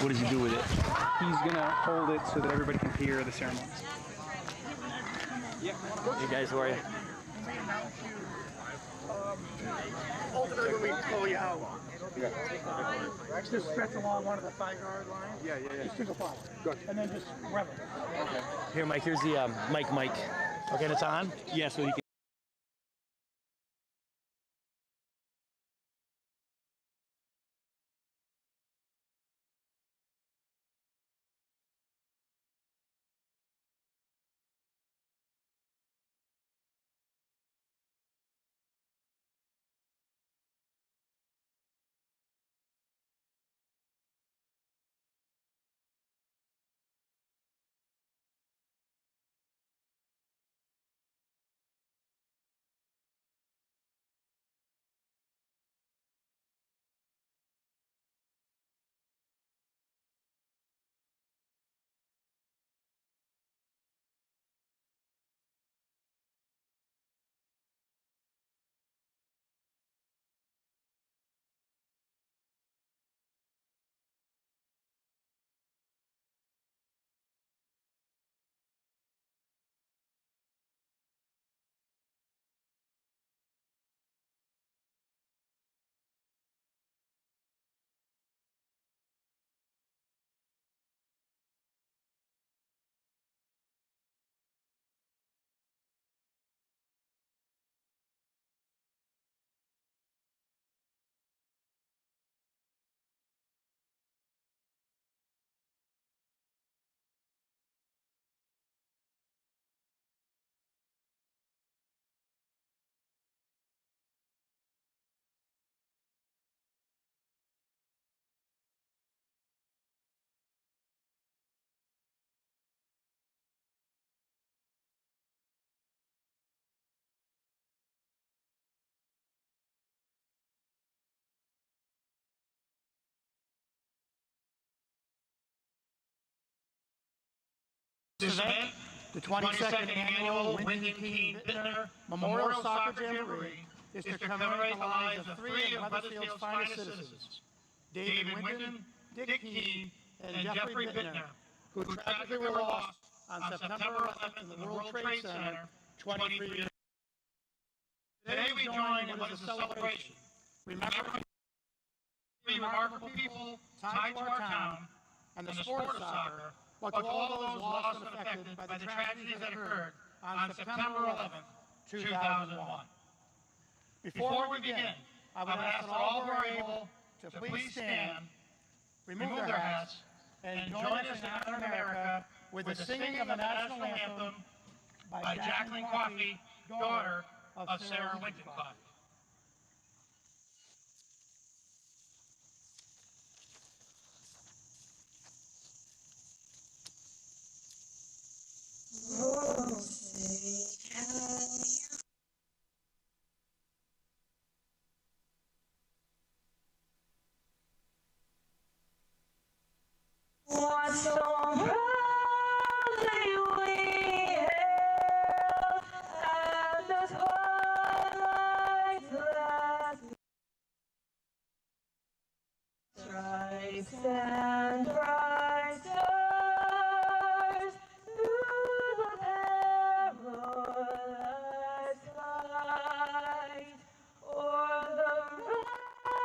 What does he do with it? He's going to hold it so that everybody can hear the ceremonies. Hey guys, how are you? Ultimately, when we pull you out, just stretch along one of the 5-yard lines. Yeah. Just single file. Good. And then just rev it. Okay. Here, Mike, here's the mic. Okay, it's on? Yeah, so you can. This event, the 22nd Annual Wyndham Keen Vintner Memorial Soccer Jamboree, is to commemorate the lives of 3 of Wethersfield's finest citizens, David Wyndham, Dick Keen, and Jeffrey Vintner, who tragically were lost on September 11th in the World Trade Center 23 years ago. Today we join in what is a celebration, remembering the remarkable people tied to our town and the sport of soccer, but to all those lost and affected by the tragedies that occurred on September 11th, 2001. Before we begin, I would ask that all who are able to please stand, remove their hats, and join us in Honor America with the singing of the national anthem by Jacqueline Coffey, daughter of Sarah Winton Coffey. Oh, say can you what so proudly we hailed at the twilight's last stripes and bright stars through the perilous fight, o'er the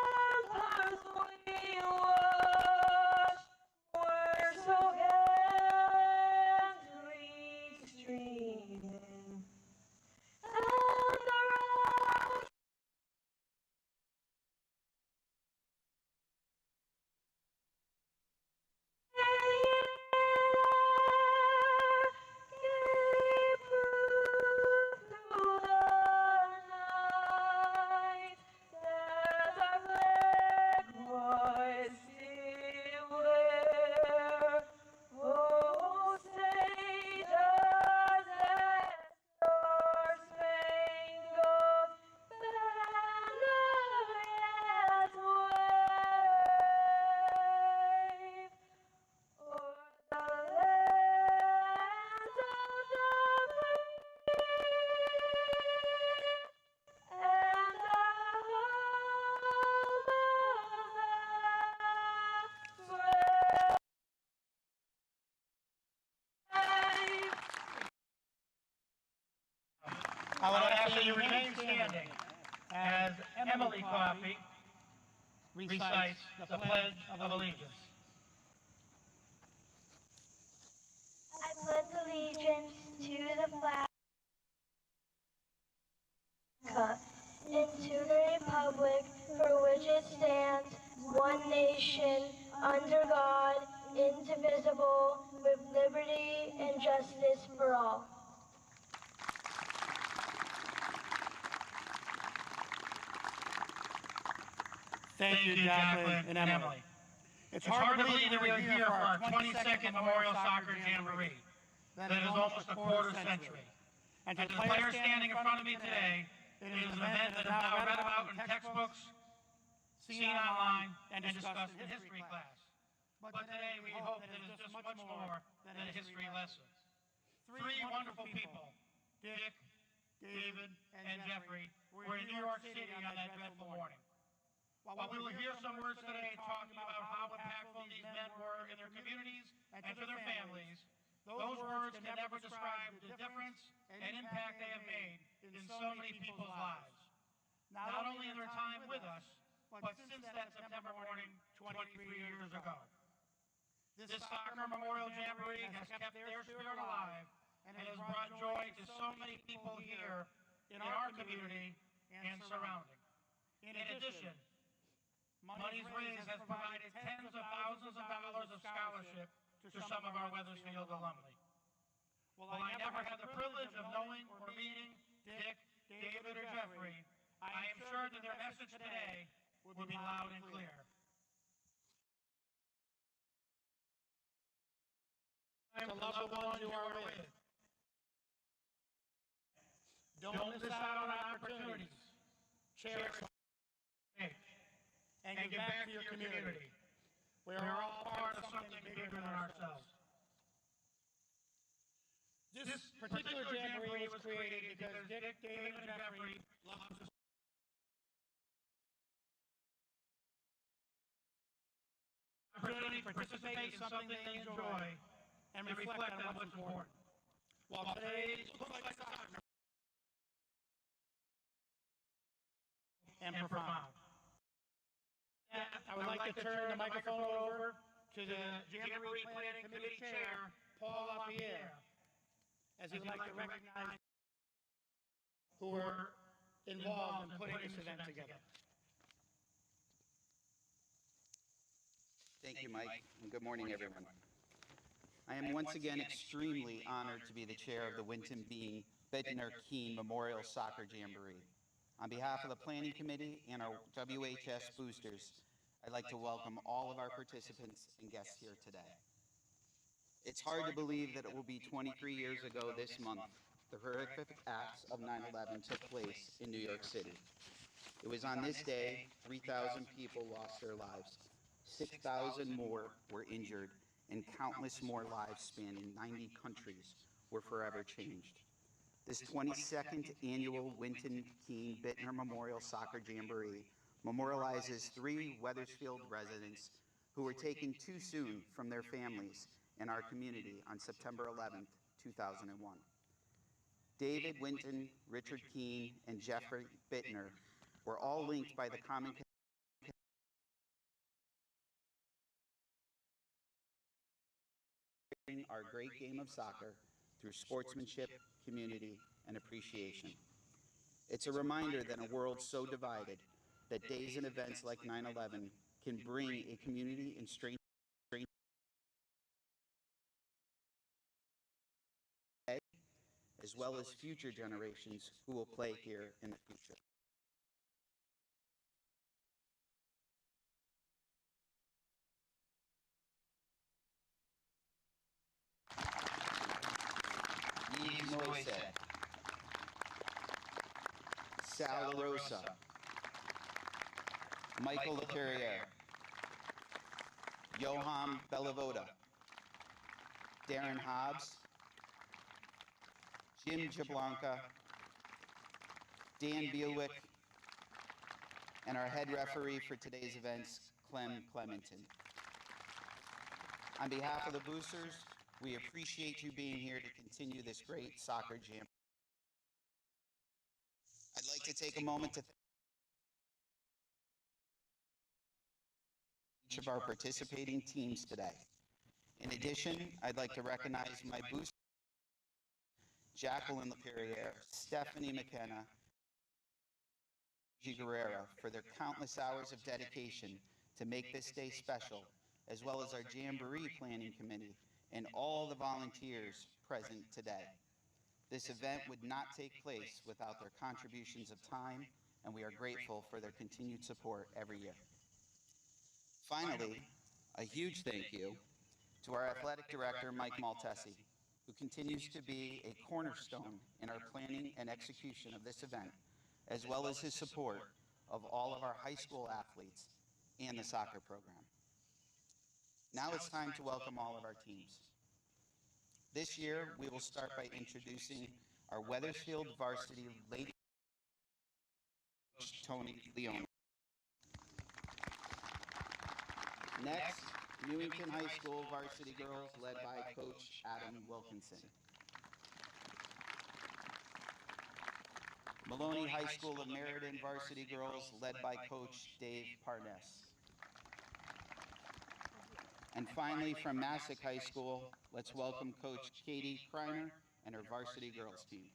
ramparts we watched were so gallantly streaming, and the rout Emily Coffey recites the Pledge of Allegiance. I pledge allegiance to the flag and to the republic for which it stands, one nation, under God, indivisible, with liberty and justice for all. Thank you, Jacqueline and Emily. It's hard to believe that we're here for our 22nd Memorial Soccer Jamboree. That is almost a quarter century. And to the player standing in front of me today, it is an event that is now read about in textbooks, seen online, and discussed in history class. But today we hope that it is just much more than a history lesson. Three wonderful people, Dick, David, and Jeffrey, were in New York City on that dreadful morning. While we will hear some words today talking about how impactful these men were in their communities and to their families, those words can never describe the difference and impact they have made in so many people's lives. Not only in their time with us, but since that September morning 23 years ago. This Soccer Memorial Jamboree has kept their spirit alive and has brought joy to so many people here in our community and surrounding. In addition, monies raised has provided tens of thousands of dollars of scholarship to some of our Wethersfield alumni. While I never had the privilege of knowing or meeting Dick, David, or Jeffrey, I am sure that their message today will be loud and clear. To love the ones you are with. Don't miss out on opportunities. Cherish and give back to your community. We are all part of something bigger than ourselves. This particular jamboree was created because Dick, David, and Jeffrey love to opportunity to participate in something they enjoy and reflect on what's important. While today looks like soccer and profound. I would like to turn the microphone over to the Jamboree Planning Committee Chair, Paul LaPierre, as he would like to recognize who were involved in putting this event together. Thank you, Mike, and good morning, everyone. I am once again extremely honored to be the chair of the Winton Bean Bittner Keene Memorial Soccer Jamboree. On behalf of the Planning Committee and our WHS boosters, I'd like to welcome all of our participants and guests here today. It's hard to believe that it will be 23 years ago this month the horrific acts of 9/11 took place in New York City. It was on this day 3,000 people lost their lives, 6,000 more were injured, and countless more lives spanning 90 countries were forever changed. This 22nd annual Winton Keene Bittner Memorial Soccer Jamboree memorializes 3 Wethersfield residents who were taken too soon from their families in our community on September 11th, 2001. David Winton, Richard Keene, and Jeffrey Bittner were all linked by the common our great game of soccer through sportsmanship, community, and appreciation. It's a reminder that in a world so divided, that days and events like 9/11 can bring a community and strange as well as future generations who will play here in the future. Yves Moiset, Sal LaRosa, Michael LaPierre, Johan Bellavoda, Darren Hobbs, Jim Jablanca, Dan Bielwick, and our head referee for today's events, Clem Clementon. On behalf of the boosters, we appreciate you being here to continue this great soccer jam. I'd like to take a moment to each of our participating teams today. In addition, I'd like to recognize my booster, Jacqueline LaPerriere, Stephanie McKenna, G. Guerrera, for their countless hours of dedication to make this day special, as well as our Jamboree Planning Committee and all the volunteers present today. This event would not take place without their contributions of time, and we are grateful for their continued support every year. Finally, a huge thank you to our athletic director, Mike Maltesi, who continues to be a cornerstone in our planning and execution of this event, as well as his support of all of our high school athletes and the soccer program. Now it's time to welcome all of our teams. This year, we will start by introducing our Wethersfield varsity lady coach, Tony Leone. Next, Newington High School varsity girls led by Coach Adam Wilkinson. Maloney High School of Meriden varsity girls led by Coach Dave Parness. And finally, from Masuk High School, let's welcome Coach Katie Kreiner and her varsity girls team.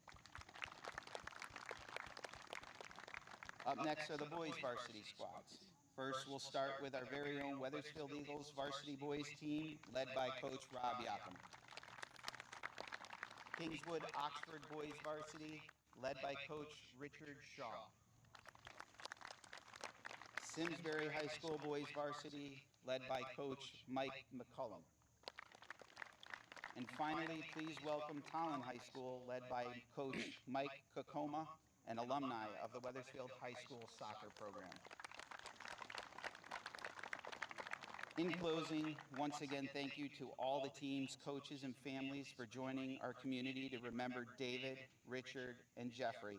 Up next are the boys varsity squads. First, we'll start with our very own Wethersfield Eagles varsity boys team, led by Coach Rob Yakum. Kingswood-Oxford boys varsity, led by Coach Richard Shaw. Simsbury High School boys varsity, led by Coach Mike McCullum. And finally, please welcome Tolland High School, led by Coach Mike Kokoma, an alumni of the Wethersfield High School soccer program. In closing, once again, thank you to all the teams, coaches, and families for joining our community to remember David, Richard, and Jeffrey,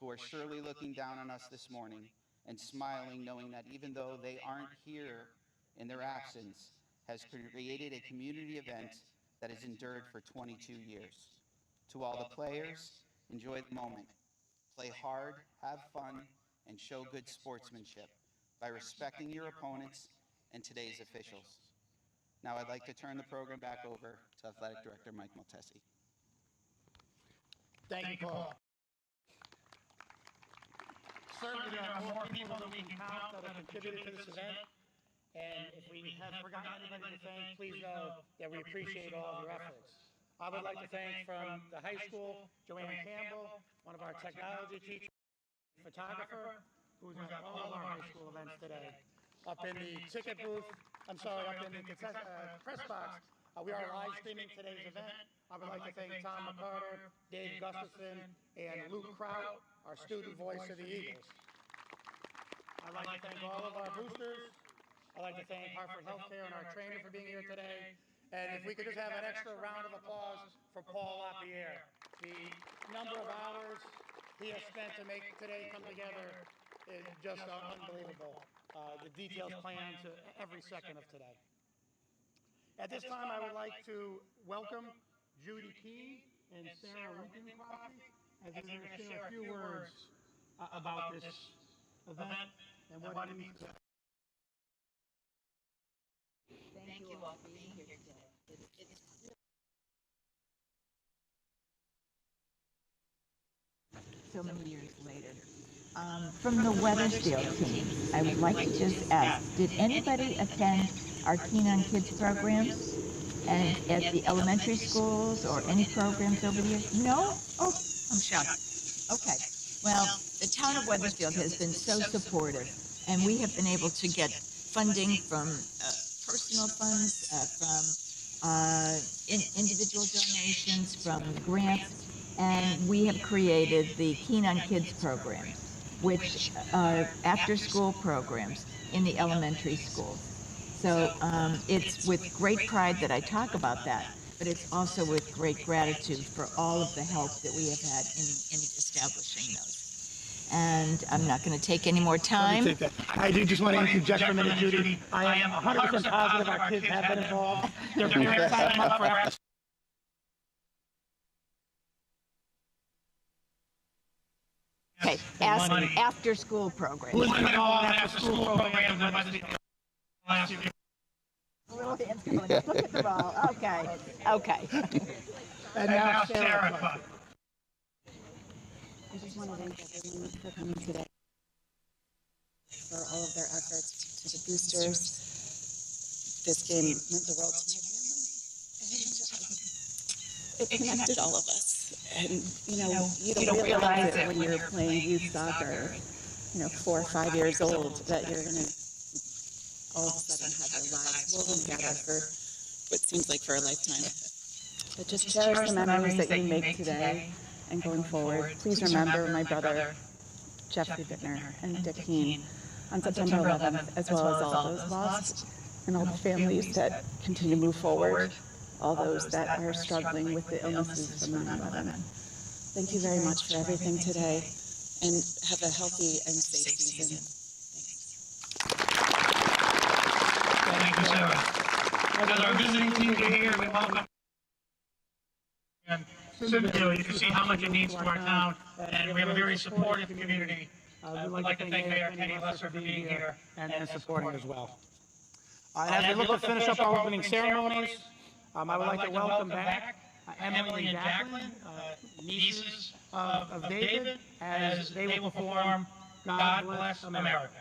who are surely looking down on us this morning and smiling, knowing that even though they aren't here in their absence, has created a community event that has endured for 22 years. To all the players, enjoy the moment. Play hard, have fun, and show good sportsmanship by respecting your opponents and today's officials. Now I'd like to turn the program back over to Athletic Director Mike Maltesi. Thank you, Paul. Certainly there are more people than we can count that have contributed to this event. And if we have forgotten anybody to thank, please know that we appreciate all of your efforts. I would like to thank from the high school, Joanne Campbell, one of our technology teachers, photographer, who's at all of our high school events today. Up in the ticket booth, up in the press box, we are live streaming today's event. I would like to thank Tom McCarter, Dave Gustafson, and Luke Kraut, our student voice of the Eagles. I'd like to thank all of our boosters. I'd like to thank Hartford Healthcare and our trainer for being here today. And if we could just have an extra round of applause for Paul LaPierre. The number of hours he has spent to make today come together is just unbelievable. The details planned to every second of today. At this time, I would like to welcome Judy Key and Sarah Winton-Crosby as they're going to share a few words about this event and what it means. Thank you all for being here today. So many years later. From the Wethersfield team, I would like to just ask, did anybody attend our Keen on Kids programs and at the elementary schools or any programs over the years? No? Oh, I'm shocked. Okay. Well, the town of Wethersfield has been so supportive, and we have been able to get funding from personal funds, from individual donations, from grants, and we have created the Keen on Kids program, which are after-school programs in the elementary schools. So it's with great pride that I talk about that, but it's also with great gratitude for all of the help that we have had in establishing those. And I'm not going to take any more time. I do just want to interject for a minute, Judy. I am 100% positive our kids have been involved. They're very excited about for Okay, after-school program. Who's going to go on after-school programs? Last year. Little hands going up. Look at the ball. Okay. Okay. And now Sarah. I just want to thank everyone for coming today, for all of their efforts to the boosters. This game meant the world to my family, and it connected all of us. And you don't realize it when you're playing youth soccer, 4 or 5 years old, that you're going to all of a sudden have your lives woven together for what seems like for a lifetime. But just cherish the memories that you make today and going forward. Please remember my brother, Jeffrey Bittner, and Dick Keene on September 11th, as well as all those lost and all the families that continue to move forward, all those that are struggling with the illnesses from 9/11. Thank you very much for everything today, and have a healthy and safe season. Thank you, Sarah. As our visiting teams are here, we welcome. And Simsbury, you can see how much it means to our town, and we have a very supportive community. We'd like to thank Mayor Kenny Lesser for being here and supporting as well. And as we look to finish up our opening ceremonies, I would like to welcome back Emily and Jacqueline, nieces of David, as they will perform God Bless America.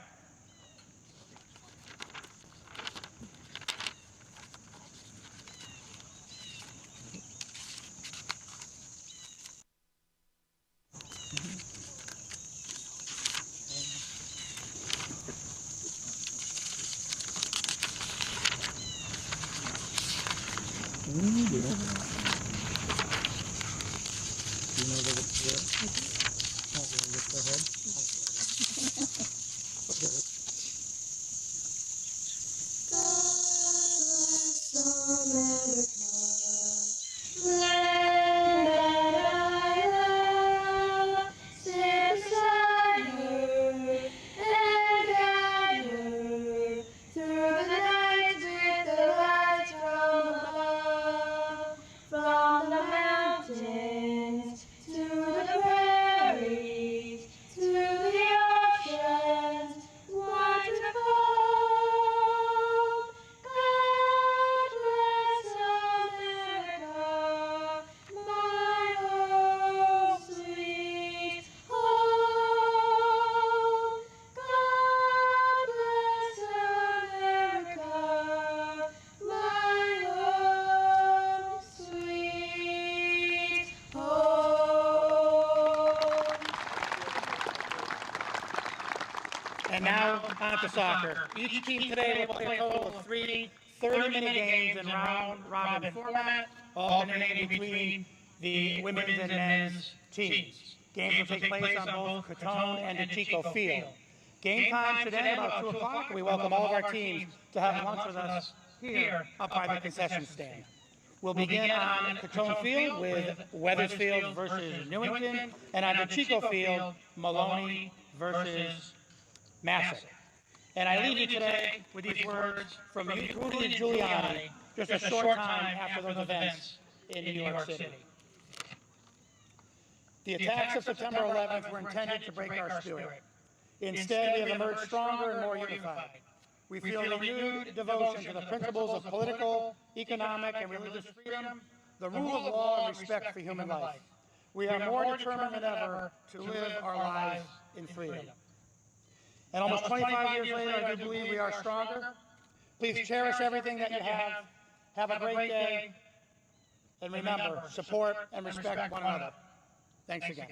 And now on to soccer. Each team today will play a total of 3 30-minute games in round-robin format, alternating between the women's and men's teams. Games will take place on both Catone and the Chico Field. Game time today about 2 o'clock. We welcome all of our teams to have lunch with us here up by the concession stand. We'll begin on Catone Field with Wethersfield versus Newington, and on the Chico Field, Maloney versus Masuk. And I leave you today with these words from Rudy and Giuliani, just a short time after those events in New York City. The attacks of September 11th were intended to break our spirit. Instead, we have emerged stronger and more unified. We feel renewed devotion to the principles of political, economic, and religious freedom, the rule of law, and respect for human life. We are more determined than ever to live our lives in freedom. And almost 25 years later, I do believe we are stronger. Please cherish everything that you have. Have a great day. And remember, support and respect one another. Thanks again.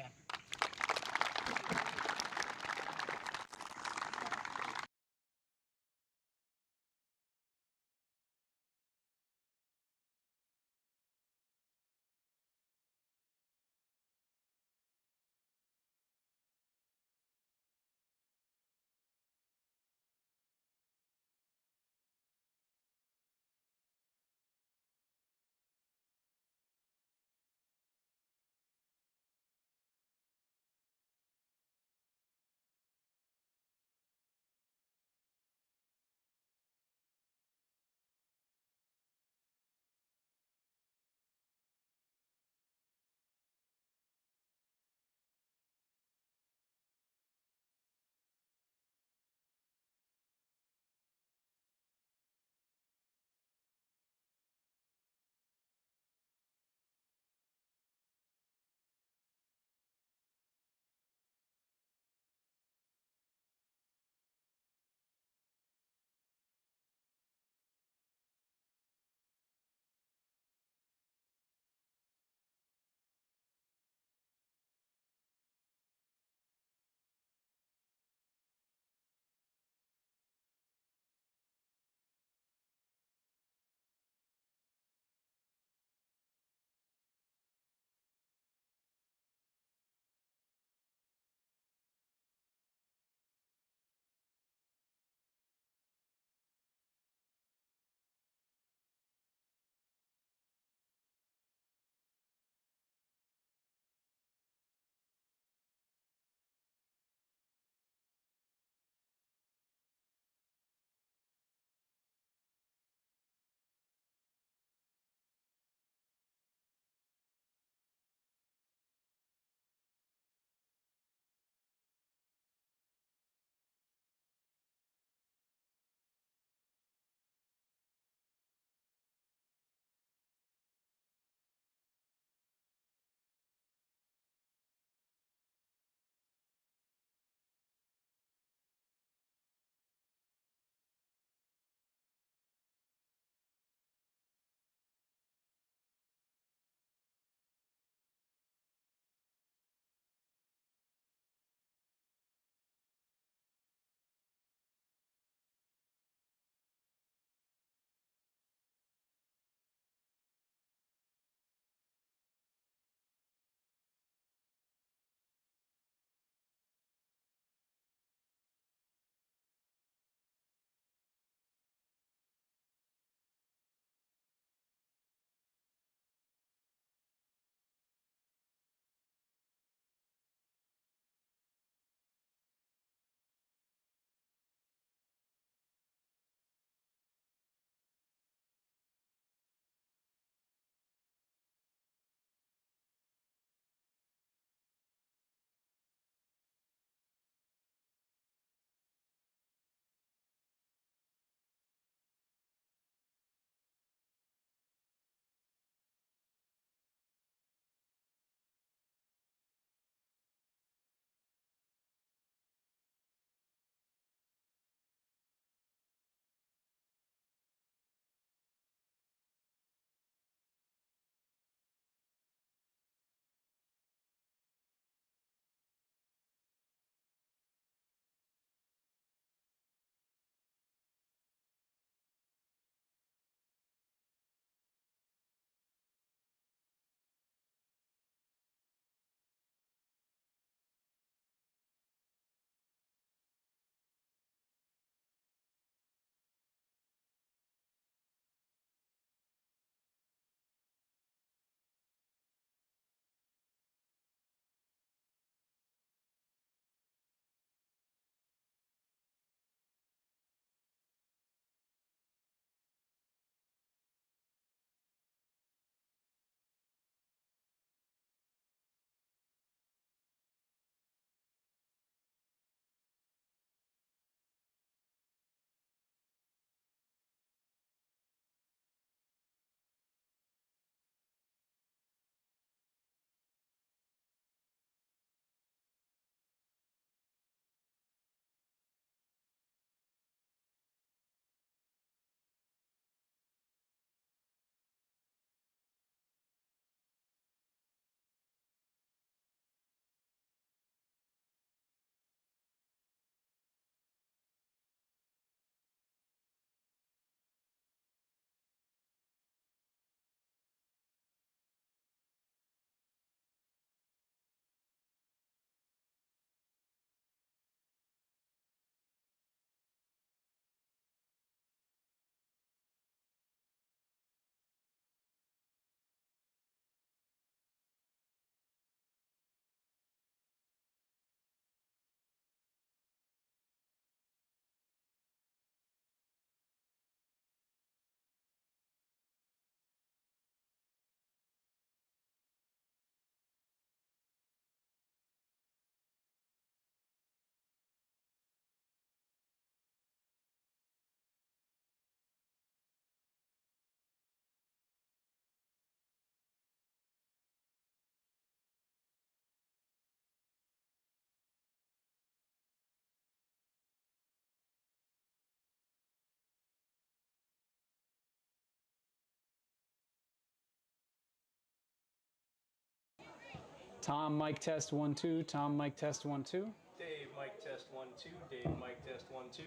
Tom, mic test 1 2. Tom, mic test 1 2. Dave, mic test 1 2. Dave, mic test 1 2.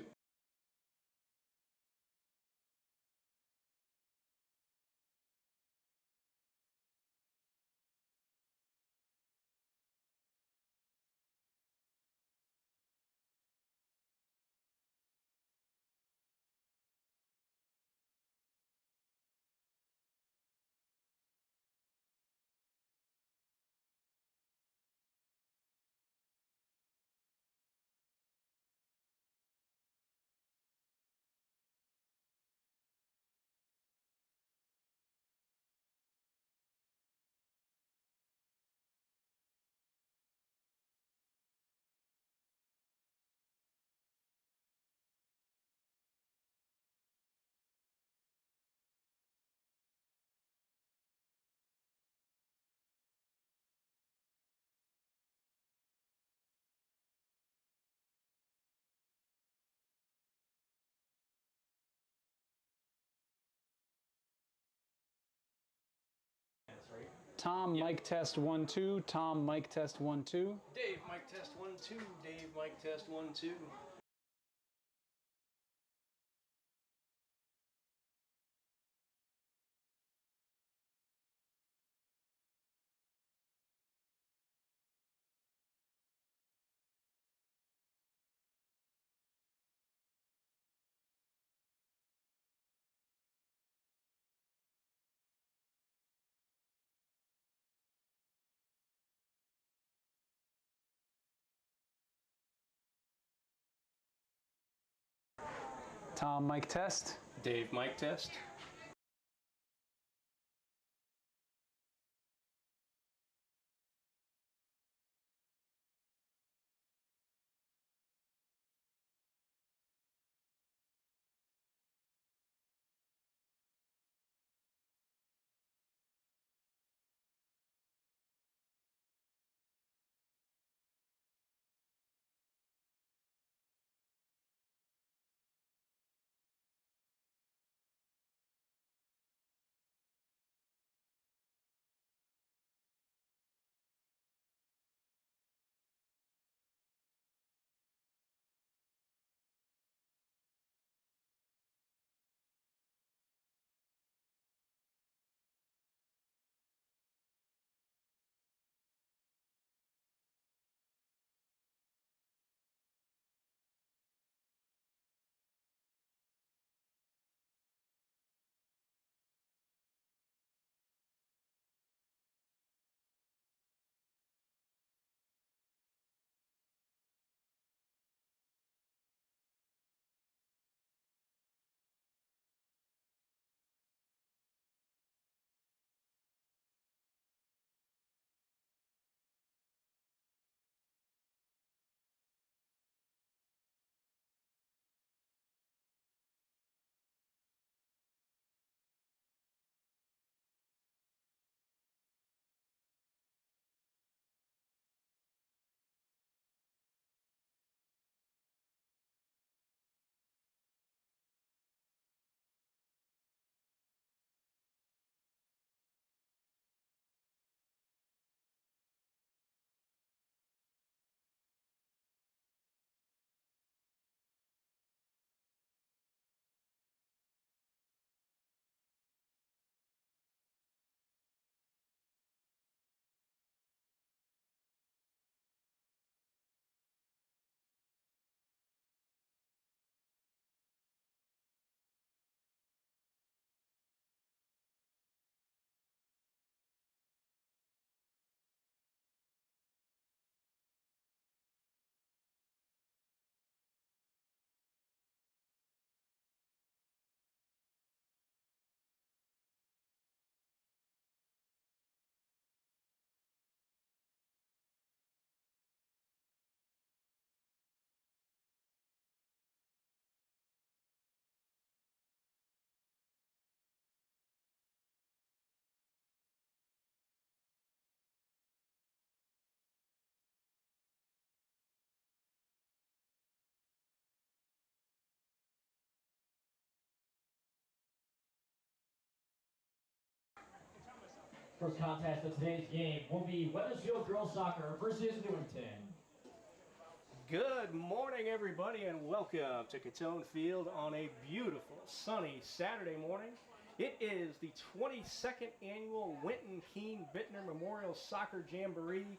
Tom, mic test 1 2. Tom, mic test 1 2. Dave, mic test 1 2. Dave, mic test 1 2. Tom, mic test. Dave, mic test. First contest of today's game will be Wethersfield Girls Soccer versus Newington. Good morning, everybody, and welcome to Catone Field on a beautiful, sunny Saturday morning. It is the 22nd annual Winton Keene Bittner Memorial Soccer Jamboree.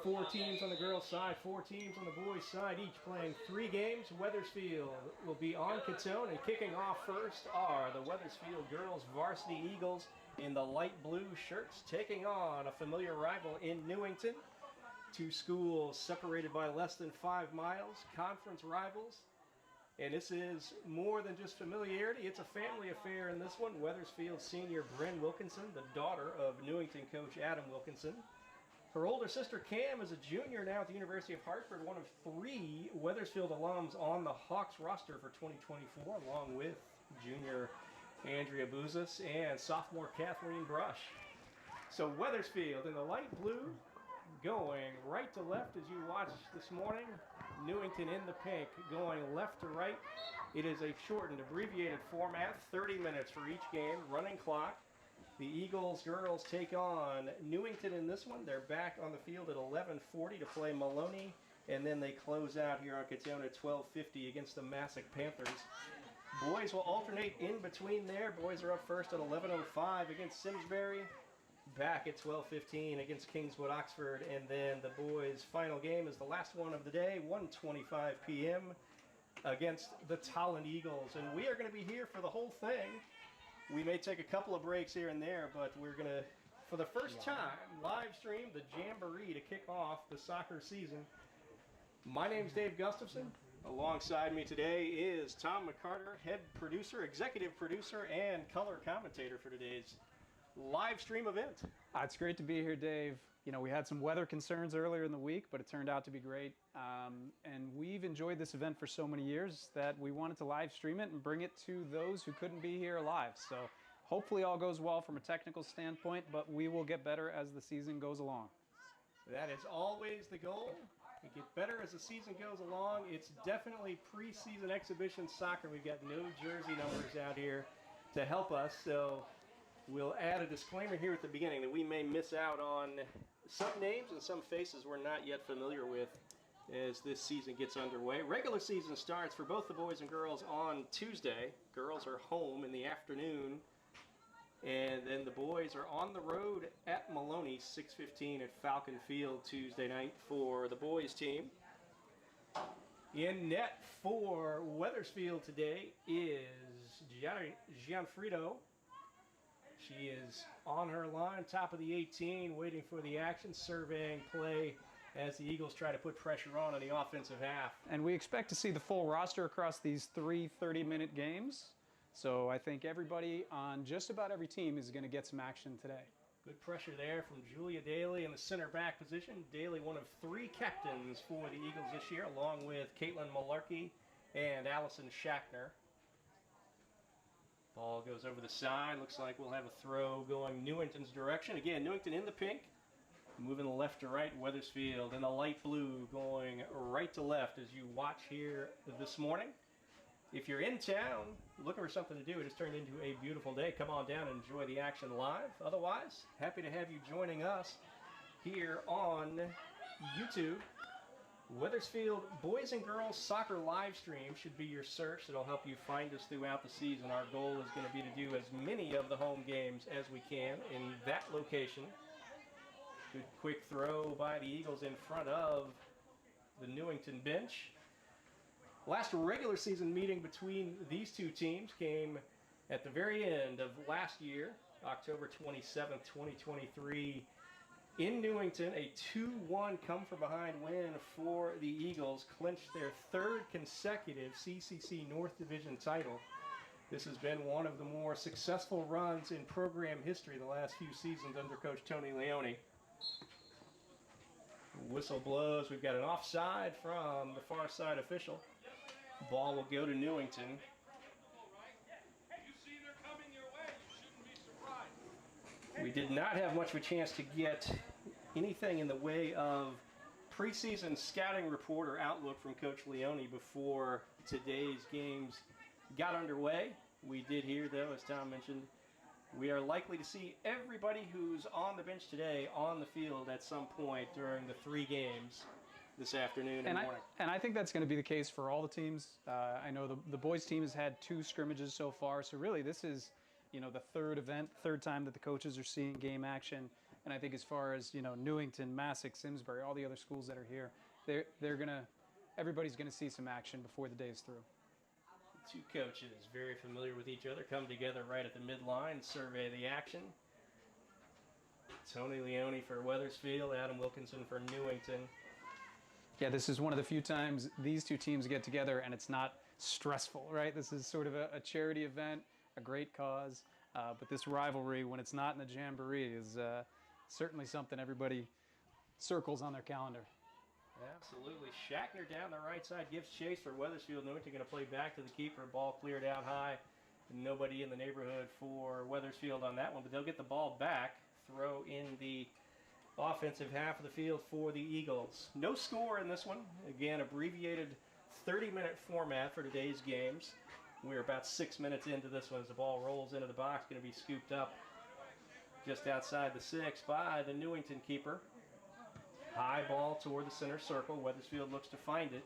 4 teams on the girls' side, 4 teams on the boys' side, each playing 3 games. Wethersfield will be on Catone, and kicking off first are the Wethersfield girls varsity Eagles in the light blue shirts, taking on a familiar rival in Newington. 2 schools separated by less than 5 miles, conference rivals. And this is more than just familiarity, it's a family affair in this one. Wethersfield senior Bryn Wilkinson, the daughter of Newington coach Adam Wilkinson. Her older sister Cam is a junior now at the University of Hartford, one of 3 Wethersfield alums on the Hawks roster for 2024, along with junior Andrea Buzas and sophomore Kathleen Brush. So Wethersfield in the light blue, going right to left as you watched this morning. Newington in the pink, going left to right. It is a shortened, abbreviated format, 30 minutes for each game, running clock. The Eagles girls take on Newington in this one. They're back on the field at 11:40 to play Maloney, and then they close out here on Catone at 12:50 against the Masuk Panthers. Boys will alternate in between there. Boys are up first at 11:05 against Simsbury, back at 12:15 against Kingswood-Oxford, and then the boys' final game is the last one of the day, 1:25 p.m. against the Tolland Eagles. And we are going to be here for the whole thing. We may take a couple of breaks here and there, but we're going to, for the first time, live stream the Jamboree to kick off the soccer season. My name's Dave Gustafson. Alongside me today is Tom McCarter, head producer, executive producer, and color commentator for today's live stream event. It's great to be here, Dave. You know, we had some weather concerns earlier in the week, but it turned out to be great. And we've enjoyed this event for so many years that we wanted to live stream it and bring it to those who couldn't be here live. So hopefully all goes well from a technical standpoint, but we will get better as the season goes along. That is always the goal. We get better as the season goes along. It's definitely preseason exhibition soccer. We've got no jersey numbers out here to help us, so we'll add a disclaimer here at the beginning that we may miss out on some names and some faces we're not yet familiar with as this season gets underway. Regular season starts for both the boys and girls on Tuesday. Girls are home in the afternoon, and then the boys are on the road at Maloney, 6:15 at Falcon Field Tuesday night for the boys team. In net for Wethersfield today is Gianfrido. She is on her line, top of the 18, waiting for the action, surveying play as the Eagles try to put pressure on the offensive half. And we expect to see the full roster across these 3 30-minute games. So I think everybody on just about every team is going to get some action today. Good pressure there from Julia Daly in the center back position. Daly, one of 3 captains for the Eagles this year, along with Caitlin Malarkey and Allison Shackner. Ball goes over the side. Looks like we'll have a throw going Newington's direction. Again, Newington in the pink, moving left to right. Wethersfield in the light blue, going right to left as you watch here this morning. If you're in town looking for something to do, it has turned into a beautiful day. Come on down and enjoy the action live. Otherwise, happy to have you joining us here on YouTube. Wethersfield Boys and Girls Soccer live stream should be your search. It'll help you find us throughout the season. Our goal is going to be to do as many of the home games as we can in that location. Good quick throw by the Eagles in front of the Newington bench. Last regular season meeting between these 2 teams came at the very end of last year, October 27th, 2023. In Newington, a 2-1 come-from-behind win for the Eagles clinched their 3rd consecutive CCC North Division title. This has been one of the more successful runs in program history the last few seasons under Coach Tony Leone. Whistle blows. We've got an offside from the far side official. Ball will go to Newington. We did not have much of a chance to get anything in the way of preseason scouting report or outlook from Coach Leone before today's games got underway. We did hear, though, as Tom mentioned, We are likely to see everybody who's on the bench today on the field at some point during the 3 games this afternoon and morning. And I think that's going to be the case for all the teams. I know the boys team has had 2 scrimmages so far, so really this is, you know, the third time that the coaches are seeing game action. And I think as far as, you know, Newington, Masuk, Simsbury, all the other schools that are here, everybody's going to see some action before the day is through. 2 coaches very familiar with each other come together right at the midline, survey the action. Tony Leone for Wethersfield, Adam Wilkinson for Newington. Yeah, this is one of the few times these 2 teams get together and it's not stressful, right? This is sort of a charity event, a great cause, but this rivalry, when it's not in the Jamboree, is certainly something everybody circles on their calendar. Absolutely. Shackner down the right side gives chase for Wethersfield. Newington going to play back to the keeper. Ball cleared out high. Nobody in the neighborhood for Wethersfield on that one, but they'll get the ball back. Throw in the offensive half of the field for the Eagles. No score in this one. Again, abbreviated 30-minute format for today's games. We're about 6 minutes into this one as the ball rolls into the box. Going to be scooped up just outside the 6 by the Newington keeper. High ball toward the center circle. Wethersfield looks to find it.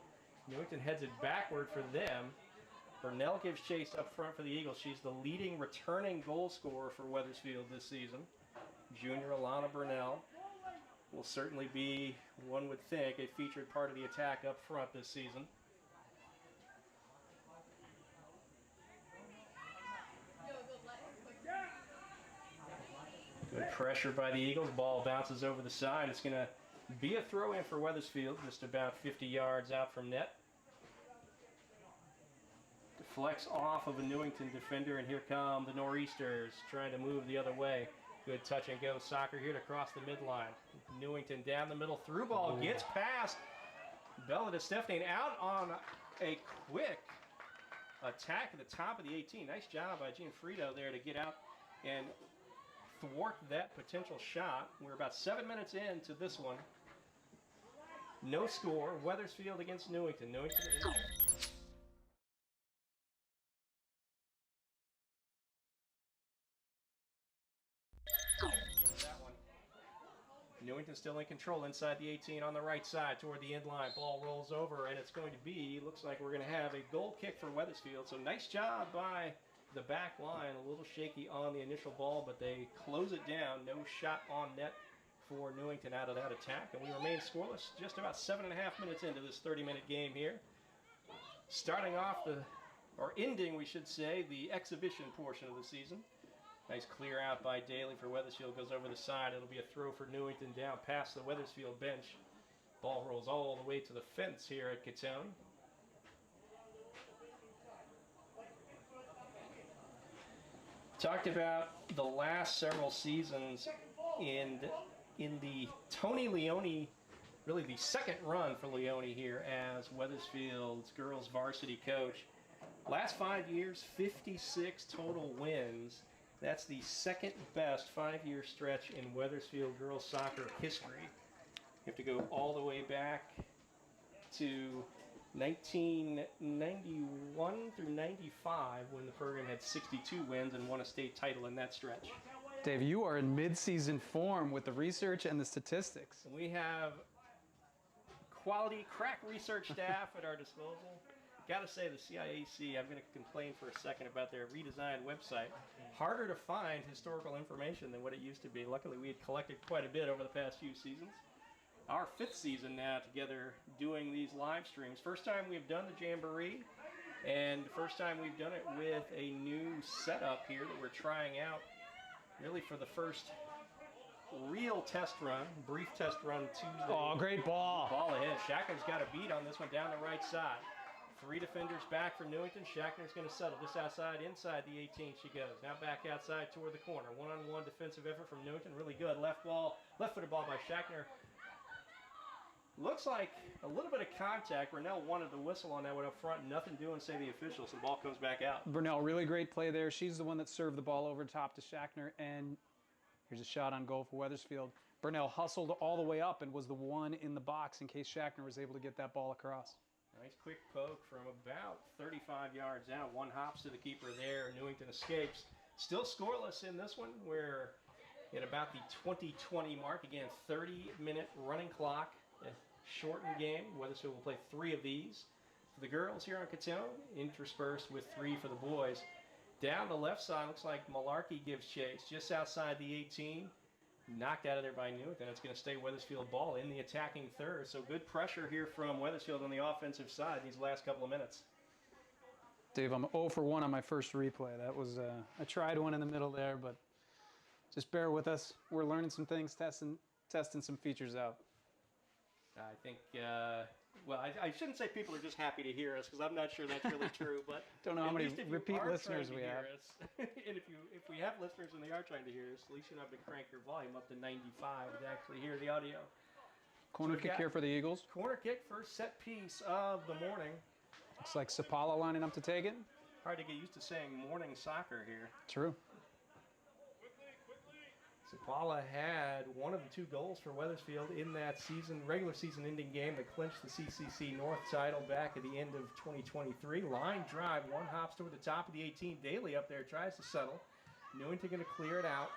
Newington heads it backward for them. Burnell gives chase up front for the Eagles. She's the leading returning goal scorer for Wethersfield this season. Junior Alana Burnell will certainly be, one would think, a featured part of the attack up front this season. Good pressure by the Eagles. Ball bounces over the side. It's going to be a throw-in for Wethersfield, just about 50 yards out from net. Deflects off of a Newington defender, and here come the Nor'easters trying to move the other way. Good touch-and-go soccer here to cross the midline. Newington down the middle, through ball, gets past Bella DeStefani out on a quick attack at the top of the 18. Nice job by Jean Frito there to get out and thwart that potential shot. We're about 7 minutes into this one. No score. Wethersfield against Newington. Newington in there. That one. Newington still in control inside the 18 on the right side toward the end line. Ball rolls over, and it's going to be, looks like we're going to have a goal kick for Wethersfield. So nice job by the back line. A little shaky on the initial ball, but they close it down. No shot on net for Newington out of that attack, and we remain scoreless just about 7.5 minutes into this 30-minute game here. Starting off ending, we should say, the exhibition portion of the season. Nice clear out by Daly for Wethersfield, goes over the side. It'll be a throw for Newington down past the Wethersfield bench. Ball rolls all the way to the fence here at Catone. Talked about the last several seasons in the Tony Leone, really the second run for Leone here as Wethersfield's girls varsity coach. Last 5 years, 56 total wins. That's the second best 5-year stretch in Wethersfield girls soccer history. You have to go all the way back to 1991 through 95 when the program had 62 wins and won a state title in that stretch. Dave, you are in mid-season form with the research and the statistics. We have quality crack research staff at our disposal. Got to say, the CIAC, I'm going to complain for a second about their redesigned website. Harder to find historical information than what it used to be. Luckily, we had collected quite a bit over the past few seasons. Our 5th season now together doing these live streams. First time we've done the Jamboree, and first time we've done it with a new setup here that we're trying out really for the first real test run, brief test run Tuesday. Oh, great ball. Ball ahead. Shackner's got a beat on this one down the right side. 3 defenders back for Newington. Shackner's going to settle just outside, inside the 18 she goes. Now back outside toward the corner. One-on-one defensive effort from Newington. Really good. Left-footed ball by Shackner. Looks like a little bit of contact. Burnell wanted to whistle on that one up front. Nothing doing, say the officials. So the ball comes back out. Burnell, really great play there. She's the one that served the ball over top to Shackner. And here's a shot on goal for Wethersfield. Burnell hustled all the way up and was the one in the box in case Shackner was able to get that ball across. Nice quick poke from about 35 yards out. One hops to the keeper there. Newington escapes. Still scoreless in this one. We're at about the 20-20 mark. Again, 30-minute running clock. A shortened game. Wethersfield will play 3 of these for the girls here on Catone, interspersed with 3 for the boys. Down the left side, looks like Malarkey gives chase just outside the 18. Knocked out of there by Newington. It's going to stay Wethersfield ball in the attacking third. So good pressure here from Wethersfield on the offensive side these last couple of minutes. Dave, I'm 0 for 1 on my first replay. That was I tried one in the middle there, but just bear with us. We're learning some things, testing some features out. I think, well, I shouldn't say people are just happy to hear us, because I'm not sure that's really true. But don't know how many repeat listeners we have. And if we have listeners and they are trying to hear us, at least you don't have to crank your volume up to 95 to actually hear the audio. Corner kick here for the Eagles. Corner kick, first set piece of the morning. Looks like Sapala lining up to take it. Hard to get used to saying morning soccer here. True. Sapala had one of the 2 goals for Wethersfield in that regular season ending game that clinched the CCC North title back at the end of 2023. Line drive, one hops toward the top of the 18. Daly up there tries to settle. Newington going to clear it out.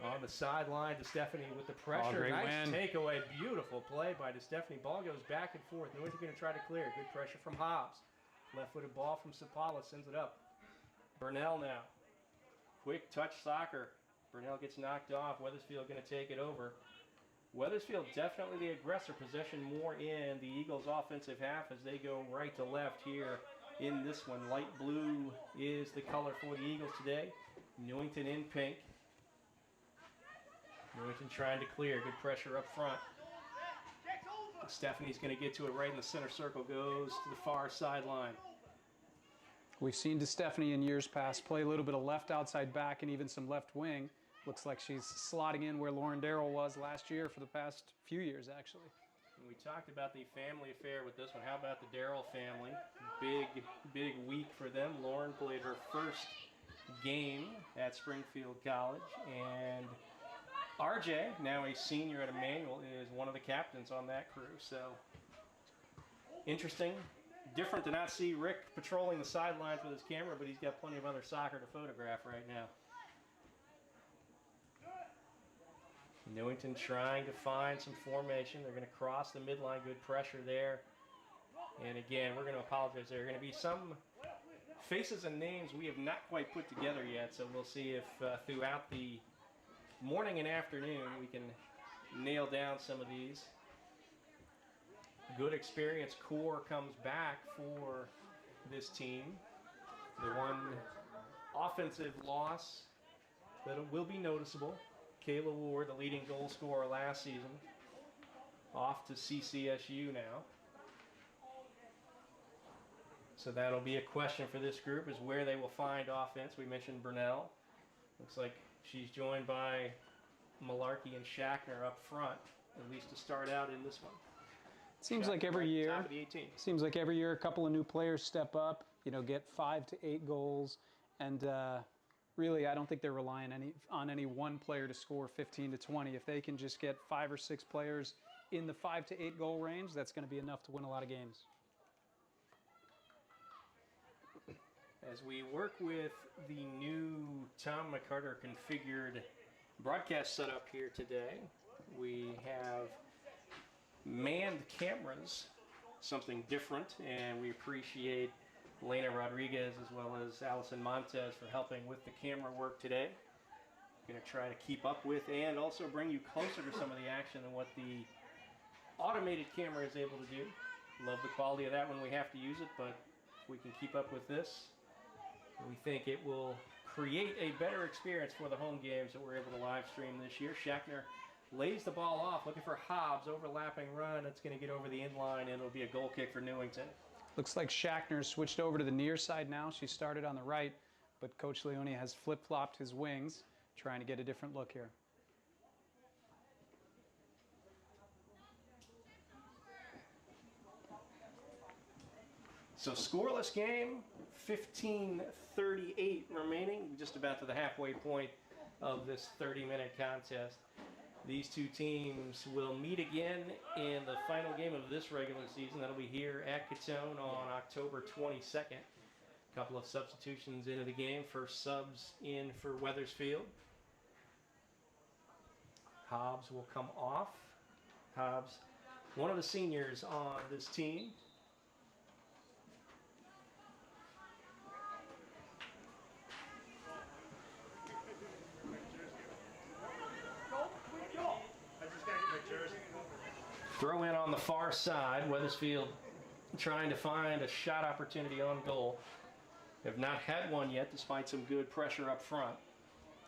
On the sideline, DeStefani with the pressure. Nice takeaway. Beautiful play by DeStefani. Ball goes back and forth. Newington going to try to clear. Good pressure from Hobbs. Left-footed ball from Sapala. Sends it up. Burnell now. Quick touch soccer. Burnell gets knocked off. Wethersfield going to take it over. Wethersfield definitely the aggressor. Possession more in the Eagles' offensive half as they go right to left here in this one. Light blue is the color for the Eagles today. Newington in pink. Newington trying to clear. Good pressure up front. Stephanie's going to get to it right in the center circle. Goes to the far sideline. We've seen DeStefani in years past play a little bit of left outside back and even some left wing. Looks like she's slotting in where Lauren Darrell was last year for the past few years, actually. And we talked about the family affair with this one. How about the Darrell family? Big week for them. Lauren played her first game at Springfield College, and RJ, now a senior at Emmanuel, is one of the captains on that crew. So interesting. Different to not see Rick patrolling the sidelines with his camera, but he's got plenty of other soccer to photograph right now. Newington trying to find some formation. They're going to cross the midline. Good pressure there. And again, we're going to apologize. There are going to be some faces and names we have not quite put together yet, so we'll see if throughout the morning and afternoon we can nail down some of these. Good experience core comes back for this team. The one offensive loss that will be noticeable. Kayla Ward, the leading goal scorer last season, off to CCSU now. So that'll be a question for this group, is where they will find offense. We mentioned Burnell. Looks like she's joined by Malarkey and Shackner up front, at least to start out in this one. Seems like every year, a couple of new players step up, get 5 to 8 goals, and really, I don't think they're relying on any one player to score 15 to 20. If they can just get 5 or 6 players in the 5 to 8 goal range, that's going to be enough to win a lot of games. As we work with the new Tom McCarter configured broadcast setup here today, we have manned cameras, something different, and we appreciate Elena Rodriguez as well as Allison Montez for helping with the camera work today. Going to try to keep up with and also bring you closer to some of the action than what the automated camera is able to do. Love the quality of that when we have to use it, but if we can keep up with this, we think it will create a better experience for the home games that we're able to live stream this year. Shackner lays the ball off, looking for Hobbs, overlapping run. It's going to get over the end line, and it'll be a goal kick for Newington. Looks like Shackner switched over to the near side now. She started on the right, but Coach Leone has flip-flopped his wings, trying to get a different look here. So scoreless game, 15:38 remaining, just about to the halfway point of this 30-minute contest. These two teams will meet again in the final game of this regular season. That'll be here at Catone on October 22nd. A couple of substitutions into the game. First subs in for Wethersfield. Hobbs will come off. Hobbs, one of the seniors on this team. Throw in on the far side. Wethersfield trying to find a shot opportunity on goal. Have not had one yet, despite some good pressure up front.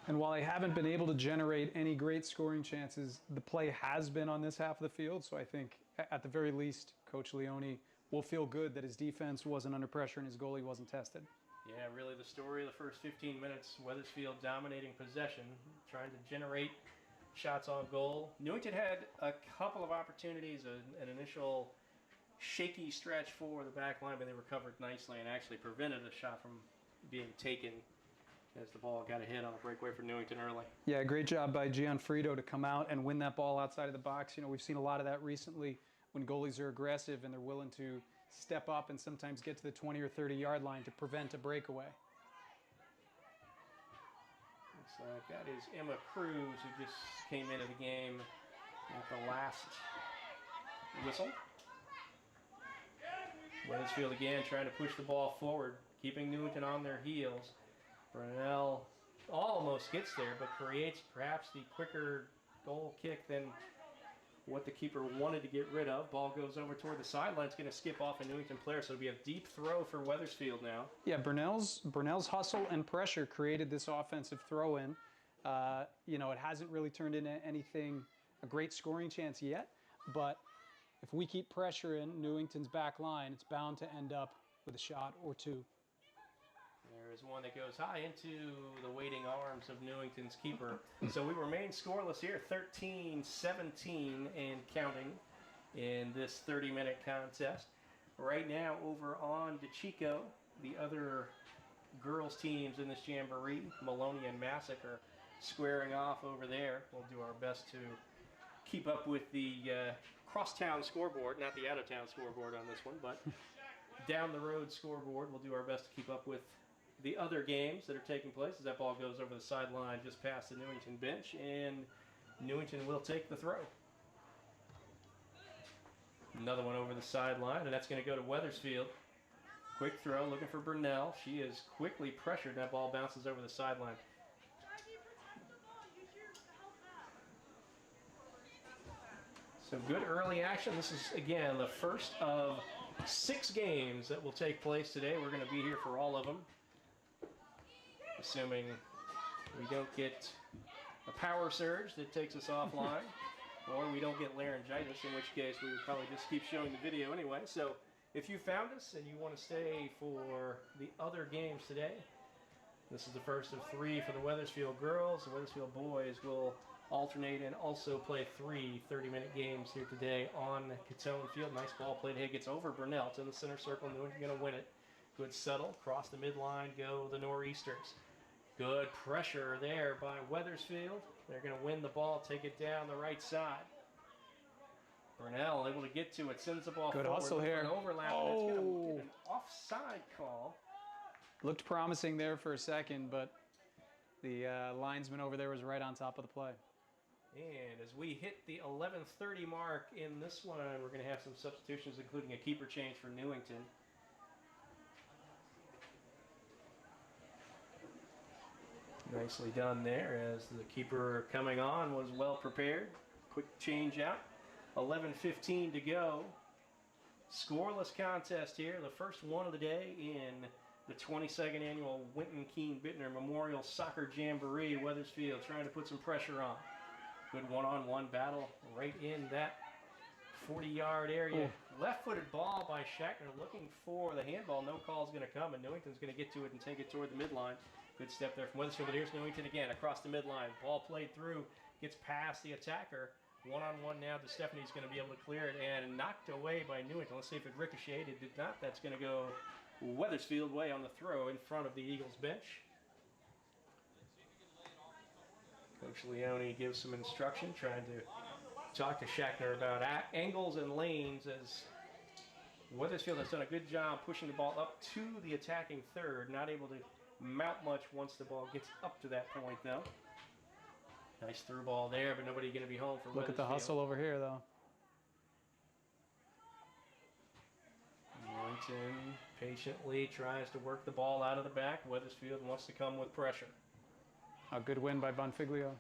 And while they haven't been able to generate any great scoring chances, the play has been on this half of the field. So I think at the very least, Coach Leone will feel good that his defense wasn't under pressure and his goalie wasn't tested. Yeah, really the story of the first 15 minutes, Wethersfield dominating possession, trying to generate shots on goal. Newington had a couple of opportunities, an initial shaky stretch for the back line, but they recovered nicely and actually prevented a shot from being taken as the ball got a hit on a breakaway for Newington early. Yeah, great job by Gianfrido to come out and win that ball outside of the box. You know, we've seen a lot of that recently when goalies are aggressive and they're willing to step up and sometimes get to the 20 or 30-yard line to prevent a breakaway. So that is Emma Cruz, who just came into the game at the last whistle. Wethersfield again trying to push the ball forward, keeping Newington on their heels. Brunel almost gets there, but creates perhaps the quicker goal kick than what the keeper wanted to get rid of. Ball goes over toward the sideline. It's going to skip off a Newington player, so it'll be a deep throw for Wethersfield now. Yeah, Brunel's hustle and pressure created this offensive throw-in. You know, it hasn't really turned into anything, a great scoring chance yet, but if we keep pressure in Newington's back line, it's bound to end up with a shot or two. There is one that goes high into the waiting arms of Newington's keeper. So we remain scoreless here, 13-17 and counting in this 30-minute contest. Right now over on DeChico, the other girls teams in this Jamboree, Maloney and Masuk, are squaring off over there. We'll do our best to keep up with the crosstown scoreboard, not the out-of-town scoreboard on this one, but down the road scoreboard. We'll do our best to keep up with the other games that are taking place as that ball goes over the sideline just past the Newington bench, and Newington will take the throw. Another one over the sideline, and that's going to go to Wethersfield. Quick throw, looking for Brunel. She is quickly pressured. That ball bounces over the sideline. So good early action. This is, again, the first of 6 games that will take place today. We're going to be here for all of them, assuming we don't get a power surge that takes us offline, or we don't get laryngitis, in which case we would probably just keep showing the video anyway. So if you found us and you want to stay for the other games today, this is the first of 3 for the Wethersfield girls. The Wethersfield boys will alternate and also play 3 30-minute games here today on Catone Field. Nice ball played. Hey, gets over Brunel to the center circle. Newington going to win it. Good settle. Across the midline go the Nor'easters. Good pressure there by Wethersfield. They're going to win the ball, take it down the right side. Brunel able to get to it, sends the ball Good forward. hustle here. An overlap, and it's going to get an offside call. Looked promising there for a second, but the linesman over there was right on top of the play. And as we hit the 11:30 mark in this one, we're going to have some substitutions, including a keeper change for Newington. Nicely done there, as the keeper coming on was well prepared. Quick change out. 11:15 to go. Scoreless contest here, the first one of the day in the 22nd annual Winton Keene Bittner Memorial Soccer Jamboree. Wethersfield trying to put some pressure on. Good one-on-one battle right in that 40-yard area. Left-footed ball by Shackner, looking for the handball. No call is going to come, and Newington's going to get to it and take it toward the midline. Good step there from Wethersfield, but here's Newington again across the midline. Ball played through, gets past the attacker. One-on-one now to Stephanie's going to be able to clear it, and knocked away by Newington. Let's see if it ricocheted. It did not. That's going to go Wethersfield way on the throw in front of the Eagles bench. Coach Leone gives some instruction, trying to talk to Shackner about angles and lanes as Wethersfield has done a good job pushing the ball up to the attacking third. Not able to mount much once the ball gets up to that point, though. Nice through ball there, but nobody going to be home for Wethersfield. Look at the hustle over here, though. Newington patiently tries to work the ball out of the back. Wethersfield wants to come with pressure. A good win by Bonfiglio.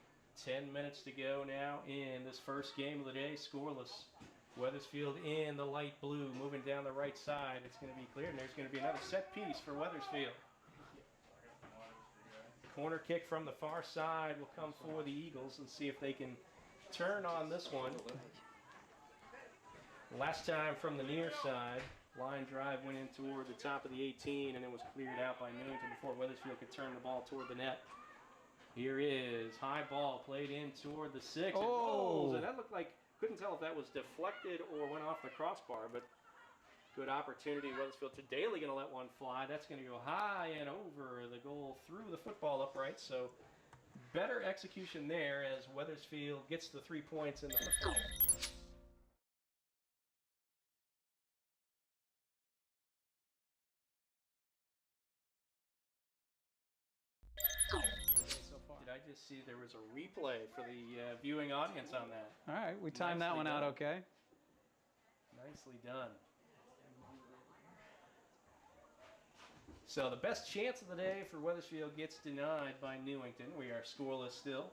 10 minutes to go now in this first game of the day, scoreless. Wethersfield in the light blue, moving down the right side. It's going to be cleared, and there's going to be another set piece for Wethersfield. Corner kick from the far side will come for the Eagles and see if they can turn on this one. Last time from the near side, line drive went in toward the top of the 18 and it was cleared out by Newington before Wethersfield could turn the ball toward the net. Here is high ball played in toward the 6. It rolls, and that looked like, couldn't tell if that was deflected or went off the crossbar, but good opportunity. Wethersfield to Daly going to let one fly. That's going to go high and over the goal through the football upright. So better execution there as Wethersfield gets the 3 points in the football. Did I just see there was a replay for the viewing audience on that? All right, we timed that one out okay. Nicely done. So the best chance of the day for Wethersfield gets denied by Newington. We are scoreless still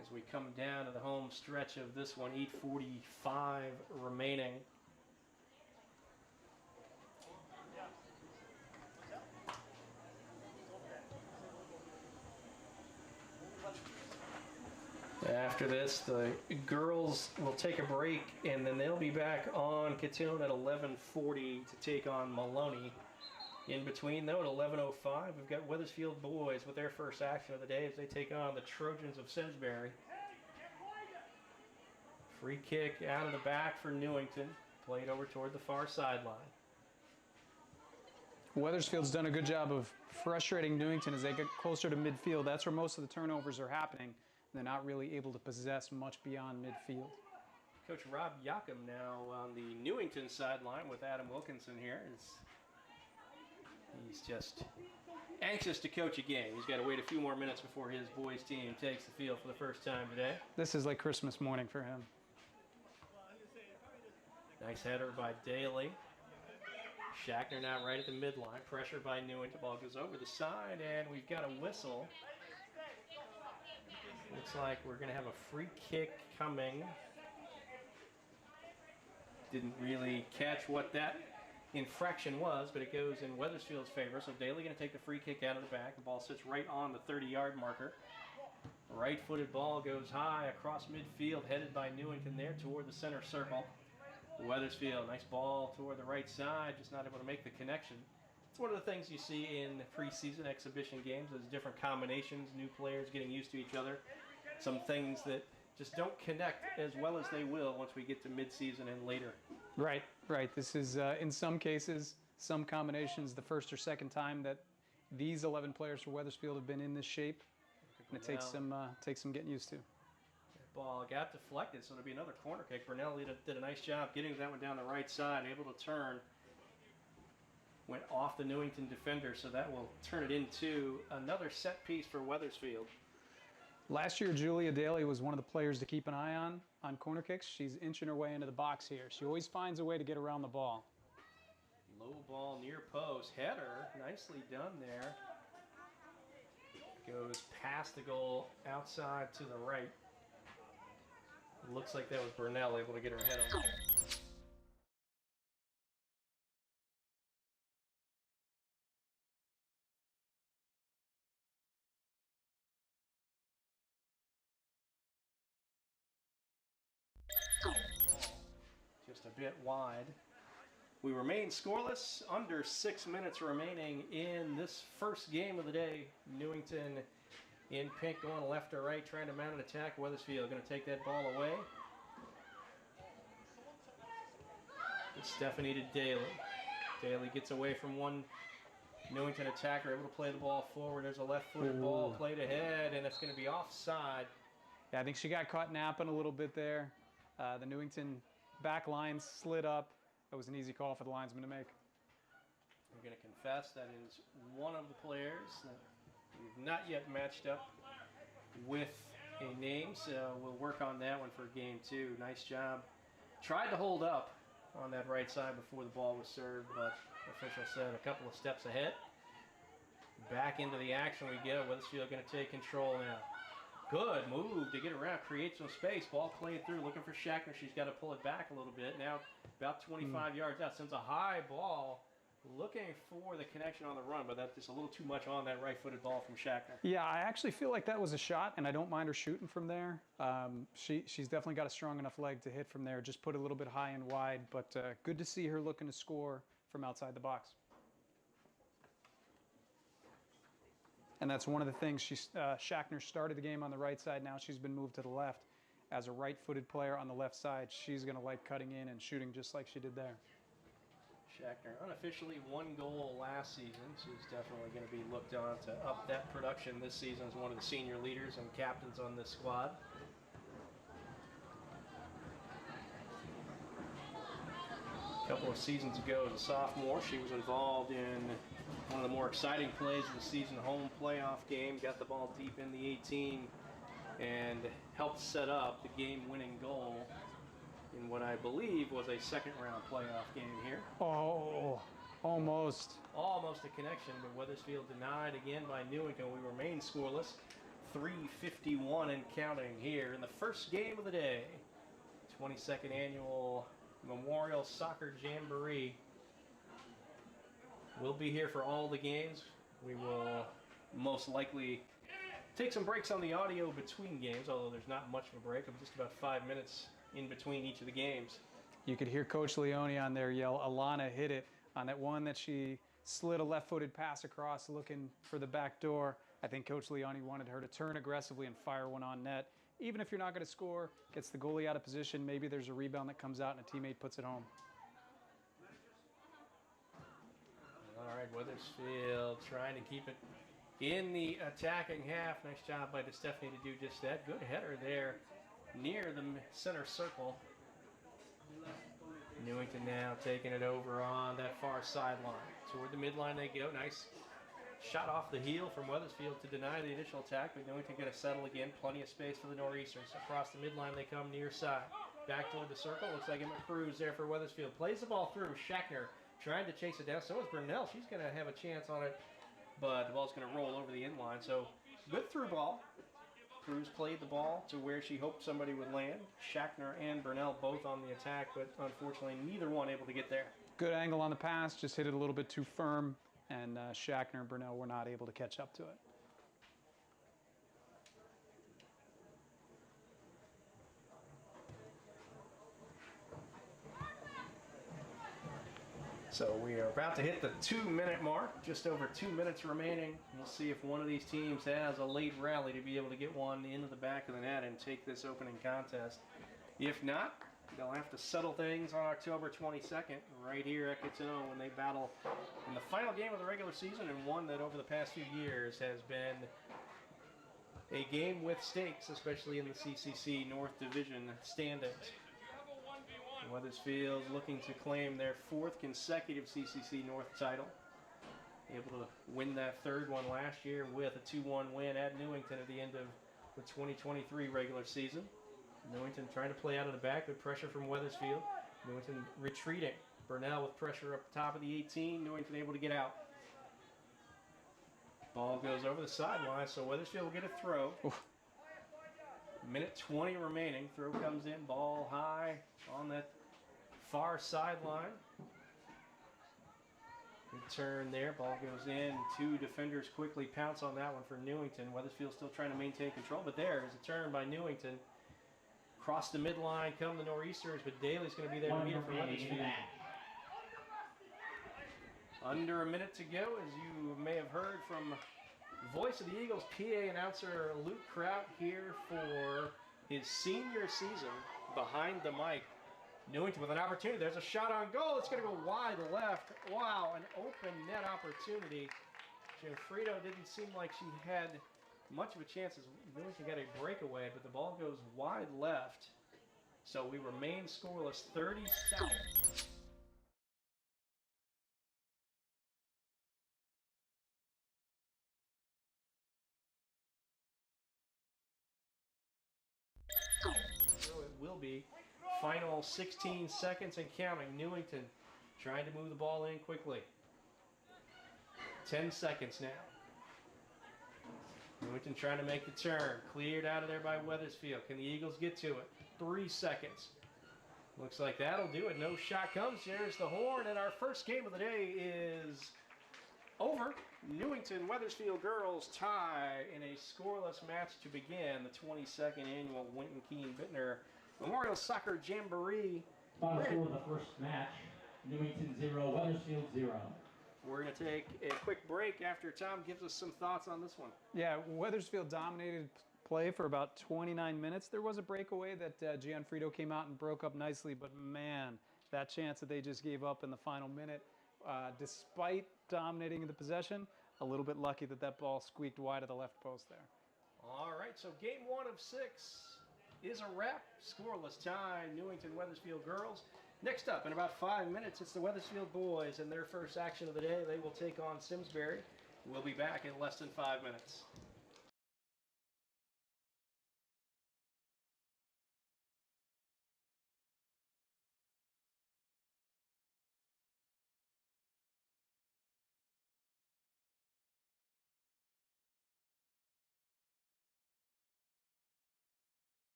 as we come down to the home stretch of this one. 8:45 remaining. After this, the girls will take a break, and then they'll be back on Catone at 11:40 to take on Maloney. In between, though, at 11:05, we've got Wethersfield boys with their first action of the day as they take on the Trojans of Simsbury. Free kick out of the back for Newington, played over toward the far sideline. Wethersfield's done a good job of frustrating Newington as they get closer to midfield. That's where most of the turnovers are happening. They're not really able to possess much beyond midfield. Coach Rob Yakum now on the Newington sideline with Adam Wilkinson here. He's just anxious to coach a game. He's got to wait a few more minutes before his boys' team takes the field for the first time today. This is like Christmas morning for him. Nice header by Daly. Shackner now right at the midline. Pressure by Newington. Ball goes over the side, and we've got a whistle. Looks like we're going to have a free kick coming. Didn't really catch what that infraction was, but it goes in Wethersfield's favor. So Daly going to take the free kick out of the back. The ball sits right on the 30-yard marker. Right-footed ball goes high across midfield, headed by Newington there toward the center circle. Wethersfield, nice ball toward the right side, just not able to make the connection. It's one of the things you see in preseason exhibition games is different combinations, new players getting used to each other. Some things that just don't connect as well as they will once we get to midseason and later. Right, right. This is, in some cases, some combinations, the first or second time that these 11 players for Wethersfield have been in this shape. And it takes some getting used to. Ball got deflected, so it'll be another corner kick. Brunelli did a nice job getting that one down the right side, able to turn. Went off the Newington defender, so that will turn it into another set piece for Wethersfield. Last year, Julia Daly was one of the players to keep an eye on corner kicks. She's inching her way into the box here. She always finds a way to get around the ball. Low ball near post. Header, nicely done there. Goes past the goal, outside to the right. Looks like that was Burnell able to get her head on it. Just a bit wide. We remain scoreless, under 6 minutes remaining in this first game of the day. Newington in pink going left or right, trying to mount an attack. Wethersfield going to take that ball away. Stephanie to Daly. Daly gets away from one Newington attacker, able to play the ball forward. There's a left-footed ball played ahead, and it's going to be offside. Yeah, I think she got caught napping a little bit there. The Newington back line slid up, That was an easy call for the linesman to make. I'm going to confess that is one of the players that we've not yet matched up with a name, so we'll work on that one for game 2. Nice job. Tried to hold up on that right side before the ball was served, but the official said a couple of steps ahead. Back into the action we go. Wethersfield going to take control now. Good move to get around, create some space. Ball played through, looking for Shackner. She's got to pull it back a little bit. Now about 25 yards out. Sends a high ball, looking for the connection on the run, but that's just a little too much on that right-footed ball from Shackner. Yeah, I actually feel like that was a shot, and I don't mind her shooting from there. She's definitely got a strong enough leg to hit from there. Just put a little bit high and wide, but good to see her looking to score from outside the box. And that's one of the things. Shackner started the game on the right side. Now she's been moved to the left. As a right-footed player on the left side, she's going to like cutting in and shooting just like she did there. Shackner unofficially 1 goal last season. She's definitely going to be looked on to up that production this season as one of the senior leaders and captains on this squad. A couple of seasons ago as a sophomore, she was involved in one of the more exciting plays of the season, home playoff game. Got the ball deep in the 18 and helped set up the game-winning goal in what I believe was a second-round playoff game here. Oh, almost. Almost a connection, but Wethersfield denied again by Newington. We remain scoreless. 3:51 and counting here in the first game of the day. 22nd annual Memorial Soccer Jamboree. We'll be here for all the games. We will most likely take some breaks on the audio between games, although there's not much of a break. I'm just about 5 minutes in between each of the games. You could hear Coach Leone on there yell, Alana hit it on that one that she slid a left-footed pass across looking for the back door. I think Coach Leone wanted her to turn aggressively and fire one on net. Even if you're not going to score, gets the goalie out of position, maybe there's a rebound that comes out and a teammate puts it home. All right, Wethersfield trying to keep it in the attacking half. Nice job by DeStefani to do just that. Good header there near the center circle. Newington now taking it over on that far sideline. Toward the midline they go. Nice shot off the heel from Wethersfield to deny the initial attack, but Newington going to settle again. Plenty of space for the Nor'easters. Across the midline they come near side. Back toward the circle. Looks like Emma Cruz there for Wethersfield. Plays the ball through. Shackner trying to chase it down. So is Burnell. She's going to have a chance on it, but the ball's going to roll over the end line. So good through ball. Cruz played the ball to where she hoped somebody would land. Shackner and Burnell both on the attack, but unfortunately neither one able to get there. Good angle on the pass, just hit it a little bit too firm, and Shackner and Burnell were not able to catch up to it. So we are about to hit the 2-minute mark, just over 2 minutes remaining. We'll see if one of these teams has a late rally to be able to get one into the back of the net and take this opening contest. If not, they'll have to settle things on October 22nd right here at Kitchener when they battle in the final game of the regular season, and one that over the past few years has been a game with stakes, especially in the CCC North Division standings. Wethersfield looking to claim their 4th consecutive CCC North title. Able to win that 3rd one last year with a 2-1 win at Newington at the end of the 2023 regular season. Newington trying to play out of the back, good pressure from Wethersfield. Newington retreating. Burnell with pressure up the top of the 18. Newington able to get out. Ball goes over the sideline, so Wethersfield will get a throw. Oof. Minute 20 remaining. Throw comes in, ball high on that far sideline. Good turn there. Ball goes in. 2 defenders quickly pounce on that one for Newington. Wethersfield still trying to maintain control, but there is a turn by Newington. Across the midline come the Nor'easters, but Daly's going to be there to meet it for Wethersfield. Under a minute to go, as you may have heard from Voice of the Eagles PA announcer Luke Kraut here for his senior season behind the mic. Newington with an opportunity. There's a shot on goal. It's going to go wide left. Wow, an open net opportunity. Gianfrido didn't seem like she had much of a chance as Newington got a breakaway, but the ball goes wide left. So we remain scoreless 30 seconds. be. Final 16 seconds and counting. Newington trying to move the ball in quickly. 10 seconds now. Newington trying to make the turn. Cleared out of there by Wethersfield. Can the Eagles get to it? 3 seconds. Looks like that'll do it. No shot comes. There's the horn, and our first game of the day is over. Newington Wethersfield girls tie in a scoreless match to begin the 22nd annual Winton Keene Bittner Memorial Soccer Jamboree. Final score of the first match, Newington 0, Wethersfield 0. We're going to take a quick break after Tom gives us some thoughts on this one. Yeah, Wethersfield dominated play for about 29 minutes. There was a breakaway that Gianfrido came out and broke up nicely, but man, that chance that they just gave up in the final minute, despite dominating the possession, a little bit lucky that that ball squeaked wide of the left post there. All right, so game 1 of 6 is a wrap. Scoreless tie, Newington Wethersfield girls. Next up, in about 5 minutes, it's the Wethersfield boys and their first action of the day. They will take on Simsbury. We'll be back in less than 5 minutes.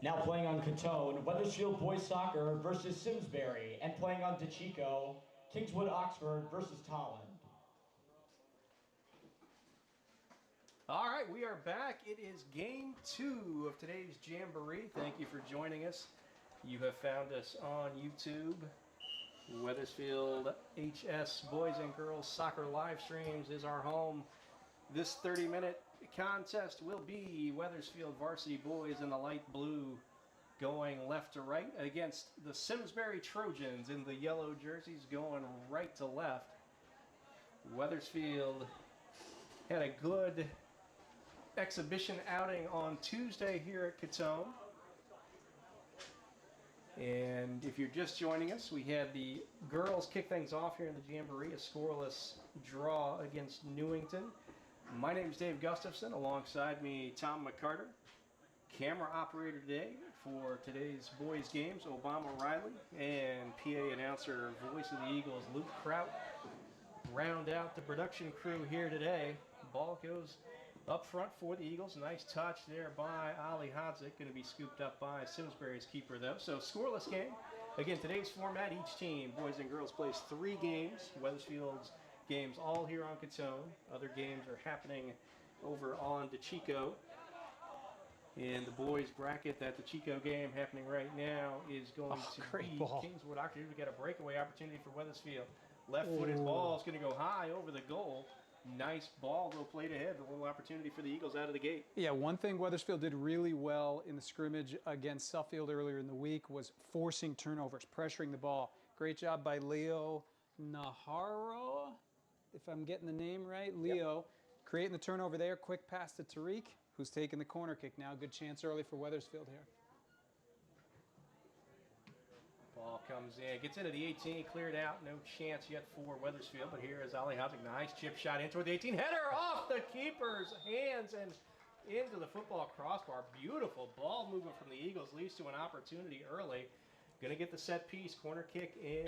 Now playing on Catone, Wethersfield Boys Soccer versus Simsbury, and playing on DeChico, Kingswood-Oxford versus Tolland. All right, we are back. It is game 2 of today's Jamboree. Thank you for joining us. You have found us on YouTube. Wethersfield HS Boys and Girls Soccer live streams is our home. This 30-minute contest will be Wethersfield varsity boys in the light blue going left to right against the Simsbury Trojans in the yellow jerseys going right to left. Wethersfield had a good exhibition outing on Tuesday here at Catone. And if you're just joining us, we had the girls kick things off here in the Jamboree, a scoreless draw against Newington. My name is Dave Gustafson. Alongside me, Tom McCarter. Camera operator today for today's boys' games, Obama Riley. And PA announcer, voice of the Eagles, Luke Kraut. Round out the production crew here today. Ball goes up front for the Eagles. Nice touch there by Ali Hodzik. Going to be scooped up by Simsbury's keeper, though. So, scoreless game. Again, today's format, each team, boys and girls, plays 3 games. Wethersfield's games all here on Catone. Other games are happening over on DeChico. In the boys bracket, that DeChico game happening right now is going to be Kingswood-Oxford. We got a breakaway opportunity for Wethersfield. Left-footed ball is going to go high over the goal. Nice ball, though, played ahead. A little opportunity for the Eagles out of the gate. Yeah, one thing Wethersfield did really well in the scrimmage against Suffield earlier in the week was forcing turnovers, pressuring the ball. Great job by Leo Naharo, if I'm getting the name right. Leo, creating the turnover there. Quick pass to Tariq, who's taking the corner kick now. Good chance early for Wethersfield here. Ball comes in, gets into the 18, cleared out. No chance yet for Wethersfield, but here is Ali Hodzik. Nice chip shot in toward the 18. Header off the keeper's hands and into the football crossbar. Beautiful ball movement from the Eagles leads to an opportunity early. Going to get the set piece. Corner kick in.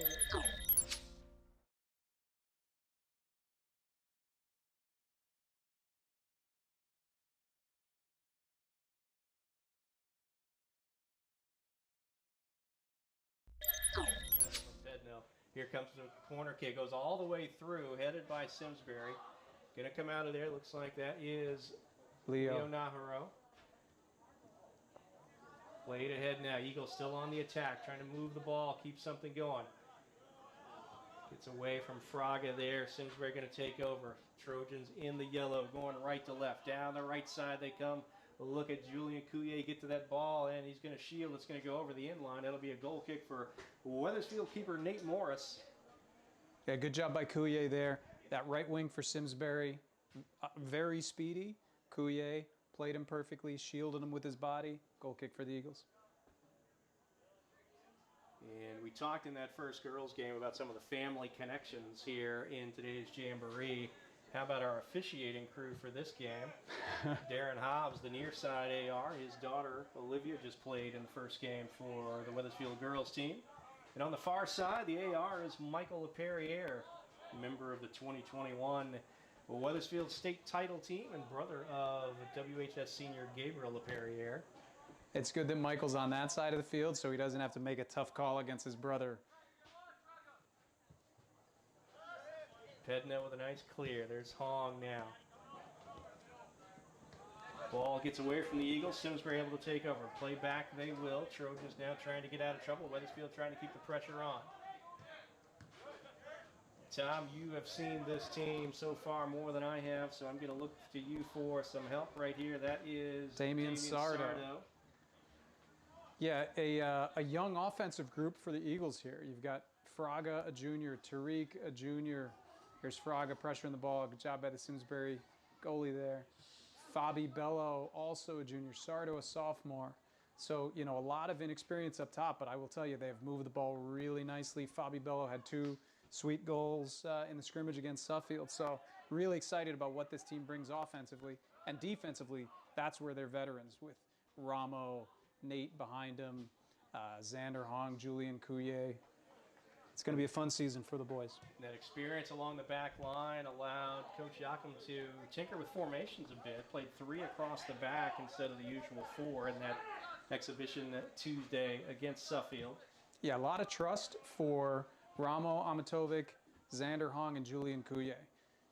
Here comes the corner kick, goes all the way through, headed by Simsbury. Going to come out of there, looks like that is Leo Naharo. Played ahead now, Eagles still on the attack, trying to move the ball, keep something going. Gets away from Fraga there, Simsbury going to take over. Trojans in the yellow, going right to left. Down the right side they come. Look at Julian Couillet get to that ball, and he's going to shield. It's going to go over the end line. That'll be a goal kick for Wethersfield keeper Nate Morris. Yeah, good job by Couillet there. That right wing for Simsbury, very speedy. Couillet played him perfectly, shielded him with his body. Goal kick for the Eagles. And we talked in that first girls game about some of the family connections here in today's Jamboree. How about our officiating crew for this game? Darren Hobbs, the near side AR. His daughter, Olivia, just played in the first game for the Wethersfield girls team. And on the far side, the AR is Michael LePerriere, member of the 2021 Wethersfield state title team and brother of WHS senior Gabriel LePerriere. It's good that Michael's on that side of the field so he doesn't have to make a tough call against his brother. Pedno with a nice clear. There's Hong now. Ball gets away from the Eagles. Simsbury able to take over. Play back they will. Trojans now trying to get out of trouble. Wethersfield trying to keep the pressure on. Tom, you have seen this team so far more than I have, so I'm going to look to you for some help right here. That is Damian Sardo. Yeah, a young offensive group for the Eagles here. You've got Fraga, a junior, Tariq, a junior. Here's Fraga pressuring the ball. Good job by the Simsbury goalie there. Fabi Bello, also a junior. Sardo, a sophomore. So, you know, a lot of inexperience up top, but I will tell you, they have moved the ball really nicely. Fabi Bello had 2 sweet goals in the scrimmage against Suffield. So, really excited about what this team brings offensively. And defensively, that's where they're veterans with Ramo, Nate behind him, Xander Hong, Julian Couillet. It's going to be a fun season for the boys. That experience along the back line allowed Coach Yakum to tinker with formations a bit. Played 3 across the back instead of the usual 4, and that exhibition Tuesday against Suffield. Yeah, a lot of trust for Ramo Amatovic, Xander Hong, and Julian Coulier.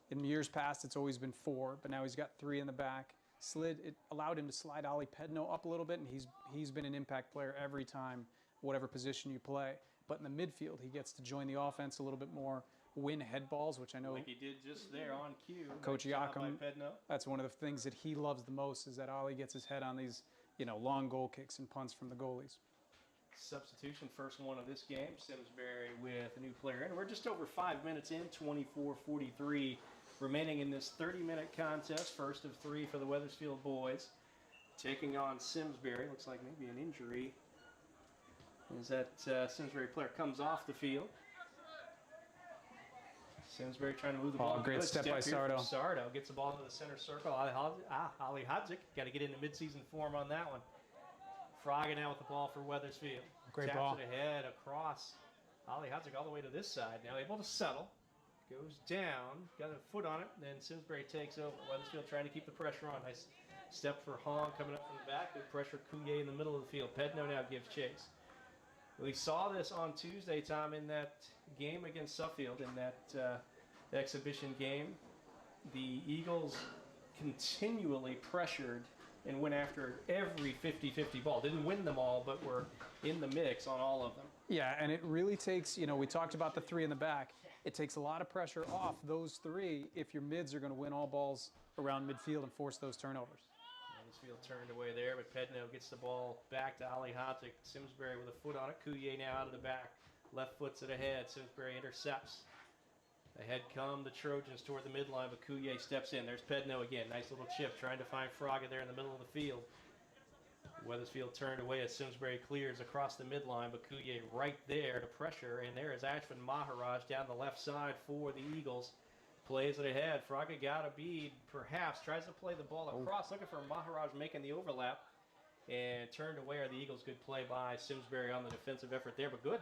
In years past, it's always been 4, but now he's got 3 in the back. It allowed him to slide Ali Pedno up a little bit, and he's been an impact player every time, whatever position you play. But in the midfield, he gets to join the offense a little bit more, win head balls, which I know like he did just there on cue. Coach Yakum, Pedno. that's one of the things that he loves the most, is that Ali gets his head on these, long goal kicks and punts from the goalies. Substitution, first one of this game. Simsbury with a new player in. We're just over 5 minutes in, 24-43 remaining in this 30-minute contest. First of 3 for the Wethersfield boys. Taking on Simsbury. Looks like maybe an injury. As that Simsbury player comes off the field. Simsbury trying to move the ball. Great step by Sardo. Sardo gets the ball to the center circle. Ali Hadzik got to get into midseason form on that one. Fraga now with the ball for Wethersfield. Great Taps ball. it ahead across. Ali Hadzik all the way to this side. Now able to settle. Goes down. Got a foot on it. Then Simsbury takes over. Wethersfield trying to keep the pressure on. Nice step for Hong coming up from the back. Good pressure. Coulier in the middle of the field. Pedno now gives chase. We saw this on Tuesday, Tom, in that game against Suffield, in that exhibition game. The Eagles continually pressured and went after every 50-50 ball. Didn't win them all, but were in the mix on all of them. Yeah, and it really takes, we talked about the 3 in the back. It takes a lot of pressure off those 3 if your mids are going to win all balls around midfield and force those turnovers. Wethersfield turned away there, but Pedno gets the ball back to Ali Hadzik. Simsbury with a foot on it. Coulier now out of the back. Left foot's it ahead. Simsbury intercepts. Ahead come the Trojans toward the midline, but Coulier steps in. There's Pedno again. Nice little chip trying to find Fraga there in the middle of the field. Wethersfield turned away as Simsbury clears across the midline, but Coulier right there to pressure. And there is Ashwin Maharaj down the left side for the Eagles. Plays it ahead. Fraga got a bead, perhaps. Tries to play the ball across. Looking for Maharaj making the overlap. And turned away are the Eagles. Good play by Simsbury on the defensive effort there, but good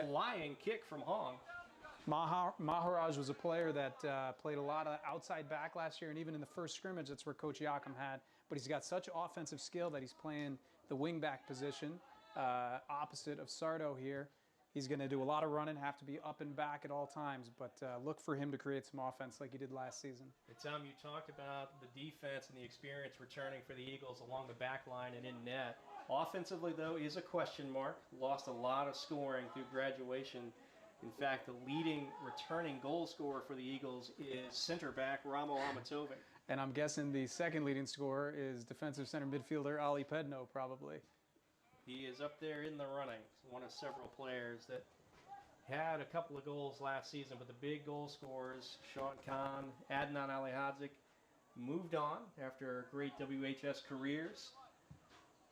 flying kick from Hong. Maharaj was a player that played a lot of outside back last year, and even in the first scrimmage, that's where Coach Yakum had. But he's got such offensive skill that he's playing the wing back position, opposite of Sardo here. He's going to do a lot of running, have to be up and back at all times, but look for him to create some offense like he did last season. And Tom, you talked about the defense and the experience returning for the Eagles along the back line and in net. Offensively, though, is a question mark. Lost a lot of scoring through graduation. In fact, the leading returning goal scorer for the Eagles is center back Ramo Amatovic. And I'm guessing the second leading scorer is defensive center midfielder Ali Pedno, probably. He is up there in the running. One of several players that had a couple of goals last season, but the big goal scorers, Sean Khan, Adnan Ali Hadzik, moved on after great WHS careers.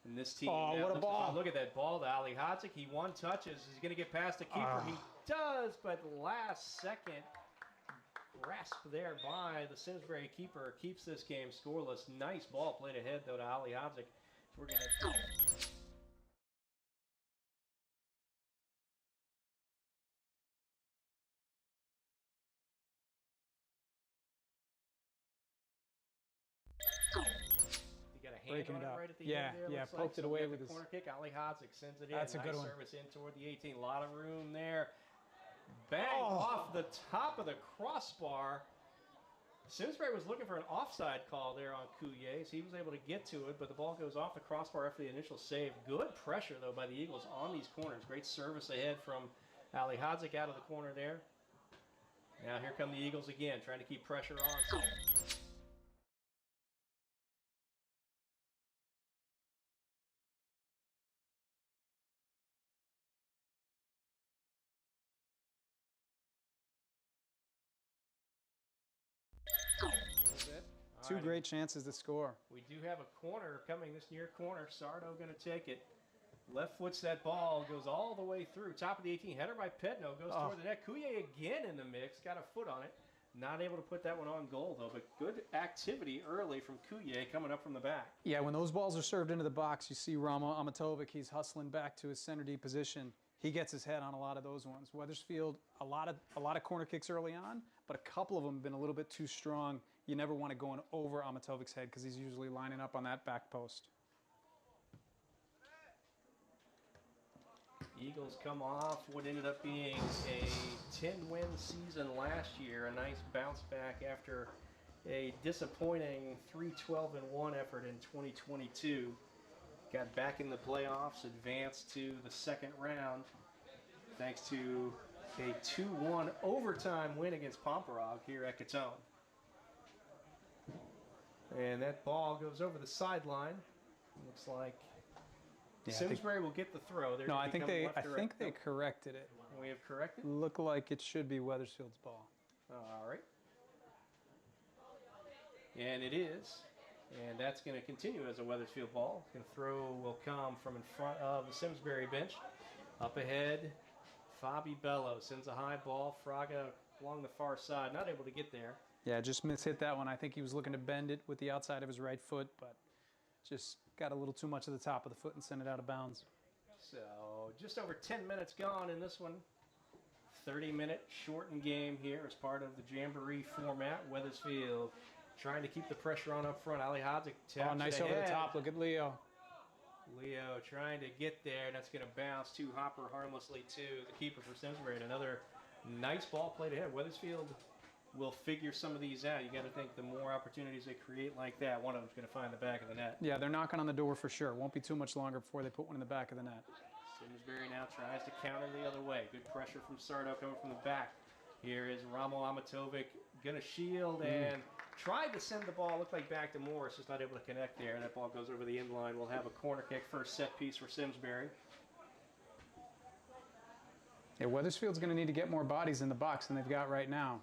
And this team, what a ball. Look at that ball to Ali Hadzik. He one touches. He's going to get past the keeper. He does, but last second grasp there by the Simsbury keeper keeps this game scoreless. Nice ball played ahead, though, to Ali Hadzik. We're going to... Breaking it up. Right at the end there, poked it away with his corner kick. Ali Hadzik sends it in. That's a good one. Service in toward the 18. A lot of room there. Bang off the top of the crossbar. Simsbury was looking for an offside call there on Coulier, so he was able to get to it, but the ball goes off the crossbar after the initial save. Good pressure, though, by the Eagles on these corners. Great service ahead from Ali Hadzik out of the corner there. Now here come the Eagles again, trying to keep pressure on. Two great chances to score. We do have a corner coming, this near corner. Sardo going to take it. Left foots that ball, goes all the way through. Top of the 18, header by Pedno, goes toward the net. Coulier again in the mix, got a foot on it. Not able to put that one on goal, though, but good activity early from Coulier coming up from the back. Yeah, when those balls are served into the box, you see Ramo Amatovic, he's hustling back to his center D position. He gets his head on a lot of those ones. Wethersfield, a lot of corner kicks early on, but a couple of them have been a little bit too strong. You never want to go over Amatovic's head because he's usually lining up on that back post. Eagles come off what ended up being a 10-win season last year. A nice bounce back after a disappointing 3-12-1 effort in 2022. Got back in the playoffs, advanced to the second round thanks to a 2-1 overtime win against Pomperog here at Catone. And that ball goes over the sideline. Looks like Simsbury will get the throw. No, I think they corrected it. We have corrected? Look like it should be Wethersfield's ball. All right. And it is. And that's going to continue as a Wethersfield ball. The throw will come from in front of the Simsbury bench. Up ahead, Fabi Bello sends a high ball. Fraga along the far side, not able to get there. Yeah, just hit that one. I think he was looking to bend it with the outside of his right foot, but just got a little too much of the top of the foot and sent it out of bounds. So just over 10 minutes gone in this one. 30-minute shortened game here as part of the Jamboree format. Wethersfield trying to keep the pressure on up front. Ali Hadzik taps Oh, nice over the top. Look at Leo. Leo trying to get there, and that's going to bounce to Hopper harmlessly to the keeper for Simsbury. And another nice ball played ahead. Wethersfield will figure some of these out. You got to think the more opportunities they create like that, one of them's going to find the back of the net. Yeah, they're knocking on the door for sure. Won't be too much longer before they put one in the back of the net. Simsbury now tries to counter the other way. Good pressure from Sardo coming from the back. Here is Ramo Amatovic going to shield and tried to send the ball. Looked like back to Morris, just not able to connect there. That ball goes over the end line. We'll have a corner kick first set piece for Simsbury. Yeah, Wethersfield's going to need to get more bodies in the box than they've got right now.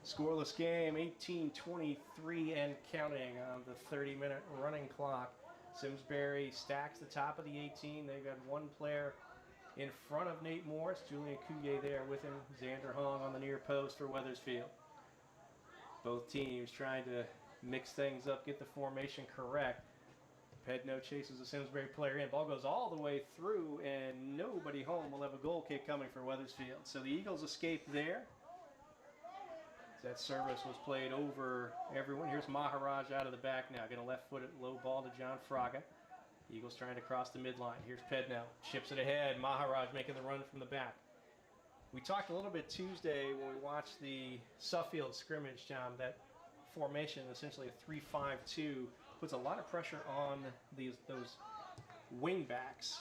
Scoreless game, 18-23 and counting on the 30-minute running clock. Simsbury stacks the top of the 18. They've got one player in front of Nate Morris. Julian Coulier there with him. Xander Hung on the near post for Wethersfield. Both teams trying to mix things up, get the formation correct. Pedno chases the Simsbury player in. Ball goes all the way through, and nobody home will have a goal kick coming for Wethersfield. So the Eagles escape there. That service was played over everyone. Here's Maharaj out of the back now. Getting a left-footed low ball to John Fraga. Eagles trying to cross the midline. Here's Pedno. Chips it ahead. Maharaj making the run from the back. We talked a little bit Tuesday when we watched the Suffield scrimmage, John. That formation, essentially a 3-5-2, puts a lot of pressure on those wing backs,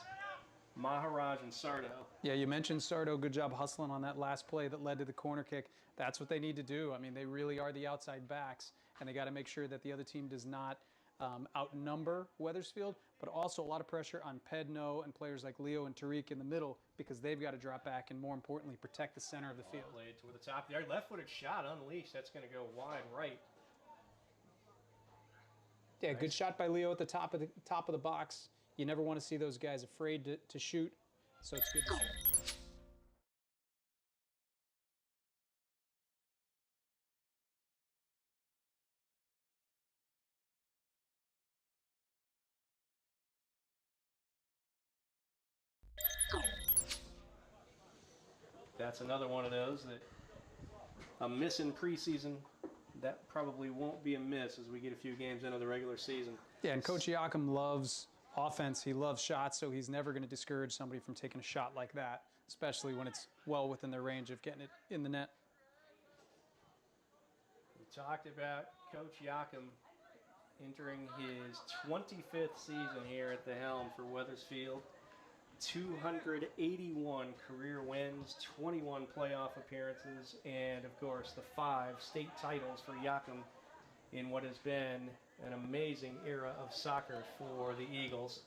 Maharaj and Sardo. Yeah, you mentioned Sardo. Good job hustling on that last play that led to the corner kick. That's what they need to do. I mean, they really are the outside backs, and they got to make sure that the other team does not outnumber Wethersfield, but also a lot of pressure on Pedno and players like Leo and Tariq in the middle because they've got to drop back and, more importantly, protect the center of the field. Played toward the top there. Left-footed shot unleashed. That's going to go wide right. Yeah, good shot by Leo at the top of the box. You never want to see those guys afraid to shoot, so it's good to shoot. That's another one of those that a miss in preseason. That probably won't be a miss as we get a few games into the regular season. Yeah, and Coach Yakum loves offense. He loves shots, so he's never going to discourage somebody from taking a shot like that, especially when it's well within their range of getting it in the net. We talked about Coach Yakum entering his 25th season here at the helm for Wethersfield. 281 career wins, 21 playoff appearances, and of course the 5 state titles for Yakum in what has been an amazing era of soccer for the Eagles.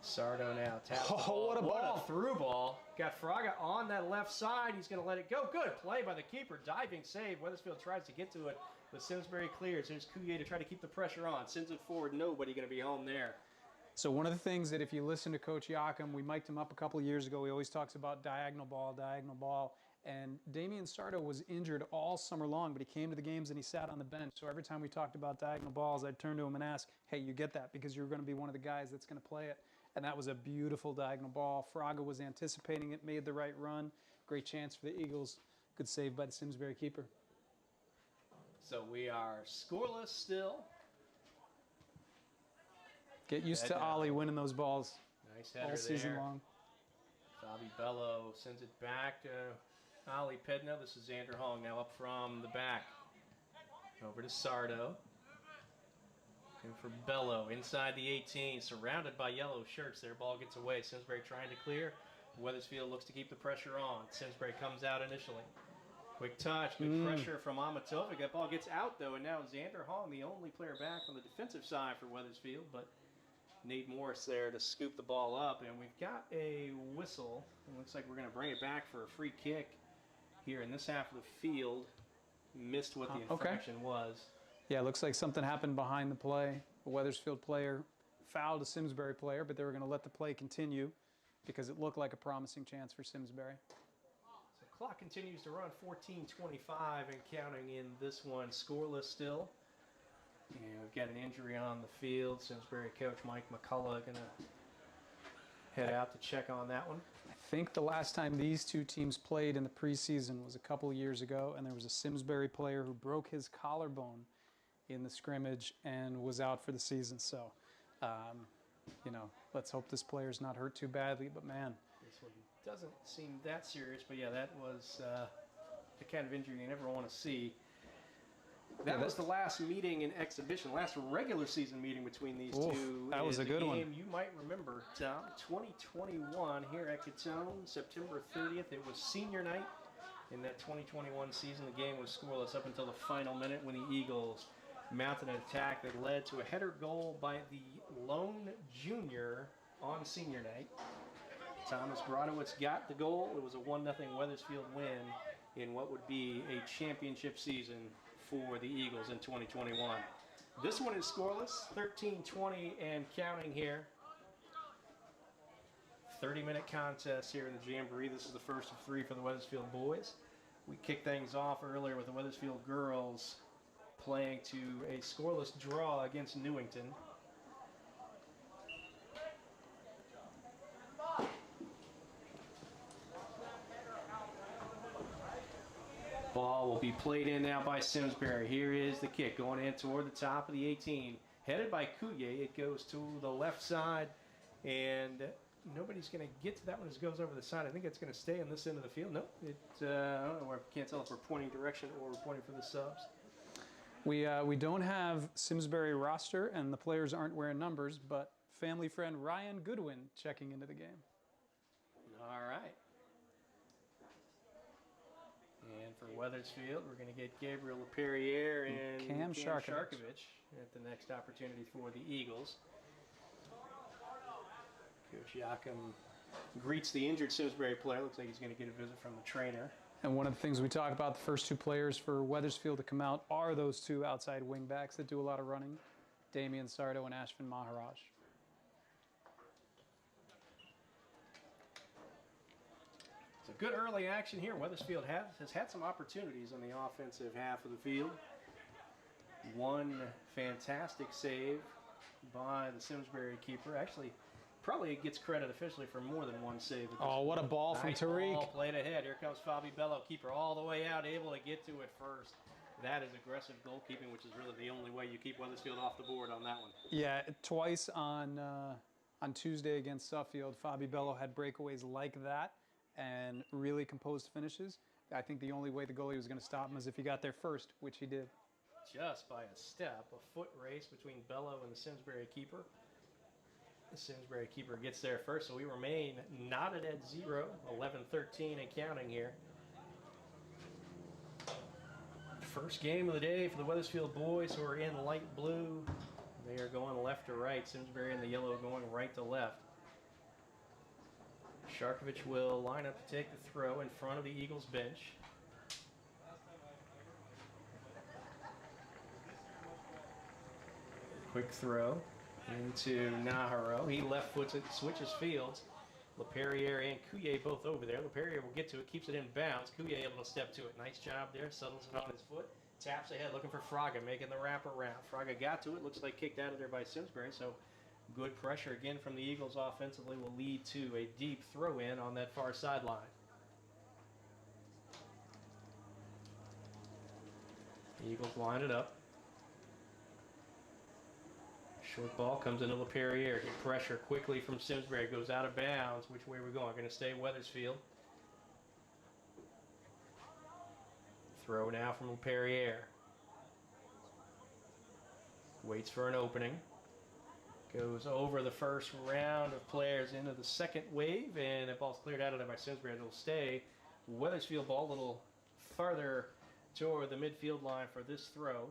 Sardo now taps the ball. What a ball. What a through ball. Got Fraga on that left side. He's going to let it go. Good play by the keeper. Diving save. Wethersfield tries to get to it, but Simsbury clears. There's Coulier to try to keep the pressure on. Sends it forward. Nobody going to be home there. So one of the things that if you listen to Coach Yakum, we mic'd him up a couple of years ago. He always talks about diagonal ball. And Damian Sardo was injured all summer long, but he came to the games and he sat on the bench. So every time we talked about diagonal balls, I'd turn to him and ask, hey, you get that because you're going to be one of the guys that's going to play it. And that was a beautiful diagonal ball. Fraga was anticipating it, made the right run. Great chance for the Eagles. Good save by the Simsbury keeper. So we are scoreless still. Get used to Ollie winning those balls Nice header all season there. long. Fabi Bello sends it back to Ali Pedna. This is Xander Hong now up from the back. Over to Sardo. Looking for Bello inside the 18, surrounded by yellow shirts. Their ball gets away. Simsbury trying to clear. Wethersfield looks to keep the pressure on. Simsbury comes out initially. Quick touch, good pressure from Amatovic. That ball gets out though, and now Xander Hong, the only player back on the defensive side for Wethersfield, but Nate Morris there to scoop the ball up, and we've got a whistle. It looks like we're going to bring it back for a free kick here in this half of the field. Missed what the infraction was. Yeah, it looks like something happened behind the play. A Wethersfield player fouled a Simsbury player, but they were going to let the play continue because it looked like a promising chance for Simsbury. So clock continues to run, 14:25 and counting in this one, scoreless still. And we've got an injury on the field. Simsbury coach Mike McCullough going to head out to check on that one. I think the last time these two teams played in the preseason was a couple of years ago, and there was a Simsbury player who broke his collarbone in the scrimmage and was out for the season. So, you know, let's hope this player's not hurt too badly, but man. This one doesn't seem that serious, but yeah, that was the kind of injury you never want to see. That was the last meeting in exhibition, last regular season meeting between these two. That was a good one. You might remember, Tom, 2021 here at Catone, September 30th. It was senior night in that 2021 season. The game was scoreless up until the final minute when the Eagles mounted an attack that led to a header goal by the lone junior on senior night. Thomas Brodowitz got the goal. It was a 1-0 Wethersfield win in what would be a championship season for the Eagles in 2021. This one is scoreless, 13:20 and counting here. 30-minute contest here in the Jamboree. This is the first of 3 for the Wethersfield boys. We kicked things off earlier with the Wethersfield girls playing to a scoreless draw against Newington. Ball will be played in now by Simsbury. Here is the kick going in toward the top of the 18. Headed by Kuye. It goes to the left side, and nobody's going to get to that one as it goes over the side. I think it's going to stay on this end of the field. Nope. I don't know. I can't tell if we're pointing direction or we're pointing for the subs. We don't have Simsbury roster, and the players aren't wearing numbers, but family friend Ryan Goodwin checking into the game. All right. And for Wethersfield, we're going to get Gabriel LaPerriere and Cam Sharkovich at the next opportunity for the Eagles. Coach Yakum greets the injured Simsbury player. Looks like he's going to get a visit from the trainer. And one of the things we talk about, the first 2 players for Wethersfield to come out are those 2 outside wingbacks that do a lot of running, Damian Sardo and Ashvin Maharaj. It's a good early action here. Wethersfield has had some opportunities on the offensive half of the field. One fantastic save by the Simsbury keeper. Actually, probably gets credit officially for more than one save. Oh, what a ball from Tariq. Ball played ahead. Here comes Fabi Bello, keeper all the way out, able to get to it first. That is aggressive goalkeeping, which is really the only way you keep Wethersfield off the board on that one. Yeah, twice on Tuesday against Suffield, Fabi Bello had breakaways like that and really composed finishes. I think the only way the goalie was going to stop him is if he got there first, which he did. Just by a step, a foot race between Bello and the Simsbury keeper. The Simsbury keeper gets there first, so we remain knotted at 0, 11-13 and counting here. First game of the day for the Wethersfield boys who are in light blue. They are going left to right. Simsbury in the yellow going right to left. Sharkovich will line up to take the throw in front of the Eagles bench. Quick throw into Naharo. He left foots it, switches fields. LaPerriere and Kuye both over there. LaPerriere will get to it, keeps it in bounds. Kuye able to step to it. Nice job there, settles it on his foot. Taps ahead, looking for Fraga, making the wrap around. Fraga got to it, looks like kicked out of there by Simsbury, so good pressure again from the Eagles offensively will lead to a deep throw-in on that far sideline. The Eagles line it up. Short ball comes into LaPerriere. Get pressure quickly from Simsbury. Goes out of bounds. Which way are we going? Going to stay Wethersfield. Throw now from LaPerriere. Waits for an opening. Goes over the first round of players into the second wave, and that ball's cleared out of there by Simsbury. It'll stay Wethersfield ball a little farther toward the midfield line for this throw.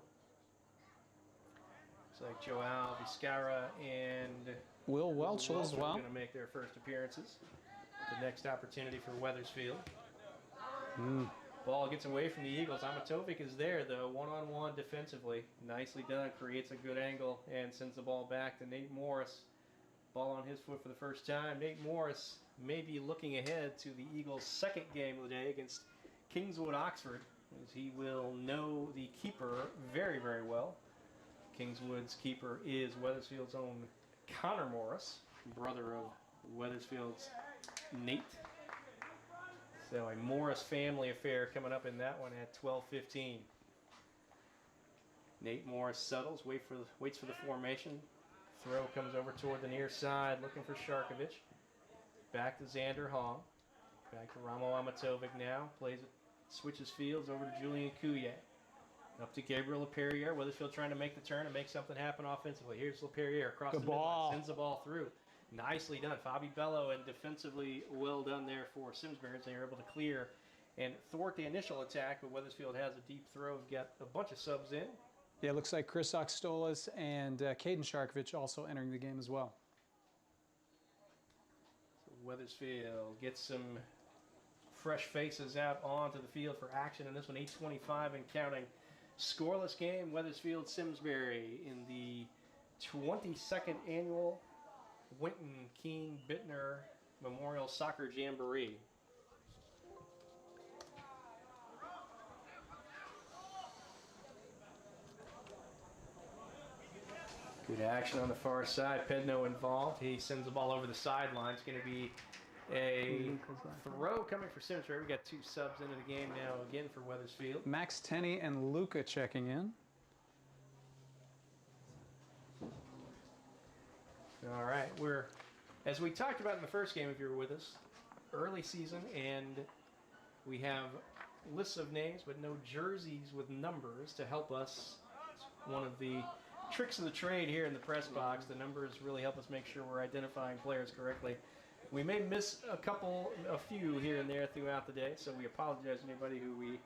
Looks like Joao Vizcarra and Will Welchel as well. Going to make their first appearances. The next opportunity for Wethersfield. Ball gets away from the Eagles. Amatovic is there, though, one-on-one defensively. Nicely done, creates a good angle, and sends the ball back to Nate Morris. Ball on his foot for the first time. Nate Morris may be looking ahead to the Eagles' second game of the day against Kingswood-Oxford, as he will know the keeper very, very well. Kingswood's keeper is Wethersfield's own Connor Morris, brother of Wethersfield's Nate. So a Morris family affair coming up in that one at 12:15. Nate Morris settles, waits for the formation. Throw comes over toward the near side, looking for Sharkovich. Back to Xander Hong. Back to Ramo Amatovic now. Plays it, switches fields over to Julian Couillet. Up to Gabriel LaPerriere. Wethersfield trying to make the turn and make something happen offensively. Here's LaPerriere across the midline, sends the ball through. Nicely done. Fabi Bello, and defensively well done there for Simsbury. They were able to clear and thwart the initial attack, but Wethersfield has a deep throw. We've got a bunch of subs in. Yeah, it looks like Chris Oxtolas and Caden Sharkovich also entering the game as well. So Wethersfield gets some fresh faces out onto the field for action in this one. 8:25 and counting. Scoreless game, Wethersfield Simsbury in the 22nd annual Winton Keene Bittner Memorial Soccer Jamboree. Good action on the far side. Pedno involved. He sends the ball over the sideline. It's going to be a throw coming for Simsbury. We got two subs into the game now again for Wethersfield. Max Tenney and Luca checking in. All right, as we talked about in the first game, if you were with us, early season, and we have lists of names but no jerseys with numbers to help us. It's one of the tricks of the trade here in the press box. The numbers really help us make sure we're identifying players correctly. We may miss a few here and there throughout the day, so we apologize to anybody who we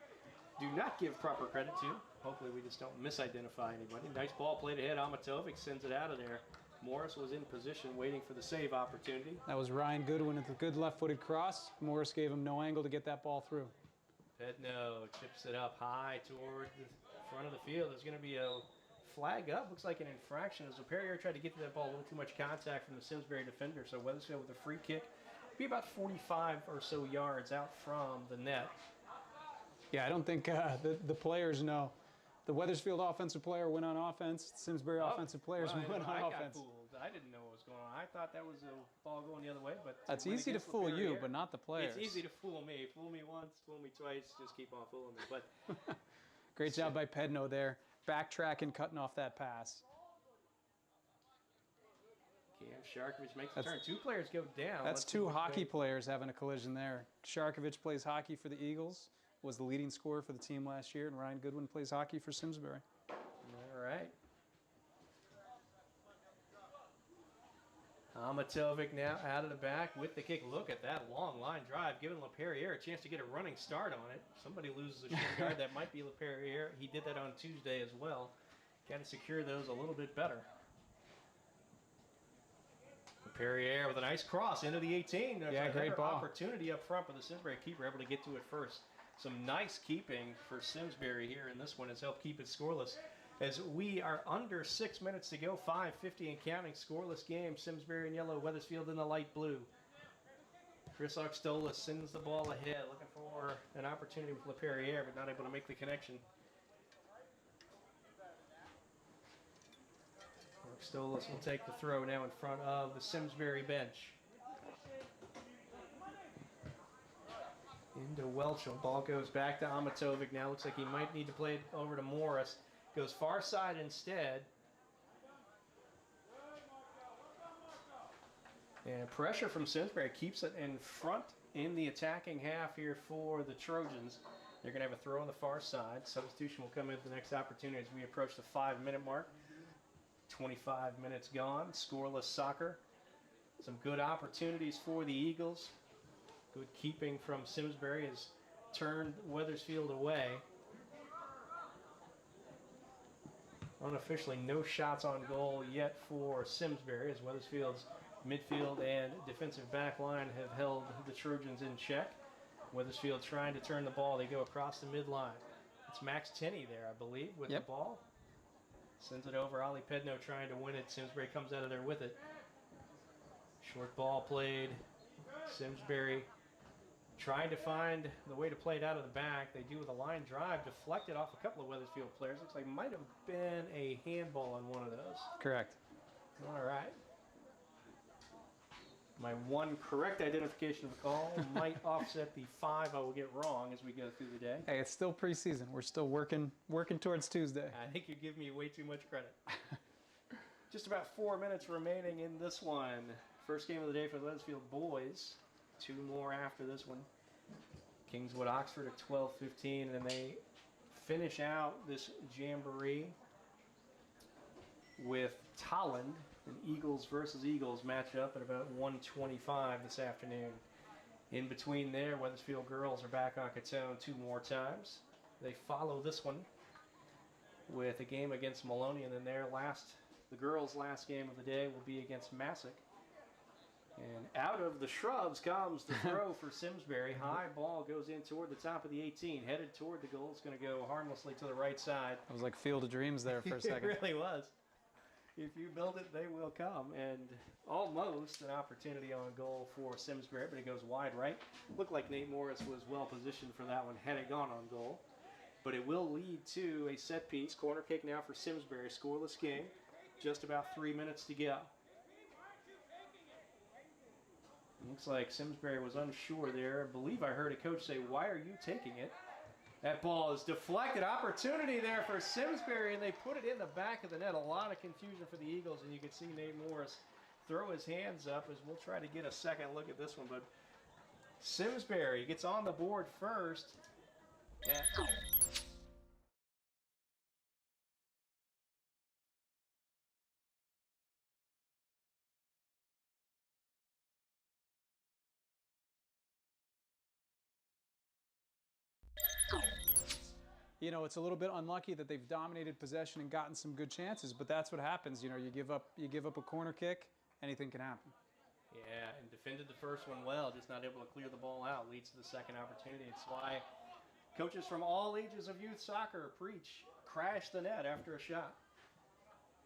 do not give proper credit to. Hopefully we just don't misidentify anybody. Nice ball played ahead. Amatovic sends it out of there. Morris was in position waiting for the save opportunity. That was Ryan Goodwin with a good left-footed cross. Morris gave him no angle to get that ball through. Pedno chips it up high toward the front of the field. There's going to be a flag up. Looks like an infraction as LaPerriere tried to get to that ball. A little too much contact from the Simsbury defender. So Wethersfield with a free kick. Be about 45 or so yards out from the net. Yeah, I don't think the players know. The Wethersfield offensive player went on offense. Simsbury offensive players went on offense. Got fooled. I didn't know what was going on. I thought that was a ball going the other way, but that's easy to fool you, but not the players. It's easy to fool me. Fool me once, fool me twice. Just keep on fooling me. But great job by Pedno there, backtracking, cutting off that pass. Cam Sharkovich makes the turn. Two players go down. That's two hockey players having a collision there. Sharkovich plays hockey for the Eagles, was the leading scorer for the team last year, and Ryan Goodwin plays hockey for Simsbury. All right. Amatovic now out of the back with the kick. Look at that long line drive, giving LaPerriere a chance to get a running start on it. Somebody loses a shin guard. That might be LaPerriere. He did that on Tuesday as well. Got to secure those a little bit better. LaPerriere with a nice cross into the 18. There's great ball. Opportunity up front, but the Simsbury keeper able to get to it first. Some nice keeping for Simsbury here in this one has helped keep it scoreless. As we are under 6 minutes to go, 5:50 and counting, scoreless game. Simsbury in yellow, Wethersfield in the light blue. Chris Oxtolas sends the ball ahead, looking for an opportunity with LaPerriere, but not able to make the connection. Oxtolas will take the throw now in front of the Simsbury bench. Into Welchel. Ball goes back to Amatovic now. Looks like he might need to play it over to Morris. Goes far side instead. And pressure from Simsbury keeps it in front in the attacking half here for the Trojans. They're going to have a throw on the far side. Substitution will come in at the next opportunity as we approach the 5-minute mark. 25 minutes gone, scoreless soccer. Some good opportunities for the Eagles. Good keeping from Simsbury has turned Wethersfield away. Unofficially, no shots on goal yet for Simsbury, as Wethersfield's midfield and defensive back line have held the Trojans in check. Wethersfield trying to turn the ball. They go across the midline. It's Max Tenney there, I believe, with the ball. Sends it over. Ali Pedno trying to win it. Simsbury comes out of there with it. Short ball played. Simsbury trying to find the way to play it out of the back. They do with a line drive, deflected off a couple of Wethersfield players. Looks like might have been a handball on one of those. Correct. All right. My one correct identification of the call might offset the 5 I will get wrong as we go through the day. Hey, it's still preseason. We're still working towards Tuesday. I think you're giving me way too much credit. Just about 4 minutes remaining in this one. First game of the day for the Wethersfield boys. 2 more after this one. Kingswood-Oxford at 12:15, and then they finish out this Jamboree with Tolland. An Eagles versus Eagles matchup at about 1:25 this afternoon. In between there, Wethersfield girls are back on Catone 2 more times. They follow this one with a game against Maloney, and then the girls' last game of the day will be against Masuk. And out of the shrubs comes the throw for Simsbury. High ball goes in toward the top of the 18, headed toward the goal. It's going to go harmlessly to the right side. It was like Field of Dreams there for a second. It really was. If you build it, they will come. And almost an opportunity on goal for Simsbury, but it goes wide right. Looked like Nate Morris was well positioned for that one had it gone on goal. But it will lead to a set piece. Corner kick now for Simsbury. Scoreless game. Just about 3 minutes to go. Looks like Simsbury was unsure there. I believe I heard a coach say, "Why are you taking it?" That ball is deflected. Opportunity there for Simsbury, and they put it in the back of the net. A lot of confusion for the Eagles, and you can see Nate Morris throw his hands up as we'll try to get a second look at this one. But Simsbury gets on the board first. You know, it's a little bit unlucky that they've dominated possession and gotten some good chances, but that's what happens. You know, you give up a corner kick, anything can happen. Yeah, and defended the first one well, just not able to clear the ball out. Leads to the second opportunity. It's why coaches from all ages of youth soccer preach, crash the net after a shot.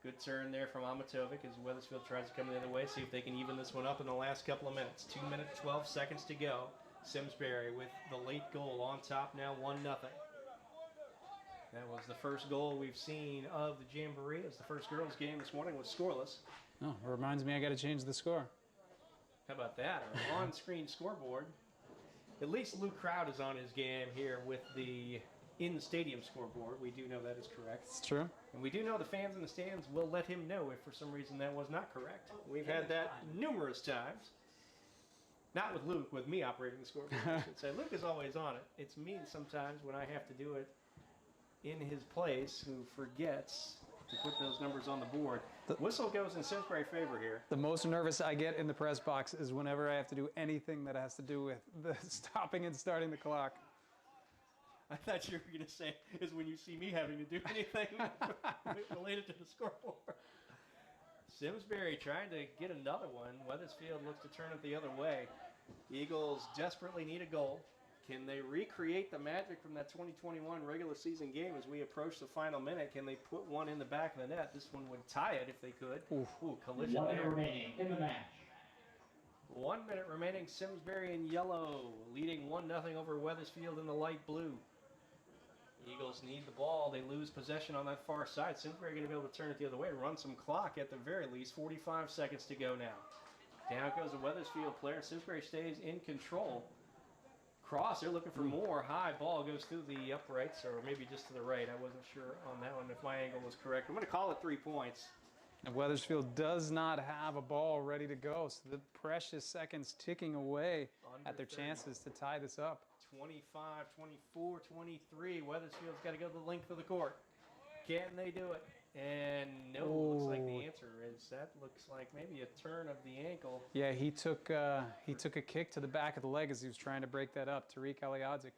Good turn there from Amatovic as Wethersfield tries to come the other way, see if they can even this one up in the last couple of minutes. 2 minutes, 12 seconds to go. Simsbury with the late goal on top now, 1-0. That was the first goal we've seen of the Jamboree. It was the first girls' game this morning, was scoreless. Oh, it reminds me I got to change the score. How about that? Our on-screen scoreboard. At least Luke Crowd is on his game here with the in-stadium scoreboard. We do know that is correct. It's true. And we do know the fans in the stands will let him know if for some reason that was not correct. We've had that numerous times. Not with Luke, with me operating the scoreboard. I should say. Luke is always on it. It's me sometimes when I have to do it in his place who forgets to put those numbers on the board. Whistle goes in Simsbury favor here. The most nervous I get in the press box is whenever I have to do anything that has to do with the stopping and starting the clock. I thought you were going to say is when you see me having to do anything related to the scoreboard. Simsbury trying to get another one. Wethersfield looks to turn it the other way. Eagles desperately need a goal. Can they recreate the magic from that 2021 regular season game as we approach the final minute? Can they put one in the back of the net? This one would tie it if they could. Ooh, collision 1 there. minute remaining in the match. 1 minute remaining. Simsbury in yellow, leading 1-0 over Wethersfield in the light blue. Eagles need the ball. They lose possession on that far side. Simsbury going to be able to turn it the other way, run some clock at the very least. 45 seconds to go now. Down goes a Wethersfield player. Simsbury stays in control. Cross, they're looking for more. High ball goes through the uprights, or maybe just to the right. I wasn't sure on that one if my angle was correct. I'm going to call it 3 points. And Wethersfield does not have a ball ready to go, so the precious seconds ticking away at their chances to tie this up. 25, 24, 23. Wethersfield's got to go the length of the court. Can they do it? And no, looks like the answer is that looks like maybe a turn of the ankle. Yeah, he took a kick to the back of the leg as he was trying to break that up. Tariq Aliadzik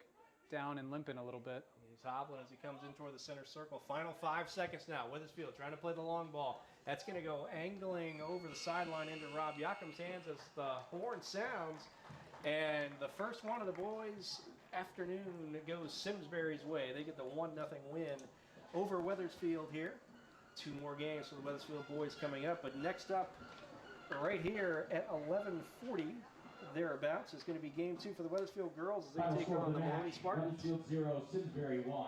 down and limping a little bit. He's hobbling as he comes in toward the center circle. Final 5 seconds now. Wethersfield trying to play the long ball. That's going to go angling over the sideline into Rob Yakum's hands as the horn sounds. And the first one of the boys' afternoon goes Simsbury's way. They get the 1-0 win over Wethersfield here. 2 more games for the Wethersfield boys coming up. But next up, right here at 11:40, thereabouts, is going to be game 2 for the Wethersfield girls as they take on the Maloney Spartans. Wethersfield 0, Simsbury 1.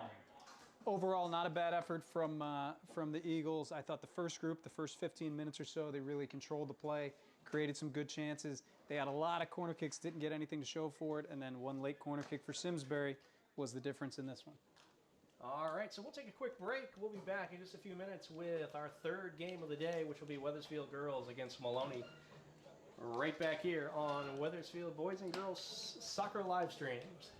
Overall, not a bad effort from the Eagles. I thought the first group, the first 15 minutes or so, they really controlled the play, created some good chances. They had a lot of corner kicks, didn't get anything to show for it, and then one late corner kick for Simsbury was the difference in this one. All right, so we'll take a quick break. We'll be back in just a few minutes with our third game of the day, which will be Wethersfield girls against Maloney. Right back here on Wethersfield Boys and Girls Soccer Live Streams.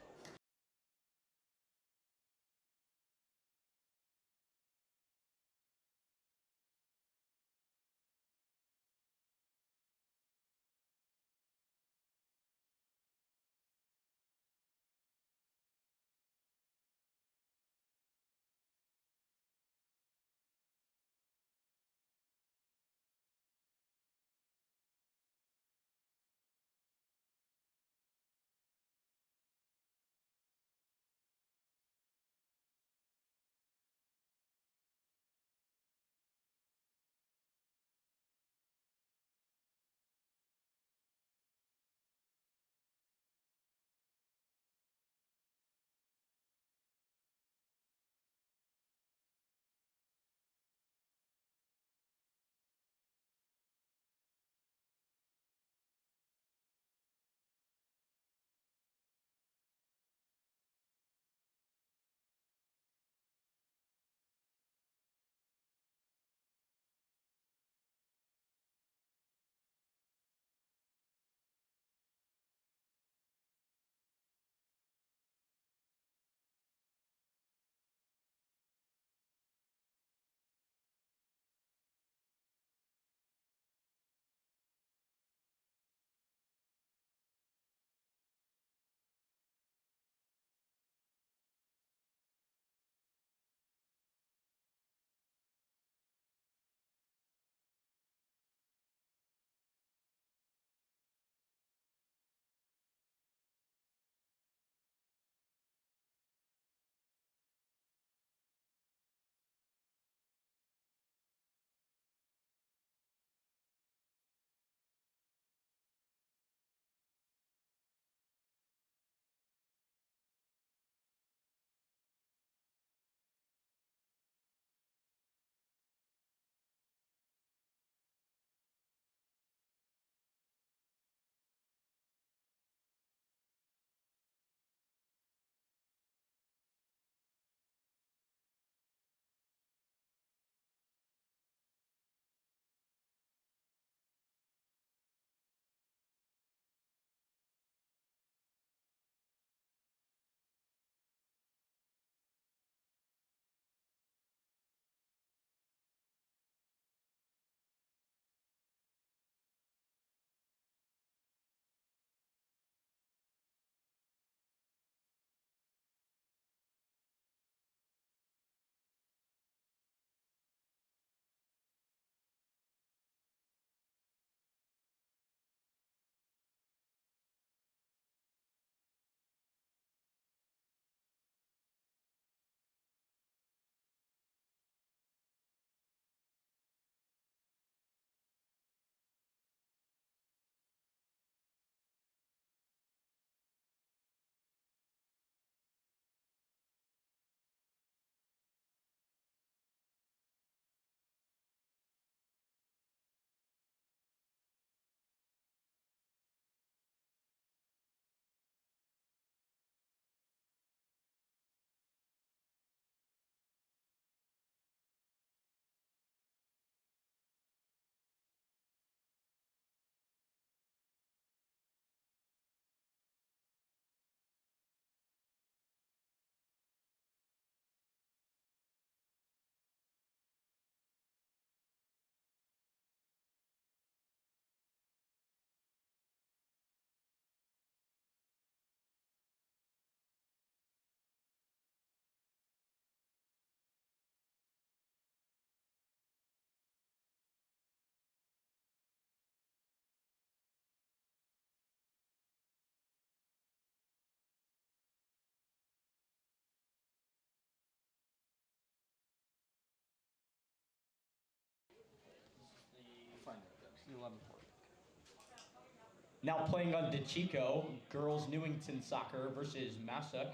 Now playing on DeChico, girls Newington soccer versus Masuk.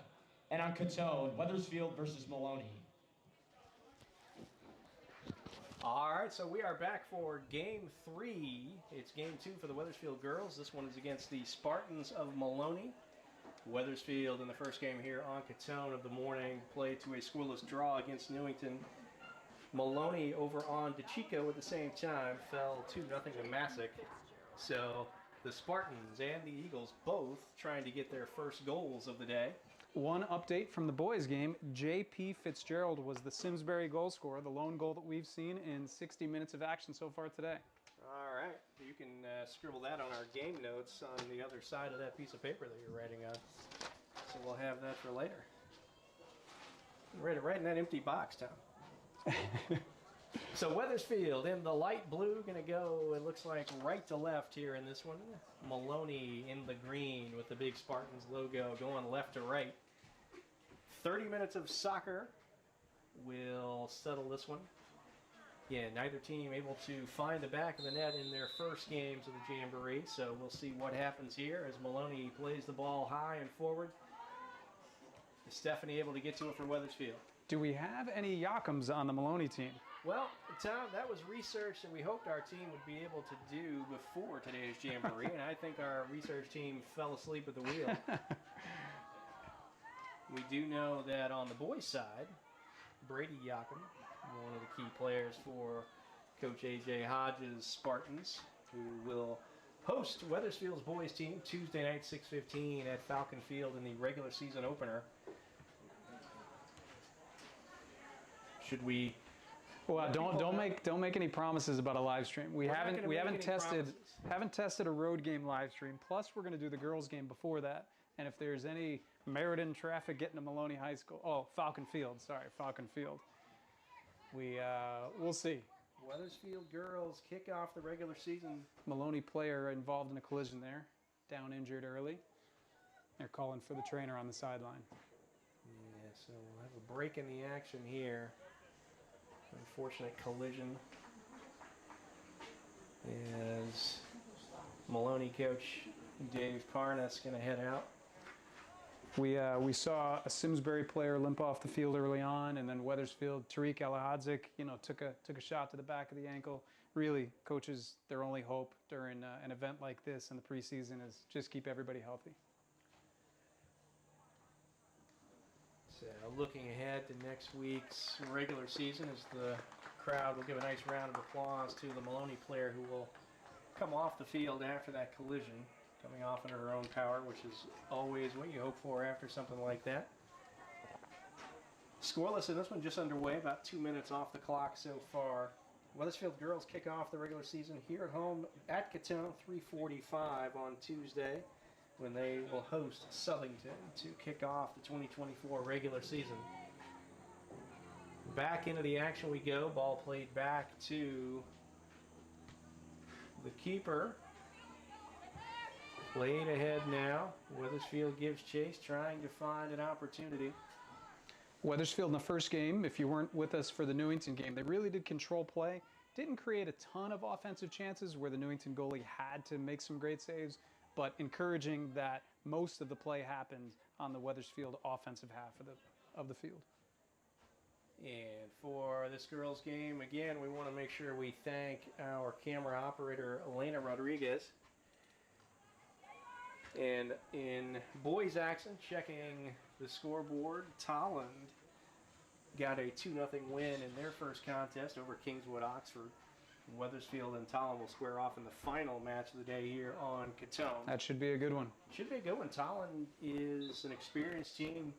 And on Catone, Wethersfield versus Maloney. All right, so we are back for game 3. It's game 2 for the Wethersfield girls. This one is against the Spartans of Maloney. Wethersfield in the first game here on Catone of the morning played to a scoreless draw against Newington. Maloney over on DeChico at the same time fell 2-0 to Masuk. So the Spartans and the Eagles both trying to get their first goals of the day. One update from the boys' game, J.P. Fitzgerald was the Simsbury goal scorer, the lone goal that we've seen in 60 minutes of action so far today. All right, you can scribble that on our game notes on the other side of that piece of paper that you're writing on. So we'll have that for later. Right in that empty box, Tom. So Wethersfield in the light blue, going to go, it looks like right to left here in this one. Maloney in the green with the big Spartans logo going left to right. 30 minutes of soccer will settle this one. Yeah, neither team able to find the back of the net in their first games of the Jamboree, so we'll see what happens here as Maloney plays the ball high and forward. Is Stephanie able to get to it for Wethersfield? Do we have any Yakums on the Maloney team? Well, Tom, that was research that we hoped our team would be able to do before today's Jamboree, and I think our research team fell asleep at the wheel. We do know that on the boys' side, Brady Yakum, one of the key players for Coach A.J. Hodges' Spartans, who will host Wethersfield's boys' team Tuesday night, 6:15 at Falcon Field in the regular season opener. Should we... Well, don't make any promises about a live stream. We haven't tested a road game live stream. Plus, we're going to do the girls game before that. And if there's any Meriden traffic getting to Maloney High School, Falcon Field. We'll see. Wethersfield girls kick off the regular season. Maloney player involved in a collision there, down injured early. They're calling for the trainer on the sideline. Yeah, so we'll have a break in the action here. Unfortunate collision as Maloney coach Dave Parnas going to head out. We saw a Simsbury player limp off the field early on, and then Wethersfield, Tariq Alahadzik, took a shot to the back of the ankle. Really, coaches, their only hope during an event like this in the preseason is just keep everybody healthy. So looking ahead to next week's regular season as the crowd will give a nice round of applause to the Maloney player who will come off the field after that collision, coming off under her own power, which is always what you hope for after something like that. Scoreless in this one, just underway, about 2 minutes off the clock so far. Wethersfield girls kick off the regular season here at home at Catone, 3:45 on Tuesday, when they will host Southington to kick off the 2024 regular season. Back into the action we go. Ball played back to the keeper. Played ahead now. Wethersfield gives chase, trying to find an opportunity. Wethersfield in the first game, if you weren't with us for the Newington game, they really did control play. Didn't create a ton of offensive chances where the Newington goalie had to make some great saves, but encouraging that most of the play happened on the Wethersfield offensive half of the field. And for this girls' game, again, we want to make sure we thank our camera operator, Elena Rodriguez. And in boys' action, checking the scoreboard, Tolland got a 2-0 win in their first contest over Kingswood-Oxford. Wethersfield and Tolland will square off in the final match of the day here on Catone. That should be a good one. Should be a good one. Tolland is an experienced team,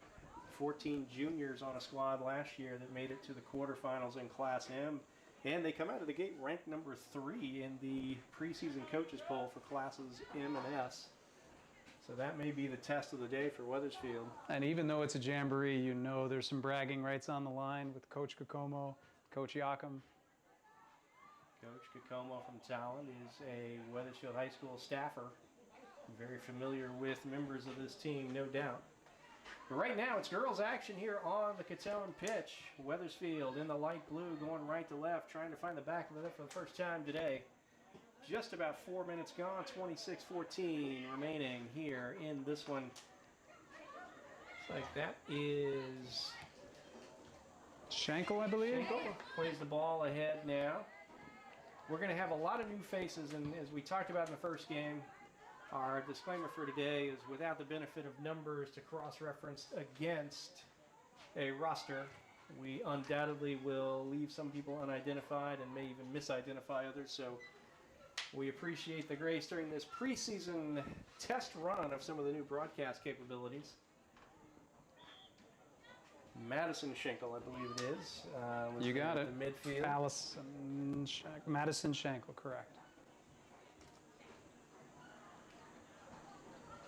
14 juniors on a squad last year that made it to the quarterfinals in Class M. And they come out of the gate ranked number 3 in the preseason coaches poll for classes M and S. So that may be the test of the day for Wethersfield. And even though it's a Jamboree, there's some bragging rights on the line with Coach Kokomo, Coach Yakum. Coach Kokomo from Tolland is a Wethersfield High School staffer. Very familiar with members of this team, no doubt. But right now, it's girls' action here on the Catone pitch. Wethersfield in the light blue, going right to left, trying to find the back of the net for the first time today. just about 4 minutes gone, 26-14 remaining here in this one. Looks like that is Schenkel, I believe. Schenkel plays the ball ahead now. We're going to have a lot of new faces, and as we talked about in the first game, our disclaimer for today is without the benefit of numbers to cross-reference against a roster, we undoubtedly will leave some people unidentified and may even misidentify others. So we appreciate the grace during this preseason test run of some of the new broadcast capabilities. Madison Schenkel, I believe it is. You got it. The midfield. Madison Schenkel, correct.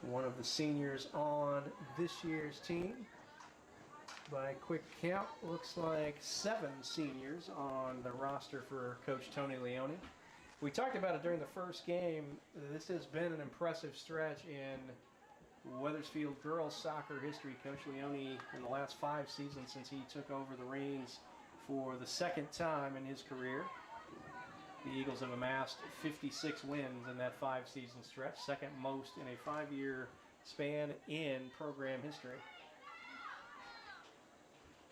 One of the seniors on this year's team. By quick count, looks like 7 seniors on the roster for Coach Tony Leone. We talked about it during the first game. This has been an impressive stretch in Wethersfield girls soccer history. Coach Leone, in the last 5 seasons since he took over the reins for the 2nd time in his career, the Eagles have amassed 56 wins in that 5-season stretch, 2nd most in a 5-year span in program history.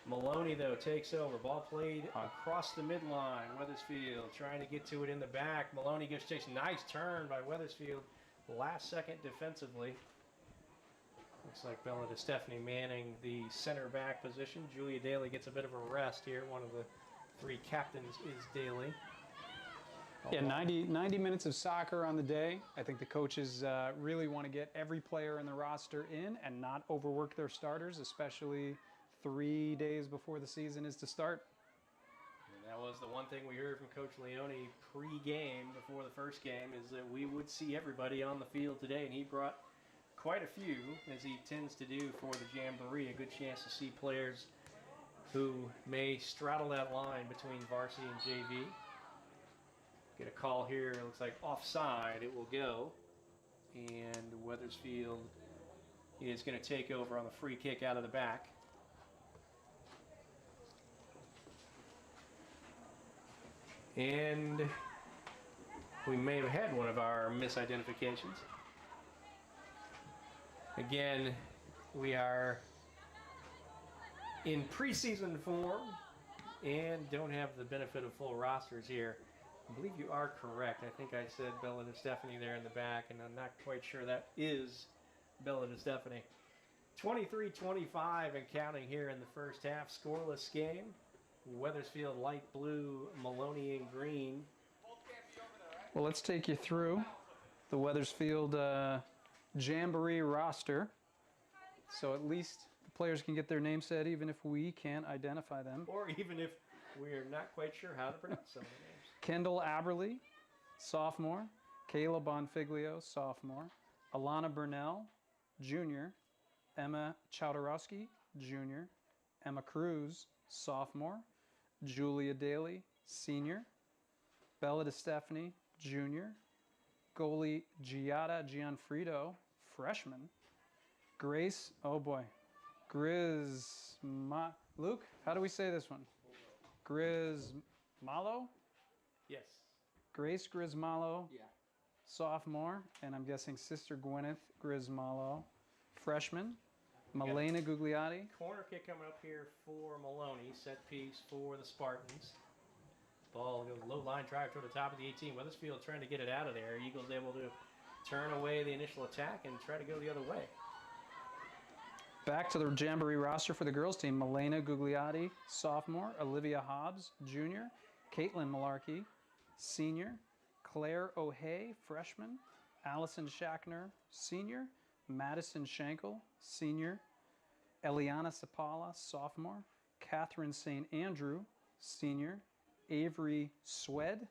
Maloney, though, takes over. Ball played across the midline. Wethersfield trying to get to it in the back. Maloney gives chase. Nice turn by Wethersfield. Last second defensively. Looks like Bella DeStefani manning the center back position. Julia Daly gets a bit of a rest here. One of the 3 captains is Daly. Yeah, 90 minutes of soccer on the day. I think the coaches really want to get every player in the roster in and not overwork their starters, especially 3 days before the season is to start. And that was the one thing we heard from Coach Leone pre-game before the first game, is that we would see everybody on the field today, and he brought quite a few, as he tends to do for the Jamboree. A good chance to see players who may straddle that line between varsity and JV. Get a call here, it looks like offside, it will go. And Wethersfield is going to take over on the free kick out of the back. And we may have had one of our misidentifications. Again, we are in preseason form and don't have the benefit of full rosters here. I believe you are correct. I think I said Bella DeStefani there in the back, and I'm not quite sure that is Bella DeStefani. 23-25 and counting here in the first half. Scoreless game. Wethersfield light blue, Maloney in green. Well, let's take you through the Wethersfield Jamboree roster. So at least the players can get their name said, even if we can't identify them. Or even if we're not quite sure how to pronounce some of the names. Kendall Aberley, sophomore. Kayla Bonfiglio, sophomore. Alana Burnell, junior. Emma Chowdarowski, junior. Emma Cruz, sophomore. Julia Daly, senior. Bella DeStefani, junior. Goalie Giada Gianfrido, freshman. Grace, oh boy, Luke, how do we say this one? Grismalo? Yes. Grace Grismalo, Yeah. sophomore, and I'm guessing Sister Gwyneth Grismalo, freshman. Malena Gugliotti. Corner kick coming up here for Maloney. Set piece for the Spartans. Ball goes low line drive toward the top of the 18. Wethersfield trying to get it out of there. Eagles able to turn away the initial attack and try to go the other way. Back to the Jamboree roster for the girls team. Malena Gugliotti, sophomore. Olivia Hobbs, junior. Caitlin Malarkey, senior. Claire O'Hay, freshman. Allison Shackner, senior. Madison Schenkel, senior. Eliana Sapala, sophomore. Catherine St. Andrew, senior. Avery Swed,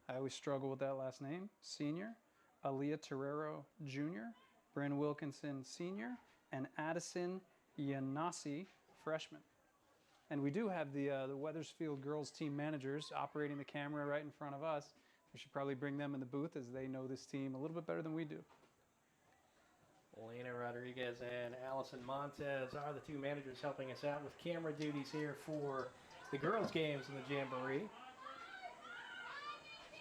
I always struggle with that last name, senior. Aaliyah Terrero, junior. Bryn Wilkinson, senior. And Addison Yanasi, freshman. And we do have the Wethersfield girls team managers operating the camera right in front of us. We should probably bring them in the booth, as they know this team a little bit better than we do. Elena Rodriguez and Allison Montez are the 2 managers helping us out with camera duties here for the girls' games in the Jamboree.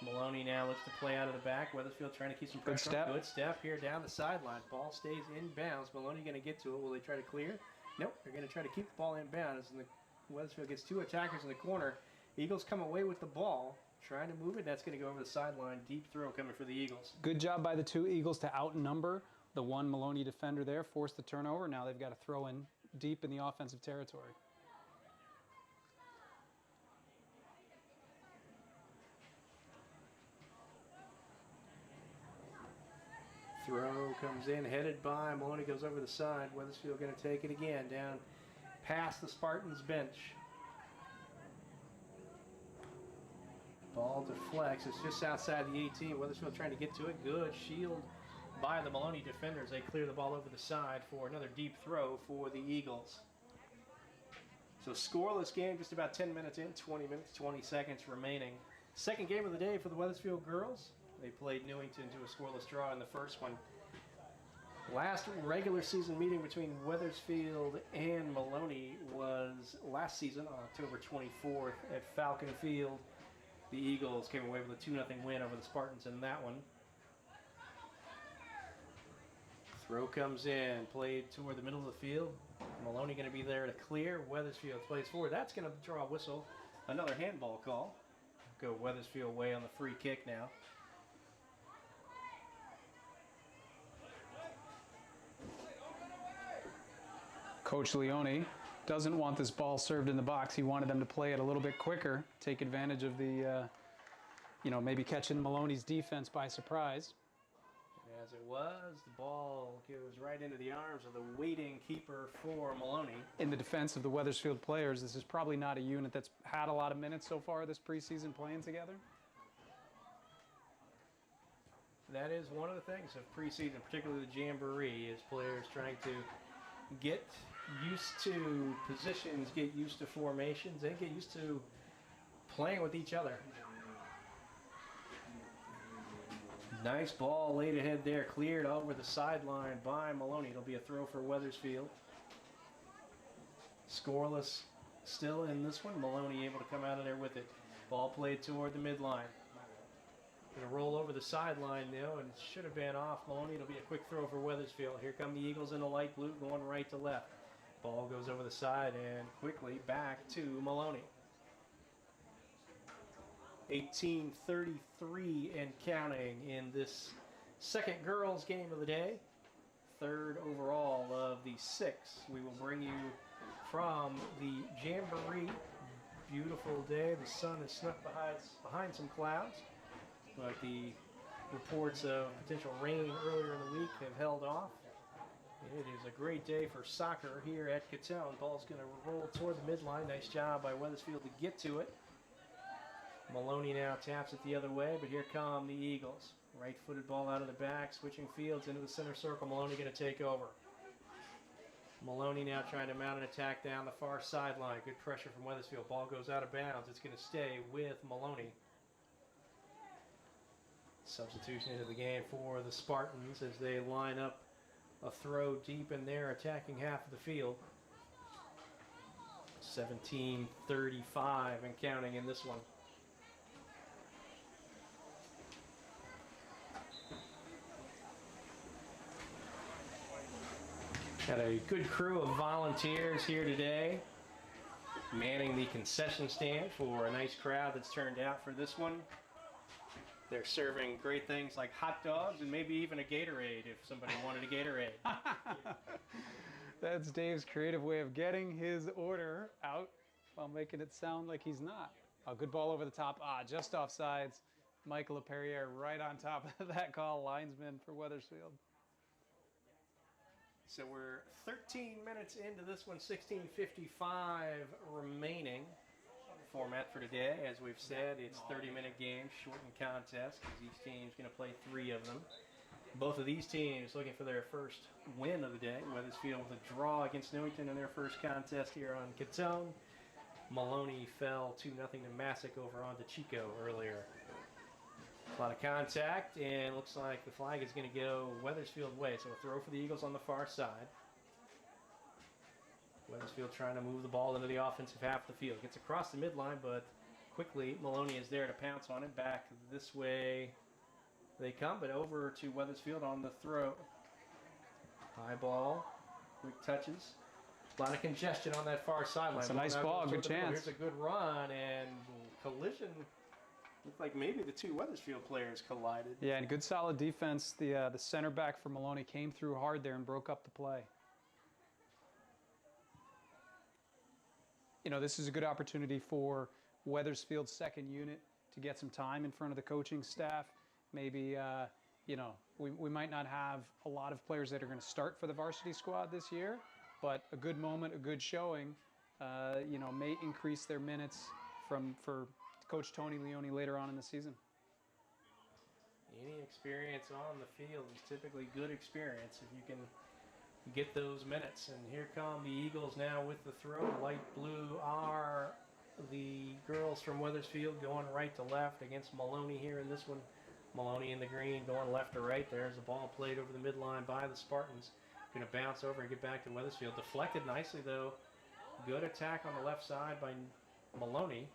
Maloney now looks to play out of the back. Wethersfield trying to keep some pressure. Good step here down the sideline. Ball stays in bounds. Maloney going to get to it. Will they try to clear? Nope. They're going to try to keep the ball in bounds. And Wethersfield gets 2 attackers in the corner. Eagles come away with the ball, trying to move it. That's going to go over the sideline. Deep throw coming for the Eagles. Good job by the 2 Eagles to outnumber the 1 Maloney defender there. Force the turnover. Now they've got to throw in deep in the offensive territory. Throw comes in, headed by Maloney, goes over the side. Wethersfield going to take it again down past the Spartans bench. Ball deflects. It's just outside the 18. Wethersfield trying to get to it. Good shield by the Maloney defenders. They clear the ball over the side for another deep throw for the Eagles. So scoreless game, just about 10 minutes in, 20 minutes, 20 seconds remaining. Second game of the day for the Wethersfield girls. They played Newington to a scoreless draw in the first one. Last regular season meeting between Wethersfield and Maloney was last season on October 24th at Falcon Field. The Eagles came away with a 2-0 win over the Spartans in that one. Throw comes in, played toward the middle of the field. Maloney going to be there to clear. Wethersfield plays forward. That's going to draw a whistle. Another handball call. Go Wethersfield way on the free kick now. Coach Leone doesn't want this ball served in the box. He wanted them to play it a little bit quicker, take advantage of the, maybe catching Maloney's defense by surprise. As it was, the ball goes right into the arms of the waiting keeper for Maloney. In the defense of the Wethersfield players, this is probably not a unit that's had a lot of minutes so far this preseason playing together. That is one of the things of preseason, particularly the Jamboree, is players trying to get used to positions, get used to formations, and get used to playing with each other. Nice ball laid ahead there, cleared over the sideline by Maloney. It'll be a throw for Wethersfield. Scoreless still in this one. Maloney able to come out of there with it. Ball played toward the midline. Going to roll over the sideline now, and it should have been off Maloney. It'll be a quick throw for Wethersfield. Here come the Eagles in the light blue, going right to left. Ball goes over the side and quickly back to Maloney. 18:33 and counting in this second girls game of the day. Third overall of the 6. We will bring you from the Jamboree. Beautiful day. The sun is snuck behind some clouds, but the reports of potential rain earlier in the week have held off. It is a great day for soccer here at Catone. Ball's going to roll toward the midline. Nice job by Wethersfield to get to it. Maloney now taps it the other way, but here come the Eagles. Right-footed ball out of the back, switching fields into the center circle. Maloney going to take over. Maloney now trying to mount an attack down the far sideline. Good pressure from Wethersfield. Ball goes out of bounds. It's going to stay with Maloney. Substitution into the game for the Spartans as they line up a throw deep in their attacking half of the field. 17:35 and counting in this one. Got a good crew of volunteers here today, manning the concession stand for a nice crowd that's turned out for this one. They're serving great things like hot dogs and maybe even a Gatorade if somebody wanted a Gatorade. That's Dave's creative way of getting his order out while making it sound like he's not. A good ball over the top. Just offsides. Michael LaPerriere right on top of that call. Linesman for Wethersfield. So we're 13 minutes into this one, 16:55 remaining. Format for today, as we've said, it's 30-minute games, shortened contest, because each team's going to play 3 of them. Both of these teams looking for their first win of the day. Wethersfield with a draw against Newington in their first contest here on Catone. Maloney fell 2-0 to Masuk over on Chico earlier. A lot of contact, and looks like the flag is going to go Wethersfield way. So a throw for the Eagles on the far side. Wethersfield trying to move the ball into the offensive half of the field. Gets across the midline, but quickly. Maloney is there to pounce on it. Back this way they come, but over to Wethersfield on the throw. High ball, quick touches. A lot of congestion on that far sideline. It's a nice ball, good chance. Here's a good run, and collision. Looked like maybe the two Wethersfield players collided. Yeah, and good solid defense. The center back for Maloney came through hard there and broke up the play. You know, this is a good opportunity for Wethersfield's second unit to get some time in front of the coaching staff. Maybe, you know, we might not have a lot of players that are going to start for the varsity squad this year, but a good moment, a good showing, you know, may increase their minutes for Coach Tony Leone later on in the season. Any experience on the field is typically good experience if you can get those minutes. And here come the Eagles now with the throw. Light blue are the girls from Wethersfield going right to left against Maloney here in this one. Maloney in the green going left to right. There's the ball played over the midline by the Spartans. Going to bounce over and get back to Wethersfield. Deflected nicely though. Good attack on the left side by Maloney.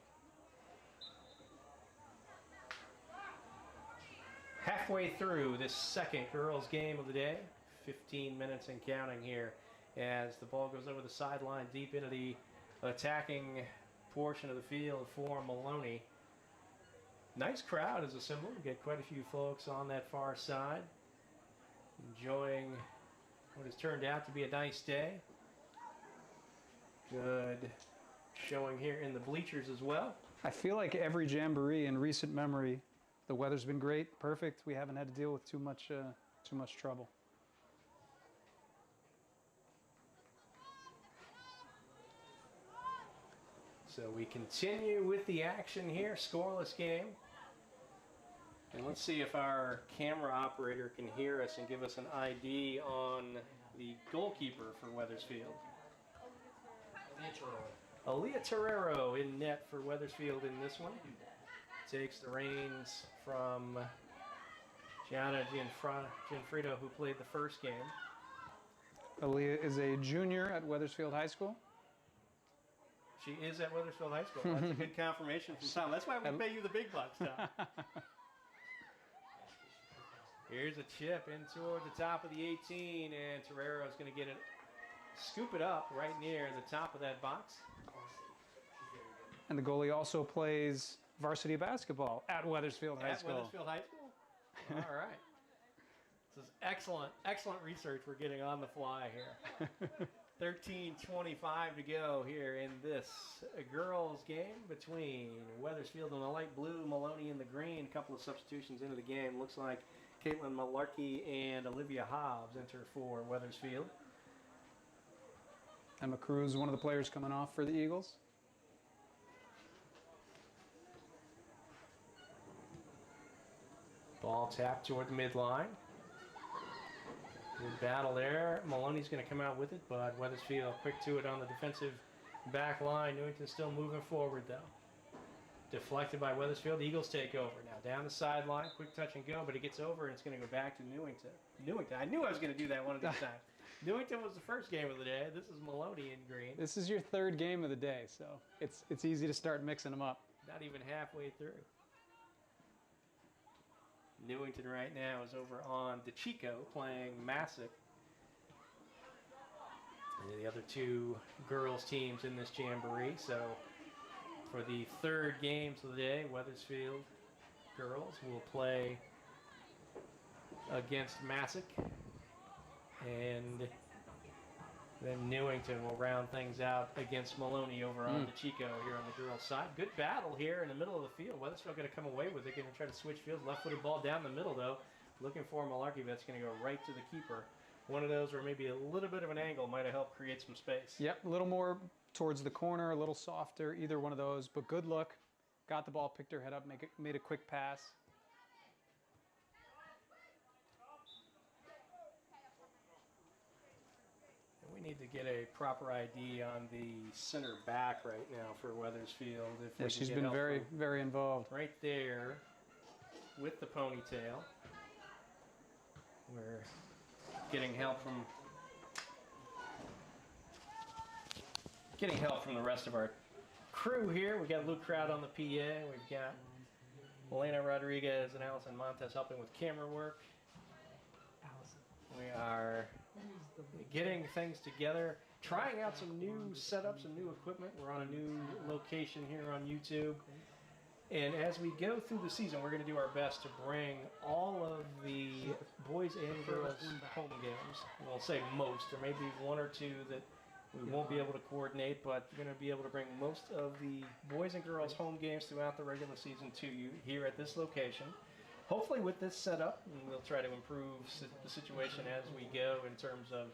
Halfway through this second girls game of the day. 15 minutes and counting here as the ball goes over the sideline deep into the attacking portion of the field for Maloney. Nice crowd is assembled. We get quite a few folks on that far side enjoying what has turned out to be a nice day. Good showing here in the bleachers as well. I feel like every Jamboree in recent memory, the weather's been great, perfect. We haven't had to deal with too much trouble. So we continue with the action here, scoreless game. And let's see if our camera operator can hear us and give us an ID on the goalkeeper for Wethersfield. Aaliyah Torero in net for Wethersfield in this one. Takes the reins from Gianna Gianfrido, who played the first game. Aaliyah is a junior at Wethersfield High School. She is at Wethersfield High School. That's a good confirmation from Tom. That's why we pay you the big bucks, Tom. Here's a chip in toward the top of the 18, and Torero is going to get it, scoop it up right near the top of that box. And the goalie also plays varsity basketball at Wethersfield High School. At Wethersfield High School? All right. This is excellent, excellent research we're getting on the fly here. 13:25 to go here in this girls game between Wethersfield in the light blue, Maloney in the green. A couple of substitutions into the game. Looks like Caitlin Malarkey and Olivia Hobbs enter for Wethersfield. Emma Cruz, one of the players coming off for the Eagles. Ball tapped toward the midline. Good battle there. Maloney's going to come out with it, but Wethersfield quick to it on the defensive back line. Newington still moving forward, though. Deflected by Wethersfield. Eagles take over now. Down the sideline, quick touch and go, but it gets over and it's going to go back to Newington. I knew I was going to do that one of these times. Newington was the first game of the day. This is Maloney in green. This is your third game of the day, so it's easy to start mixing them up. Not even halfway through. Newington right now is over on DeChico playing Masuk. And the other two girls teams in this Jamboree. So for the third games of the day, Wethersfield girls will play against Masuk. And then Newington will round things out against Maloney over on DeChico here on the girls' side. Good battle here in the middle of the field. Wethersfield going to come away with it. Going to try to switch fields. Left-footed ball down the middle, though. Looking for Malarkey, but it's going to go right to the keeper. One of those where maybe a little bit of an angle might have helped create some space. Yep, a little more towards the corner, a little softer, either one of those. But good look. Got the ball, picked her head up, made a quick pass. We need to get a proper ID on the center back right now for Wethersfield. Yeah, she's been very, very involved. Right there with the ponytail. We're getting help from the rest of our crew here. We've got Luke Crowd on the PA. We've got Elena Rodriguez and Allison Montes helping with camera work. We are getting things together, trying out some new setups, some new equipment. We're on a new location here on YouTube. And as we go through the season, we're going to do our best to bring all of the boys and girls home games. We'll say most. There may be one or two that we won't be able to coordinate, but we're going to be able to bring most of the boys and girls home games throughout the regular season to you here at this location. Hopefully with this setup, and we'll try to improve the situation as we go in terms of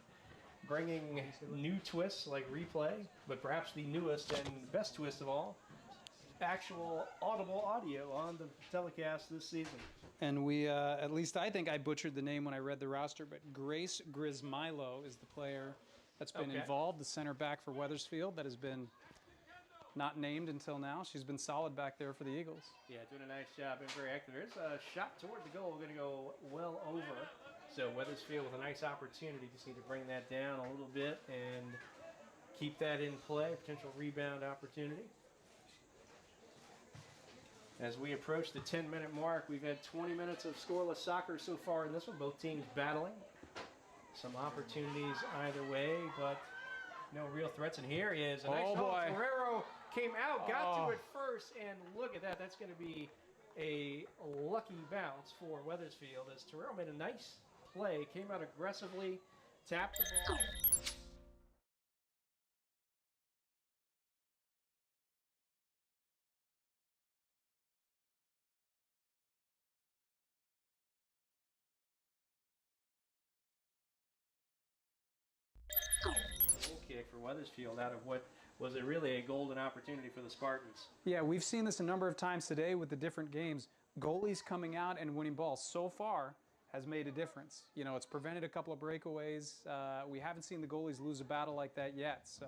bringing new twists like replay, but perhaps the newest and best twist of all, actual audible audio on the telecast this season. And we, at least I think I butchered the name when I read the roster, but Grace Grismilo is the player that's been involved, the center back for Wethersfield that has been not named until now. She's been solid back there for the Eagles. Yeah, doing a nice job and very active. There's a shot toward the goal, going to go well over. So Wethersfield with a nice opportunity. Just need to bring that down a little bit and keep that in play. Potential rebound opportunity. As we approach the 10-minute mark, we've had 20 minutes of scoreless soccer so far in this one. Both teams battling. Some opportunities either way, but no real threats. And here is a nice boy. Ferrero came out, got to it first, and look at that. That's going to be a lucky bounce for Wethersfield as Terrero made a nice play, came out aggressively, tapped the ball. Kick for Wethersfield out of what was really a golden opportunity for the Spartans. Yeah, we've seen this a number of times today with the different games. Goalies coming out and winning balls so far has made a difference. You know, it's prevented a couple of breakaways. We haven't seen the goalies lose a battle like that yet. So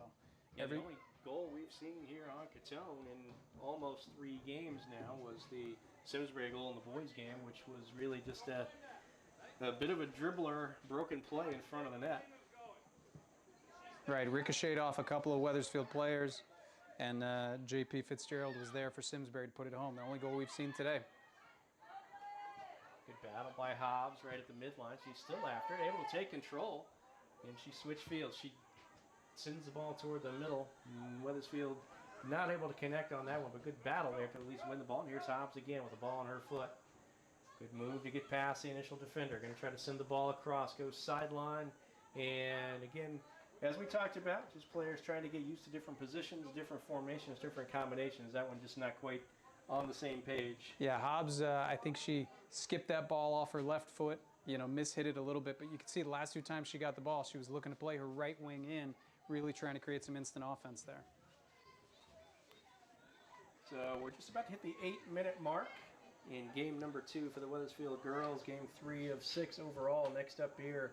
The only goal we've seen here on Catone in almost 3 games now was the Simsbury goal in the boys game, which was really just a bit of a dribbler broken play in front of the net. Right, ricocheted off a couple of Wethersfield players, and J.P. Fitzgerald was there for Simsbury to put it home. The only goal we've seen today. Good battle by Hobbs right at the midline. She's still after it, able to take control, and she switched fields. She sends the ball toward the middle. Wethersfield not able to connect on that one, but good battle there to at least win the ball. And here's Hobbs again with the ball on her foot. Good move to get past the initial defender. Going to try to send the ball across, goes sideline, and again, as we talked about, just players trying to get used to different positions, different formations, different combinations. That one just not quite on the same page. Yeah, Hobbs, I think she skipped that ball off her left foot, you know, mishit it a little bit, but you can see the last 2 times she got the ball, she was looking to play her right wing in, really trying to create some instant offense there. So we're just about to hit the 8-minute mark in game number 2 for the Wethersfield girls, game 3 of 6 overall. Next up here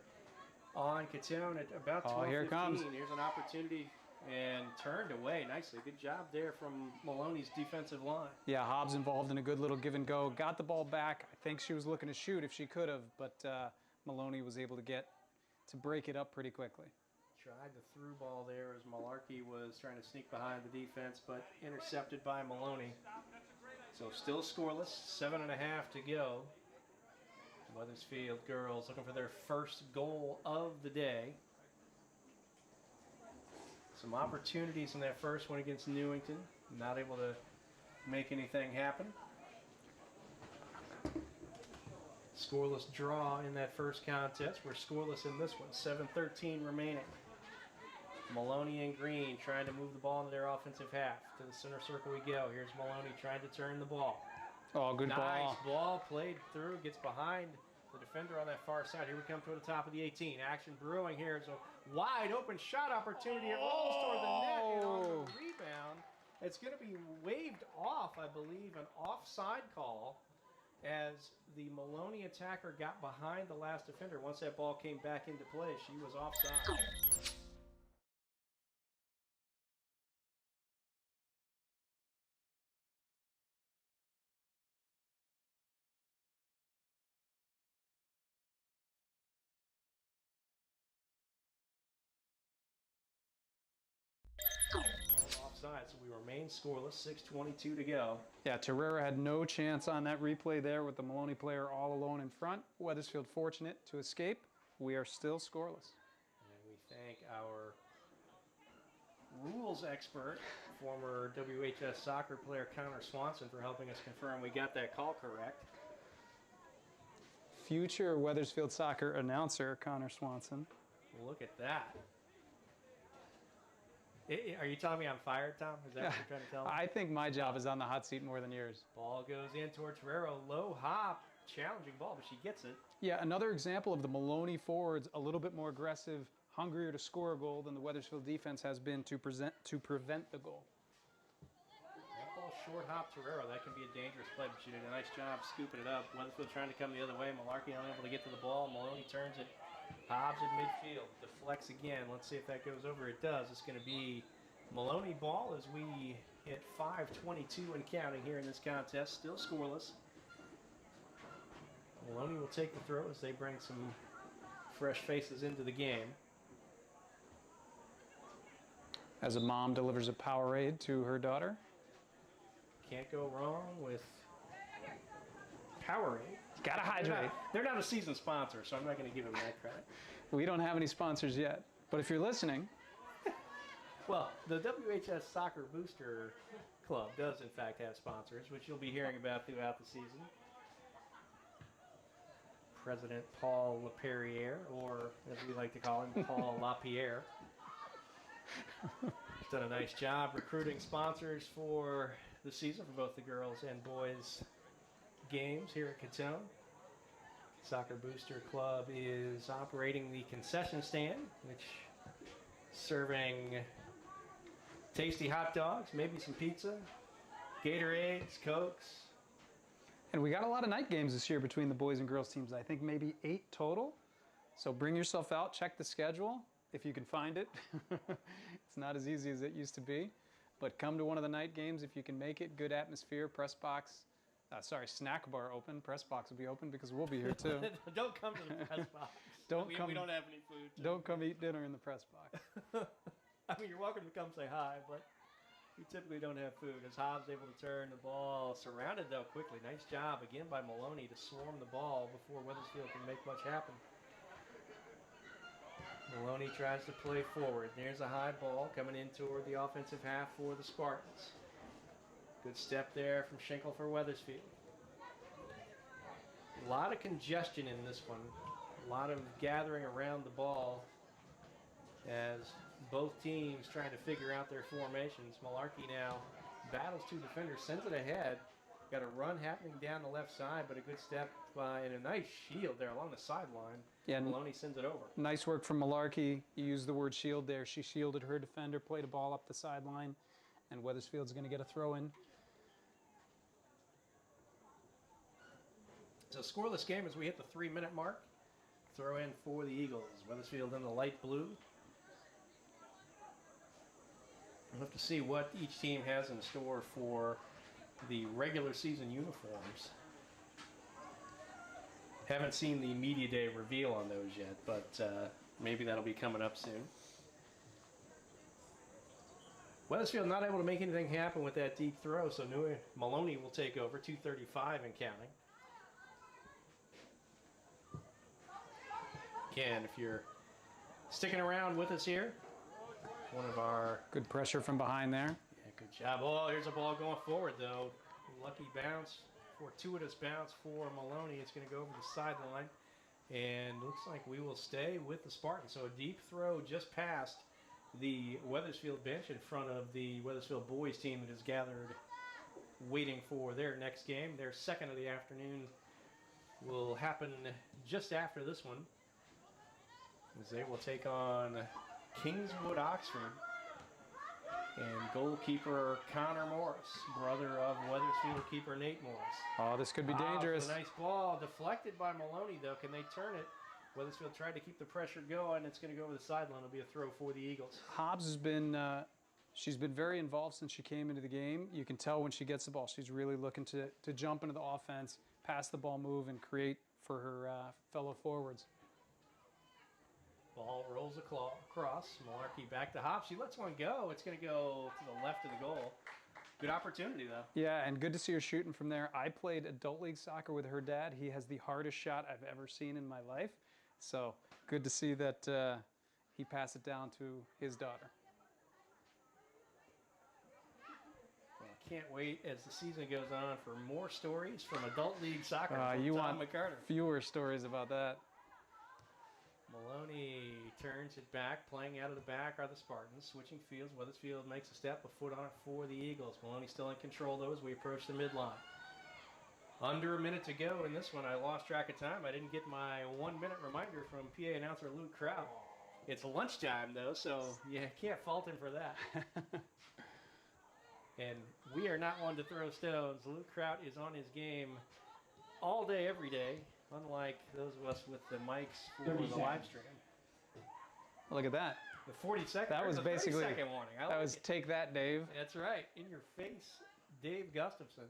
on Catone at about 12:15. Here it comes. Here's an opportunity and turned away nicely. Good job there from Maloney's defensive line. Yeah, Hobbs involved in a good little give and go. Got the ball back. I think she was looking to shoot if she could have, but Maloney was able to break it up pretty quickly. Tried the through ball there as Malarkey was trying to sneak behind the defense, but intercepted by Maloney. So still scoreless, 7.5 to go. Wethersfield girls looking for their first goal of the day. Some opportunities in that first one against Newington. Not able to make anything happen. Scoreless draw in that first contest. We're scoreless in this one. 7:13 remaining. Maloney and Green trying to move the ball into their offensive half. To the center circle we go. Here's Maloney trying to turn the ball. Oh, good ball. Nice ball played through. Gets behind the defender on that far side. Here we come to the top of the 18. Action brewing here. It's a wide open shot opportunity. It rolls toward the net and on the rebound. It's going to be waved off, I believe, an offside call as the Maloney attacker got behind the last defender. Once that ball came back into play, she was offside. side, so we remain scoreless, 6:22 to go. Yeah, Terrera had no chance on that replay there with the Maloney player all alone in front. Wethersfield fortunate to escape. We are still scoreless. And we thank our rules expert, former WHS soccer player Connor Swanson, for helping us confirm we got that call correct. Future Wethersfield soccer announcer Connor Swanson. Look at that. Are you telling me I'm fired, Tom? Is that what you're trying to tell me? I think my job is on the hot seat more than yours. Ball goes in towards Terrera. Low hop, challenging ball, but she gets it. Yeah, another example of the Maloney forwards a little bit more aggressive, hungrier to score a goal than the Wethersfield defense has been to prevent the goal. That ball short hop Terrera. That can be a dangerous play, but she did a nice job scooping it up. Wethersfield trying to come the other way. Malarkey unable to get to the ball. Maloney turns it. Hobbs at midfield. Deflects again. Let's see if that goes over. It does. It's going to be Maloney ball as we hit 5:22 and counting here in this contest. Still scoreless. Maloney will take the throw as they bring some fresh faces into the game. As a mom delivers a Powerade to her daughter. Can't go wrong with Powerade. Gotta hydrate. They're not a season sponsor, so I'm not going to give them that credit. We don't have any sponsors yet, but if you're listening. Well, the WHS Soccer Booster Club does, in fact, have sponsors, which you'll be hearing about throughout the season. President Paul LaPerriere, or as we like to call him, Paul LaPierre. He's done a nice job recruiting sponsors for the season for both the girls and boys games here at Catone. Soccer Booster Club is operating the concession stand, which serving tasty hot dogs, maybe some pizza, Gatorades, Cokes. And we got a lot of night games this year between the boys and girls teams. I think maybe 8 total. So bring yourself out, check the schedule if you can find it. It's not as easy as it used to be. But come to one of the night games if you can make it. Good atmosphere, press box. Snack bar open. Press box will be open because we'll be here too. Don't come to the press box. We don't have any food. Don't come eat dinner in the press box. I mean, you're welcome to come say hi, but we typically don't have food. As Hobbs able to turn the ball, surrounded though quickly. Nice job again by Maloney to swarm the ball before Wethersfield can make much happen. Maloney tries to play forward. There's a high ball coming in toward the offensive half for the Spartans. Good step there from Schenkel for Wethersfield. A lot of congestion in this one. A lot of gathering around the ball as both teams trying to figure out their formations. Malarkey now battles 2 defenders, sends it ahead. Got a run happening down the left side, but a good step and a nice shield there along the sideline. Yeah, Maloney sends it over. Nice work from Malarkey. You used the word shield there. She shielded her defender, played a ball up the sideline, and Wethersfield's going to get a throw in. It's a scoreless game as we hit the 3-minute mark. Throw in for the Eagles. Wethersfield in the light blue. We'll have to see what each team has in store for the regular season uniforms. Haven't seen the media day reveal on those yet, but maybe that'll be coming up soon. Wethersfield not able to make anything happen with that deep throw, so Maloney will take over, 2:35 and counting. Again, if you're sticking around with us here, one of our... Good pressure from behind there. Yeah, good job. Oh, here's a ball going forward, though. Lucky bounce, fortuitous bounce for Maloney. It's going to go over the sideline, and looks like we will stay with the Spartans. So a deep throw just past the Wethersfield bench in front of the Wethersfield boys team that is gathered waiting for their next game. Their second of the afternoon will happen just after this one, as they will take on Kingswood-Oxford and goalkeeper Connor Morris, brother of Wethersfield keeper Nate Morris. Oh, this could be dangerous. A nice ball deflected by Maloney, though. Can they turn it? Wethersfield tried to keep the pressure going. It's going to go over the sideline. It'll be a throw for the Eagles. Hobbs has been, she's been very involved since she came into the game. You can tell when she gets the ball, she's really looking to jump into the offense, pass the ball, move, and create for her fellow forwards. Ball rolls across. Malarkey back to hop. She lets one go. It's going to go to the left of the goal. Good opportunity, though. Yeah, and good to see her shooting from there. I played adult league soccer with her dad. He has the hardest shot I've ever seen in my life. So good to see that he passed it down to his daughter. Well, can't wait as the season goes on for more stories from adult league soccer from You Tom want McCarter. fewer stories about that. Maloney turns it back. Playing out of the back are the Spartans. Switching fields. Wethersfield makes a step, a foot on it for the Eagles. Maloney still in control, though, as we approach the midline. Under a minute to go in this one. I lost track of time. I didn't get my 1 minute reminder from PA announcer Luke Kraut. It's lunchtime, though, so you can't fault him for that. And we are not one to throw stones. Luke Kraut is on his game all day, every day, unlike those of us with the mics for the live stream. Look at that. The 40 second. That was basically 30-second warning. That was take that, Dave. That's right. In your face, Dave Gustafson.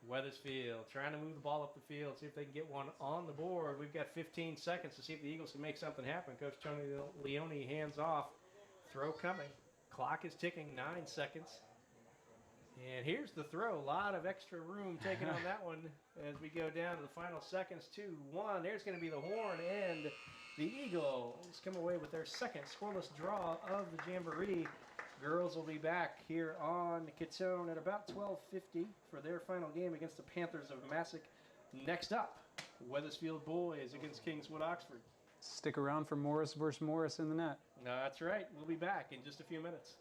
Wethersfield trying to move the ball up the field, see if they can get one on the board. We've got 15 seconds to see if the Eagles can make something happen. Coach Tony Leone hands off. Throw coming. Clock is ticking. 9 seconds. And here's the throw. A lot of extra room taken on that one as we go down to the final seconds. 2-1. There's going to be the horn, and the Eagles come away with their second scoreless draw of the Jamboree. Girls will be back here on Catone at about 12:50 for their final game against the Panthers of Masuk. Next up, Wethersfield boys against Kingswood-Oxford. Stick around for Morris versus Morris in the net. That's right. We'll be back in just a few minutes.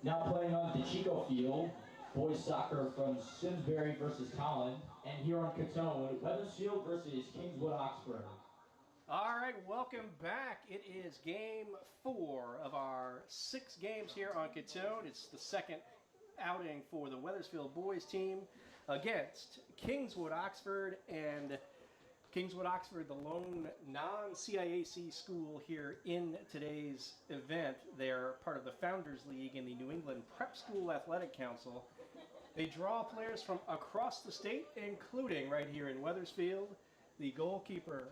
Now playing on DeChico Field, boys soccer from Simsbury versus Tolland, and here on Catone, Wethersfield versus Kingswood-Oxford. All right, welcome back. It is game 4 of our 6 games here on Catone. It's the second outing for the Wethersfield boys team against Kingswood-Oxford, and Kingswood-Oxford, the lone non-CIAC school here in today's event. They're part of the Founders League in the New England Prep School Athletic Council. They draw players from across the state, including right here in Wethersfield. The goalkeeper,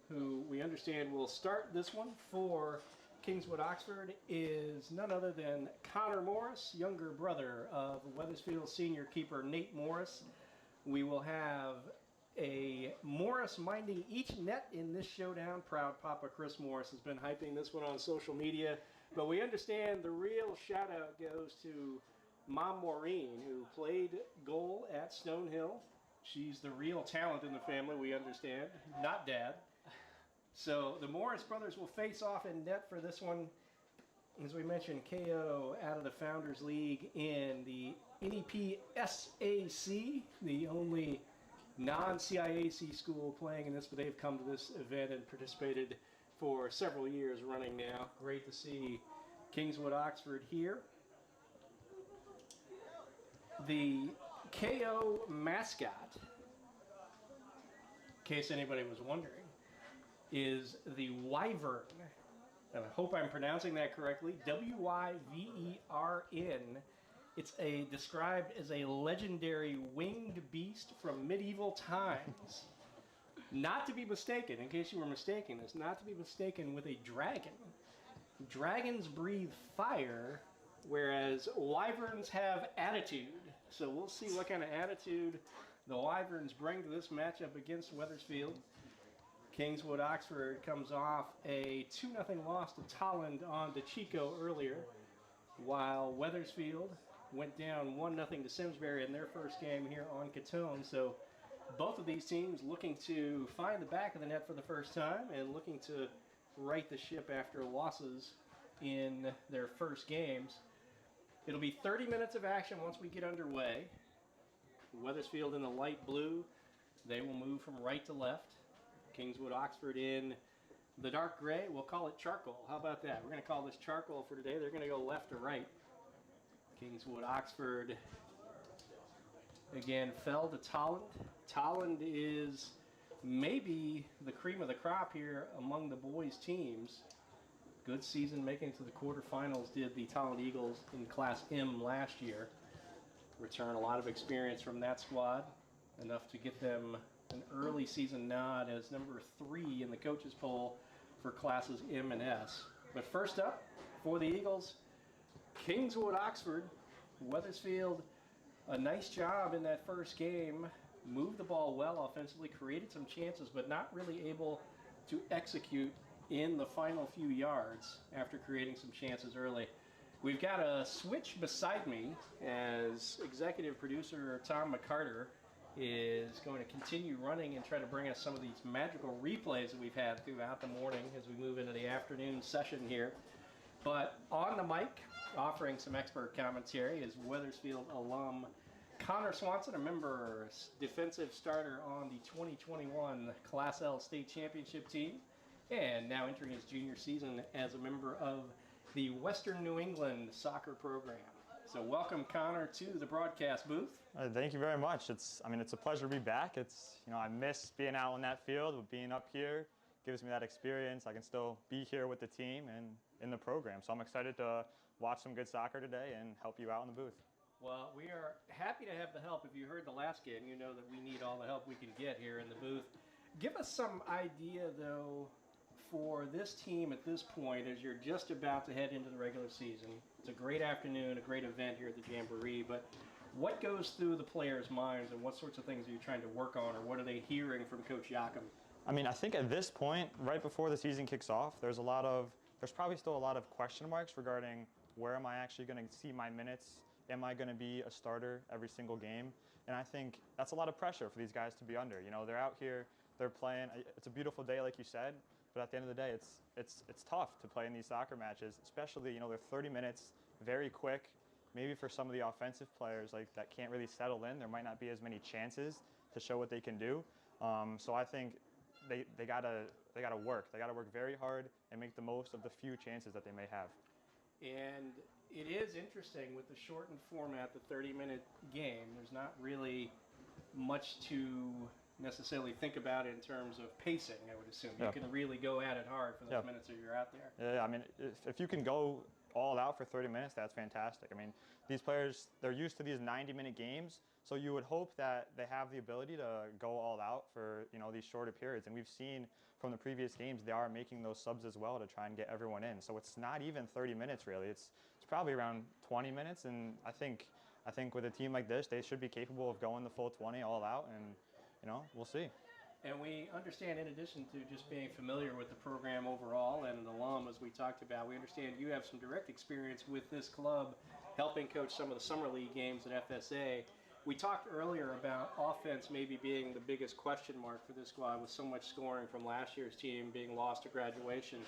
who we understand will start this one for Kingswood-Oxford, is none other than Connor Morris, younger brother of Wethersfield senior keeper Nate Morris. We will have a Morris minding each net in this showdown. Proud Papa Chris Morris has been hyping this one on social media, but we understand the real shout out goes to Mom Maureen, who played goal at Stonehill. She's the real talent in the family, we understand, not Dad. So the Morris brothers will face off in net for this one. As we mentioned, KO out of the Founders League in the NEP SAC, the only non-CIAC school playing in this, but they've come to this event and participated for several years running now. Great to see Kingswood-Oxford here. The KO mascot, in case anybody was wondering, is the Wyvern. And I hope I'm pronouncing that correctly. W-Y-V-E-R-N. It's described as a legendary winged beast from medieval times. Not to be mistaken, in case you were mistaking this, not to be mistaken with a dragon. Dragons breathe fire, whereas wyverns have attitude. So we'll see what kind of attitude the Wyverns bring to this matchup against Wethersfield. Kingswood-Oxford comes off a 2-0 loss to Tolland on DeChico earlier, while Wethersfield went down 1-0 to Simsbury in their first game here on Catone. So both of these teams looking to find the back of the net for the first time and looking to right the ship after losses in their first games. It'll be 30 minutes of action once we get underway. Wethersfield in the light blue. They will move from right to left. Kingswood-Oxford in the dark gray. We'll call it charcoal. How about that? We're going to call this charcoal for today. They're going to go left to right. Kingswood-Oxford again fell to Tolland. Tolland is maybe the cream of the crop here among the boys' teams. Good season, making it to the quarterfinals did the Tolland Eagles in Class M last year. Return a lot of experience from that squad, enough to get them an early season nod as number 3 in the coaches poll for Classes M and S. But first up, for the Eagles, Kingswood-Oxford. Wethersfield, a nice job in that first game. Moved the ball well offensively, created some chances, but not really able to execute in the final few yards after creating some chances early. We've got a switch beside me as executive producer Tom McCarter is going to continue running and try to bring us some of these magical replays that we've had throughout the morning as we move into the afternoon session here. But on the mic, offering some expert commentary, is Wethersfield alum Connor Swanson, a member defensive starter on the 2021 Class L State Championship team, and now entering his junior season as a member of the Western New England soccer program. So welcome, Connor, to the broadcast booth. Thank you very much. It's a pleasure to be back. I miss being out on that field, but being up here gives me that experience. I can still be here with the team and in the program. So I'm excited to watch some good soccer today and help you out in the booth. Well, we are happy to have the help. If you heard the last game, you know that we need all the help we can get here in the booth. Give us some idea, though, for this team at this point as you're just about to head into the regular season. It's a great afternoon, a great event here at the Jamboree, but what goes through the players' minds and what sorts of things are you trying to work on, or what are they hearing from Coach Yakum? I think at this point, right before the season kicks off, there's probably still a lot of question marks regarding where am I actually going to see my minutes? Am I going to be a starter every single game? And I think that's a lot of pressure for these guys to be under. They're out here, they're playing. It's a beautiful day, like you said, but at the end of the day, it's tough to play in these soccer matches, especially, they're 30 minutes, very quick. maybe for some of the offensive players like that can't really settle in, there might not be as many chances to show what they can do. So I think they gotta work. They gotta work very hard and make the most of the few chances that they may have. And it is interesting with the shortened format, the 30-minute game. There's not really much to necessarily think about in terms of pacing, I would assume. You can really go at it hard for those minutes that you're out there. Yeah, I mean, if you can go all out for 30 minutes, that's fantastic. I mean, these players, they're used to these 90-minute games, so you would hope that they have the ability to go all out for, you know, these shorter periods. And we've seen from the previous games, they are making those subs as well to try and get everyone in. So it's not even 30 minutes really. It's probably around 20 minutes. And I think with a team like this, they should be capable of going the full 20 all out, and, you know, we'll see. And we understand, in addition to just being familiar with the program overall and an alum, as we talked about, we understand you have some direct experience with this club, helping coach some of the summer league games at FSA. We talked earlier about offense maybe being the biggest question mark for this squad, with so much scoring from last year's team being lost to graduation.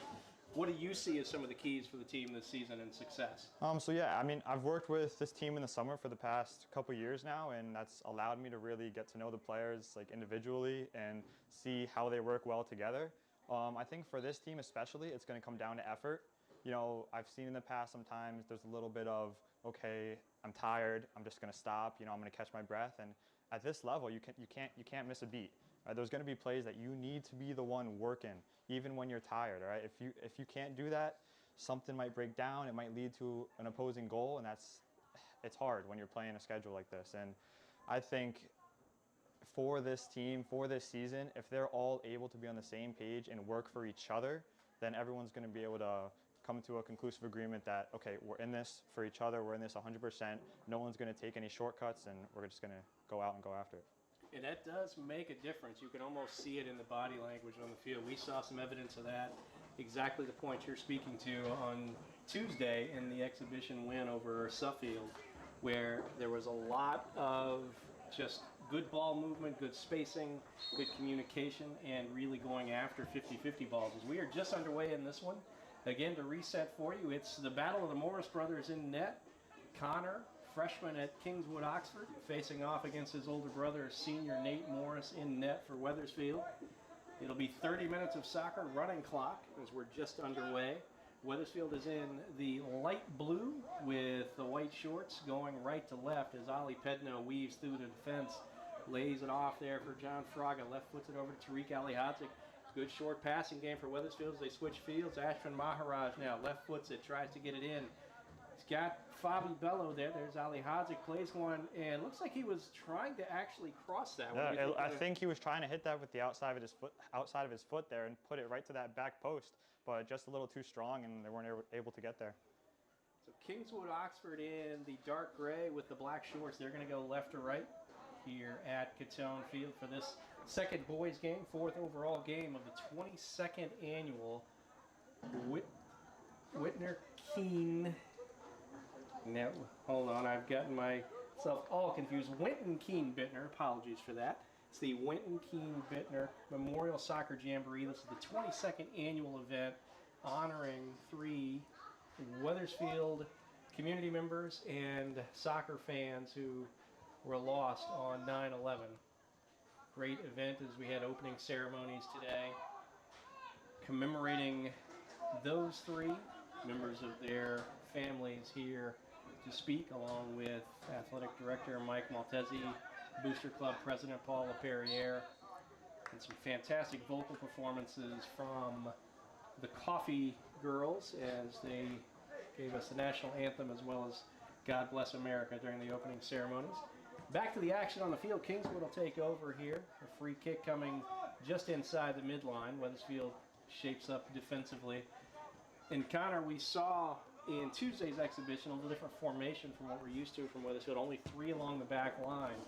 What do you see as some of the keys for the team this season and success? So yeah, I mean, I've worked with this team in the summer for the past couple years now, and that's allowed me to really get to know the players like individually and see how they work well together. I think for this team especially, it's going to come down to effort. You know, I've seen in the past sometimes there's a little bit of, okay, I'm tired, I'm just going to stop, you know, I'm going to catch my breath. And at this level, you can't miss a beat. Right? There's going to be plays that you need to be the one working, even when you're tired. All right, if you can't do that, something might break down. It might lead to an opposing goal, and it's hard when you're playing a schedule like this. And I think for this team, for this season, if they're all able to be on the same page and work for each other, then everyone's going to be able to come to a conclusive agreement that, okay, we're in this for each other, we're in this 100%, no one's going to take any shortcuts, and we're just going to go out and go after it. And that does make a difference. You can almost see it in the body language on the field. We saw some evidence of that, exactly the point you're speaking to, on Tuesday in the exhibition win over Suffield, where there was a lot of just good ball movement, good spacing, good communication, and really going after 50-50 balls. As we are just underway in this one. Again, to reset for you, it's the battle of the Morris brothers in net. Connor, freshman at Kingswood-Oxford, facing off against his older brother, senior Nate Morris, in net for Wethersfield. It'll be 30 minutes of soccer running clock as we're just underway. Wethersfield is in the light blue with the white shorts, going right to left as Ali Pedno weaves through the defense, lays it off there for John Fraga, left foots it over to Tariq Alihodzik. Good short passing game for Wethersfield as they switch fields. Ashton Maharaj now left foots it, tries to get it in. He's got Fabi Bello there. There's Ali Hadzik, plays one, and looks like he was trying to actually cross that one. Yeah, I think he was trying to hit that with the outside of his foot there and put it right to that back post, but just a little too strong, and they weren't able to get there. So Kingswood-Oxford in the dark gray with the black shorts. They're going to go left to right here at Catone Field for this second boys game, fourth overall game of the 22nd annual Whitner Keene. Now, hold on, I've gotten myself all confused. Winton Keene Bittner, apologies for that. It's the Winton Keene Bittner Memorial Soccer Jamboree. This is the 22nd annual event honoring 3 Wethersfield community members and soccer fans who were lost on 9/11. Great event as we had opening ceremonies today commemorating those 3 members of their families here to speak, along with Athletic Director Mike Maltese, Booster Club President Paul LaPerriere, and some fantastic vocal performances from the Coffee Girls as they gave us the national anthem as well as God Bless America during the opening ceremonies. Back to the action on the field. Kingswood will take over here. A free kick coming just inside the midline. Wethersfield shapes up defensively. And Connor, we saw in Tuesday's exhibition a little different formation from what we're used to from Wethersfield. Only 3 along the back line.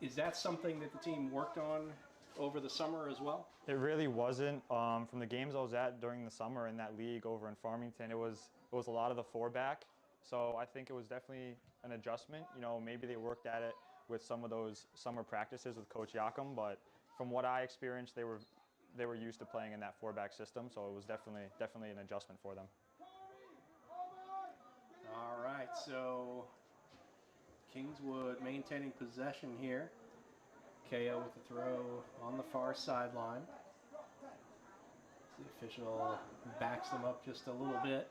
Is that something that the team worked on over the summer as well? It really wasn't. From the games I was at during the summer in that league over in Farmington, it was a lot of the 4-back. So I think it was definitely an adjustment. You know, maybe they worked at it with some of those summer practices with Coach Yakum, but from what I experienced, they were used to playing in that 4-back system. So it was definitely an adjustment for them. All right, so Kingswood maintaining possession here. KO with the throw on the far sideline. The official backs them up just a little bit.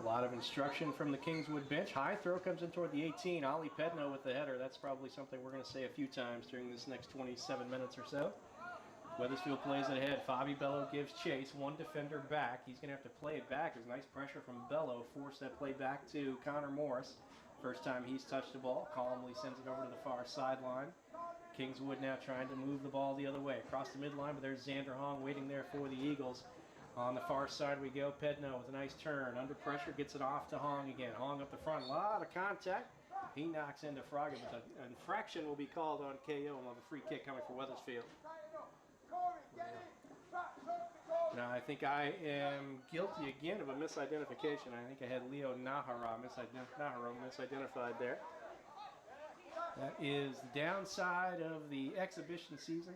A lot of instruction from the Kingswood bench. High throw comes in toward the 18. Ollie Pedno with the header. That's probably something we're going to say a few times during this next 27 minutes or so. Wethersfield plays it ahead. Fabi Bello gives chase. One defender back. He's going to have to play it back. There's nice pressure from Bello. Force that play back to Connor Morris. First time he's touched the ball. Calmly sends it over to the far sideline. Kingswood now trying to move the ball the other way. Across the midline, but there's Xander Hong waiting there for the Eagles. On the far side we go. Pedno with a nice turn. Under pressure, gets it off to Hong again. Hong up the front. A lot of contact. He knocks into Frogger, but an infraction will be called on KO and we'll have a free kick coming for Wethersfield. Now, I think I am guilty again of a misidentification. I think I had Leo Nahara misidentified there. That is the downside of the exhibition season.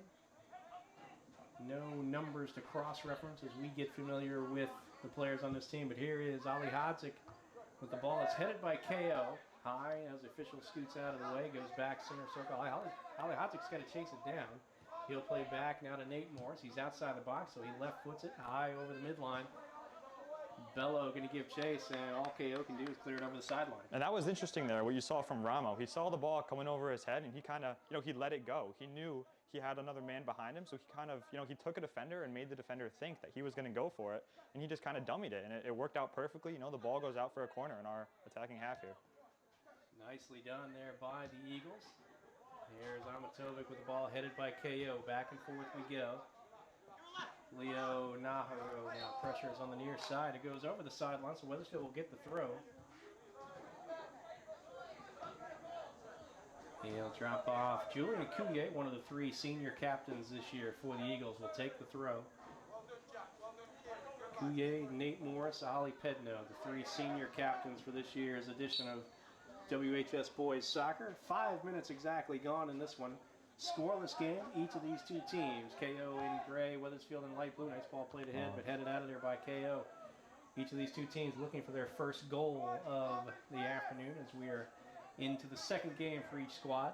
No numbers to cross-reference as we get familiar with the players on this team. But here is Ali Hadzik with the ball. It's headed by KO. High as the official scoots out of the way, goes back center circle. Ali Hatzik's got to chase it down. He'll play back now to Nate Morris. He's outside the box, so he left foots it high over the midline. Bello going to give chase, and all KO can do is clear it over the sideline. And that was interesting there, what you saw from Ramo. He saw the ball coming over his head, and he kind of, he let it go. He knew he had another man behind him, so he kind of, he took a defender and made the defender think that he was going to go for it, and he just kind of dummied it, and it worked out perfectly. The ball goes out for a corner in our attacking half here. Nicely done there by the Eagles. Here's Amatovic with the ball headed by KO. Back and forth we go. Leo Naharo now. Pressure is on the near side. It goes over the sideline, so Wethersfield will get the throw. He'll drop off. Julian Coulier, one of the three senior captains this year for the Eagles, will take the throw. Coulier, Nate Morris, Ali Pedno, the three senior captains for this year's edition of WHS Boys Soccer. 5 minutes exactly gone in this one. Scoreless game, each of these two teams. KO in gray, Wethersfield in light blue. Nice ball played ahead, but headed out of there by KO. Each of these two teams looking for their first goal of the afternoon as we are into the second game for each squad.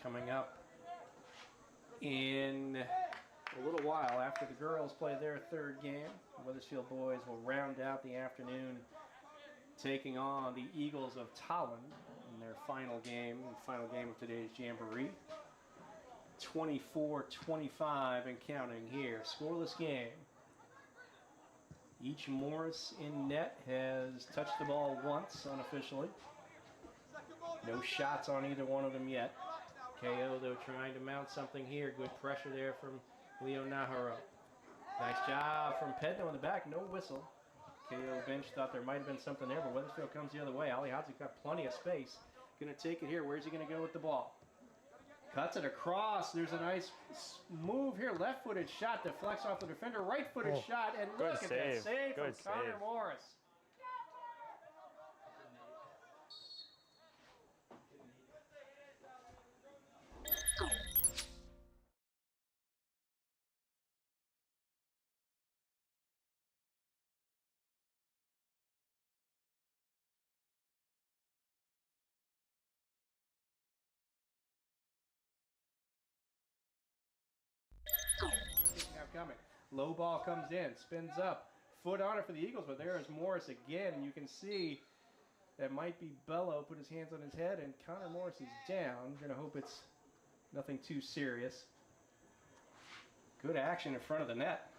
Coming up in a little while after the girls play their third game, the Wethersfield boys will round out the afternoon taking on the Eagles of Tolland in their final game of today's Jamboree. 24-25 and counting here. Scoreless game. Each Morris in net has touched the ball once unofficially. No shots on either one of them yet. KO, though, trying to mount something here. Good pressure there from Leo Naharo. Nice job from Pedno in the back. No whistle. KO bench thought there might have been something there, but Wethersfield comes the other way. Ali Hadzik got plenty of space. Going to take it here. Where's he going to go with the ball? Cuts it across. There's a nice move here. Left-footed shot deflects off the defender. Right-footed shot, and look at that save from Connor Morris. Coming. Low ball comes in, spins up, foot on it for the Eagles, but there is Morris again, and you can see that might be Bello, put his hands on his head, and Connor Morris is down. We're going to hope it's nothing too serious. Good action in front of the net.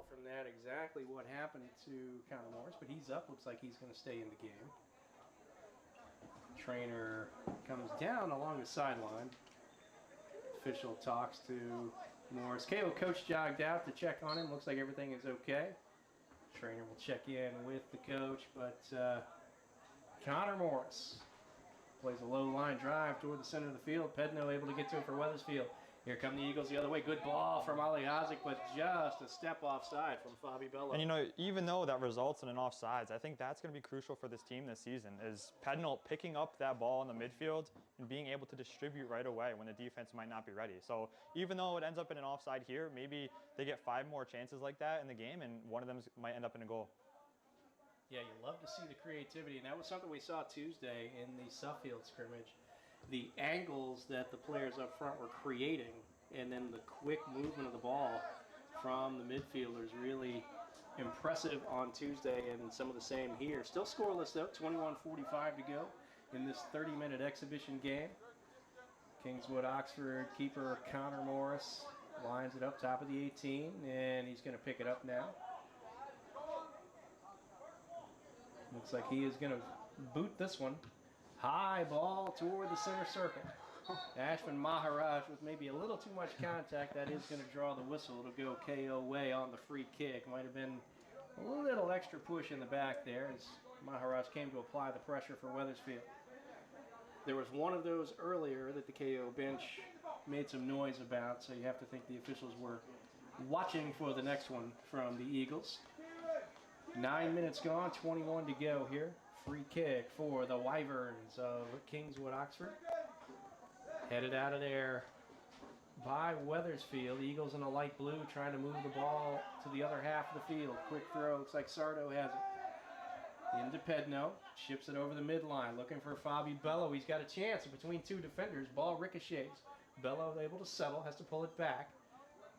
From that exactly what happened to Connor Morris, but he's up. Looks like he's going to stay in the game. Trainer comes down along the sideline. Official talks to Morris. KO coach jogged out to check on him. Looks like everything is okay. Trainer will check in with the coach, but Connor Morris plays a low line drive toward the center of the field. Pedno able to get to it for Wethersfield. Here come the Eagles the other way. Good ball from Ali Hazik, but just a step offside from Fabi Bello. And, you know, even though that results in an offsides, I think that's going to be crucial for this team this season, is Pednell picking up that ball in the midfield and being able to distribute right away when the defense might not be ready. So even though it ends up in an offside here, maybe they get 5 more chances like that in the game, and one of them might end up in a goal. Yeah, you love to see the creativity, and that was something we saw Tuesday in the Suffield scrimmage. The angles that the players up front were creating, and then the quick movement of the ball from the midfielders, really impressive on Tuesday, and some of the same here. Still scoreless though, 21:45 to go in this 30-minute exhibition game. Kingswood-Oxford keeper Connor Morris lines it up top of the 18, and he's going to pick it up now. Looks like he is going to boot this one. High ball toward the center circle. Ashman Maharaj with maybe a little too much contact. That is going to draw the whistle. It'll go KO way on the free kick. Might have been a little extra push in the back there as Maharaj came to apply the pressure for Wethersfield. There was one of those earlier that the KO bench made some noise about, so you have to think the officials were watching for the next one from the Eagles. 9 minutes gone, 21 to go here. Free kick for the Wyverns of Kingswood-Oxford. Headed out of there by Wethersfield. Eagles in the light blue trying to move the ball to the other half of the field. Quick throw. Looks like Sardo has it. Into Pedno. Ships it over the midline. Looking for Fabi Bello. He's got a chance between 2 defenders. Ball ricochets. Bello able to settle. Has to pull it back.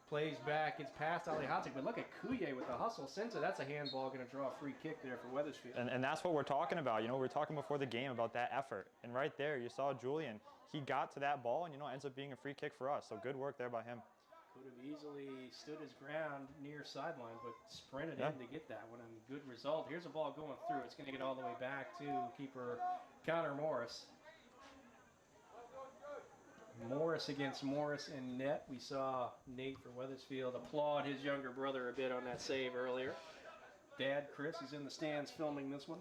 Plays back. It's past Ali Hazik. But look at Kuye with the hustle. Senza, that's a handball. Going to draw a free kick there for Wethersfield. And that's what we're talking about. You know, we were talking before the game about that effort. And right there, you saw Julian. He got to that ball and, you know, ends up being a free kick for us. So good work there by him. Could have easily stood his ground near sideline, but sprinted in to get that one. And good result. Here's a ball going through. It's going to get all the way back to keeper Connor Morris. Morris against Morris in net. We saw Nate for Wethersfield applaud his younger brother a bit on that save earlier. Dad Chris is in the stands filming this one.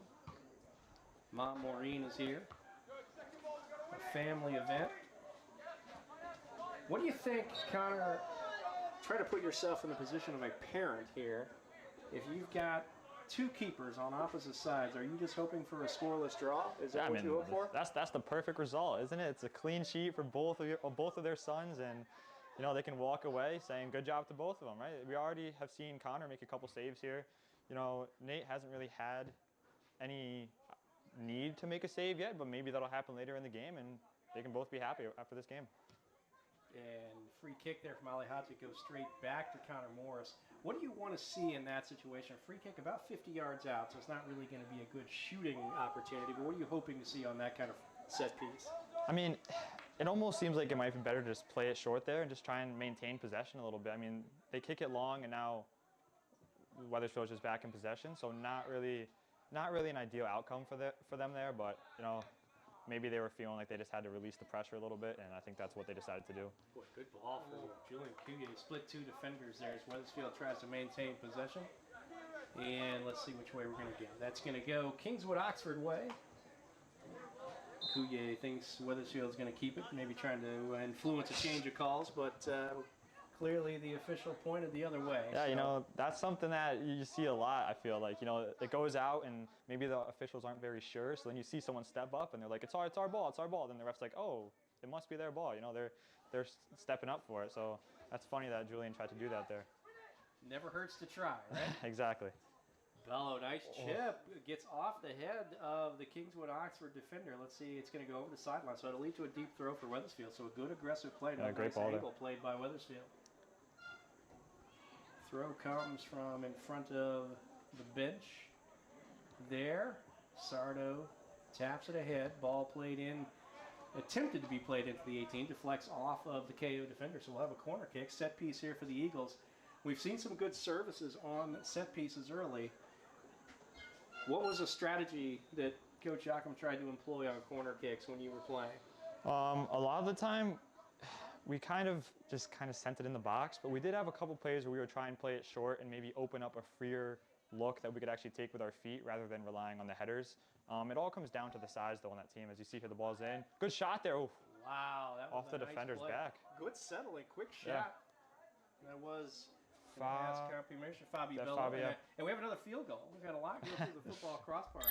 Mom Maureen is here. A family event. What do you think, Connor? Try to put yourself in the position of a parent here. If you've got 2 keepers on opposite sides, are you just hoping for a scoreless draw? Is that what you hope for? That's the perfect result, isn't it? It's a clean sheet for both of their sons, and you know they can walk away saying good job to both of them, right? We already have seen Connor make a couple saves here. You know, Nate hasn't really had any need to make a save yet, but maybe that'll happen later in the game, and they can both be happy after this game. And free kick there from Ali Haji goes straight back to Connor Morris. What do you want to see in that situation? Free kick about 50 yards out, so it's not really going to be a good shooting opportunity, but what are you hoping to see on that kind of set piece? I mean, it almost seems like it might be better to just play it short there and just try and maintain possession a little bit. I mean, they kick it long, and now Wethersfield's just back in possession, so not really an ideal outcome for them there, but, you know, maybe they were feeling like they just had to release the pressure a little bit, and I think that's what they decided to do. Boy, good ball for Julian Kuye. Split 2 defenders there as Wethersfield tries to maintain possession. And let's see which way we're going to go. That's going to go Kingswood-Oxford way. Kuye thinks Wethersfield's going to keep it, maybe trying to influence a change of calls, but clearly the official pointed the other way. Yeah, so, you know, that's something that you see a lot, I feel like. You know, it goes out and maybe the officials aren't very sure, so then you see someone step up and they're like, it's our ball, it's our ball. Then the ref's like, oh, it must be their ball. You know, they're stepping up for it. So that's funny that Julian tried to do that there. Never hurts to try, right? Exactly. Bello, nice chip. Gets off the head of the Kingswood-Oxford defender. Let's see, it's going to go over the sideline. So it'll lead to a deep throw for Wethersfield. So a good aggressive play. Yeah, great ball angle played by Wethersfield. Throw comes from in front of the bench. There, Sardo taps it ahead. Ball played in, attempted to be played into the 18. Deflects off of the KO defender. So we'll have a corner kick. Set piece here for the Eagles. We've seen some good services on set pieces early. What was a strategy that Coach Joachim tried to employ on corner kicks when you were playing? A lot of the time, we kind of sent it in the box, but we did have a couple plays where we would try and play it short and maybe open up a freer look that we could actually take with our feet rather than relying on the headers. It all comes down to the size, though, on that team. As you see here, the ball's in. Good shot there. Oof. wow. That was off the a nice defender's play. back. Good settling, quick Yeah. shot. That was pass confirmation, Fabi Yeah, Bello. Fabi, yeah. And we have another field goal. We've got a lot going through the football crossbar.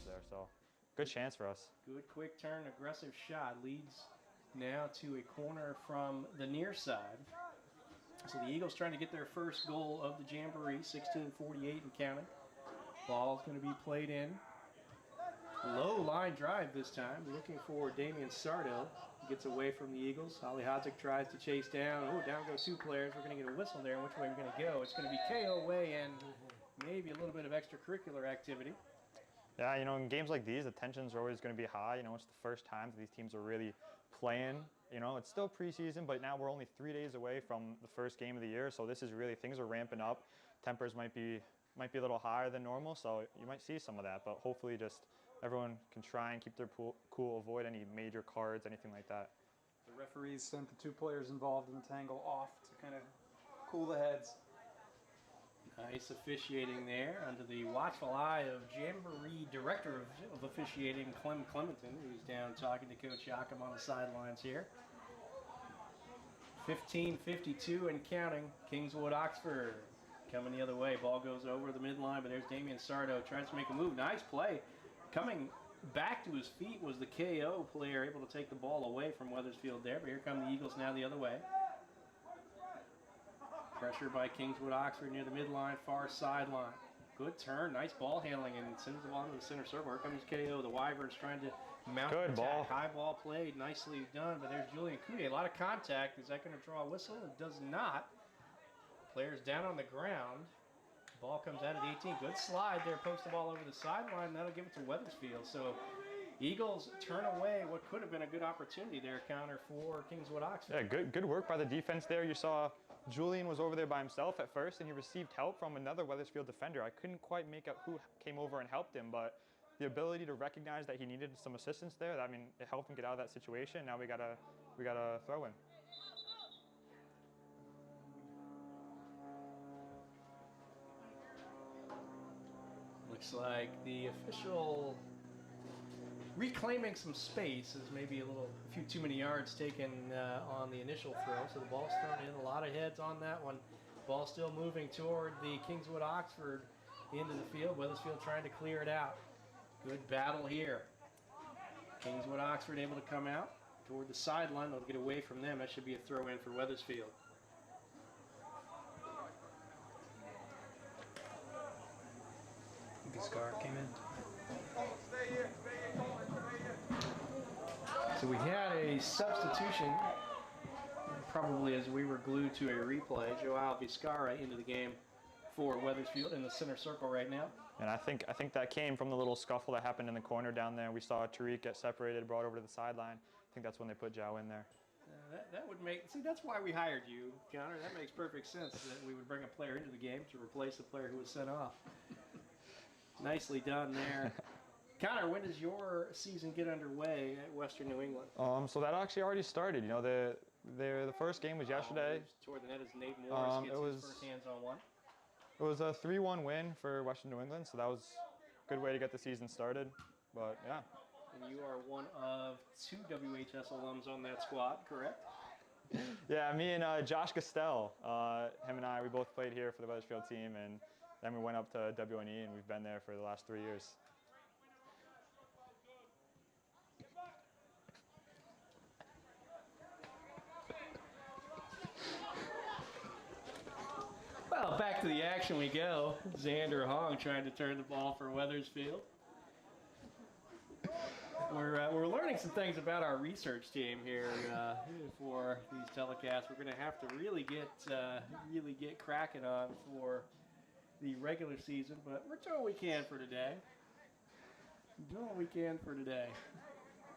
There, so good chance for us. Good quick turn, aggressive shot leads now to a corner from the near side. So the Eagles trying to get their first goal of the Jamboree, 16:48 and counting. Ball's going to be played in. Low line drive this time, looking for Damian Sardo. Gets away from the Eagles. Ali Hadzik tries to chase down. Oh, down go two players. We're going to get a whistle there. Which way we're going to go? It's going to be KO way and maybe a little bit of extracurricular activity. Yeah, you know, in games like these, the tensions are always going to be high. You know, it's the first time that these teams are really playing. You know, it's still preseason, but now we're only 3 days away from the first game of the year. So this is really, things are ramping up. Tempers might be a little higher than normal, so you might see some of that. But hopefully just everyone can try and keep their cool, avoid any major cards, anything like that. The referees sent the 2 players involved in the tangle off to kind of cool the heads. Nice officiating there under the watchful eye of Jamboree Director of Officiating, Clem Clementon, who's down talking to Coach Yakum on the sidelines here. 15:52 and counting. Kingswood-Oxford coming the other way. Ball goes over the midline, but there's Damian Sardo. Tries to make a move. Nice play. Coming back to his feet was the KO player, able to take the ball away from Wethersfield there. But here come the Eagles now the other way. Pressure by Kingswood-Oxford near the midline, far sideline. Good turn, nice ball handling, and sends the ball to the center circle. Here comes KO. The Wyverns trying to mount Good attack. ball. High ball played, nicely done. But there's Julian Coulier. A lot of contact. Is that going to draw a whistle? It does not. Player's down on the ground. Ball comes out at the 18. Good slide there. Post the ball over the sideline. That'll give it to Wethersfield. So Eagles turn away what could have been a good opportunity there, counter for Kingswood-Oxford. Yeah, good work by the defense there. You saw Julian was over there by himself at first, and he received help from another Wethersfield defender. I couldn't quite make out who came over and helped him, but the ability to recognize that he needed some assistance there, I mean, it helped him get out of that situation. Now we gotta throw in. Looks like the official reclaiming some space is maybe a few too many yards taken on the initial throw. So the ball's thrown in, a lot of heads on that one. Ball still moving toward the Kingswood-Oxford into the field. Wethersfield trying to clear it out. Good battle here. Kingswood-Oxford able to come out toward the sideline. They'll get away from them. That should be a throw in for Wethersfield. Scar came in. So we had a substitution, probably as we were glued to a replay. Joao Vizcarra into the game for Wethersfield in the center circle right now. And I think that came from the little scuffle that happened in the corner down there. We saw Tariq get separated, brought over to the sideline. I think that's when they put Joao in there. That would make, see, that's why we hired you, Connor. That makes perfect sense that we would bring a player into the game to replace the player who was sent off. Nicely done there. Connor, when does your season get underway at Western New England? So that actually already started. You know, the first game was yesterday. Toward the net as Nate Morris gets his first hands on one. It was a 3-1 win for Western New England, so that was a good way to get the season started. But yeah. And you are one of 2 WHS alums on that squad, correct? Yeah, me and Josh Gastel, him and I, we both played here for the Wethersfield team, and then we went up to WNE, and we've been there for the last 3 years. Well, back to the action we go. Xander Hong trying to turn the ball for Wethersfield. We're learning some things about our research team here for these telecasts. We're going to have to really get cracking on for the regular season, but we're doing what we can for today.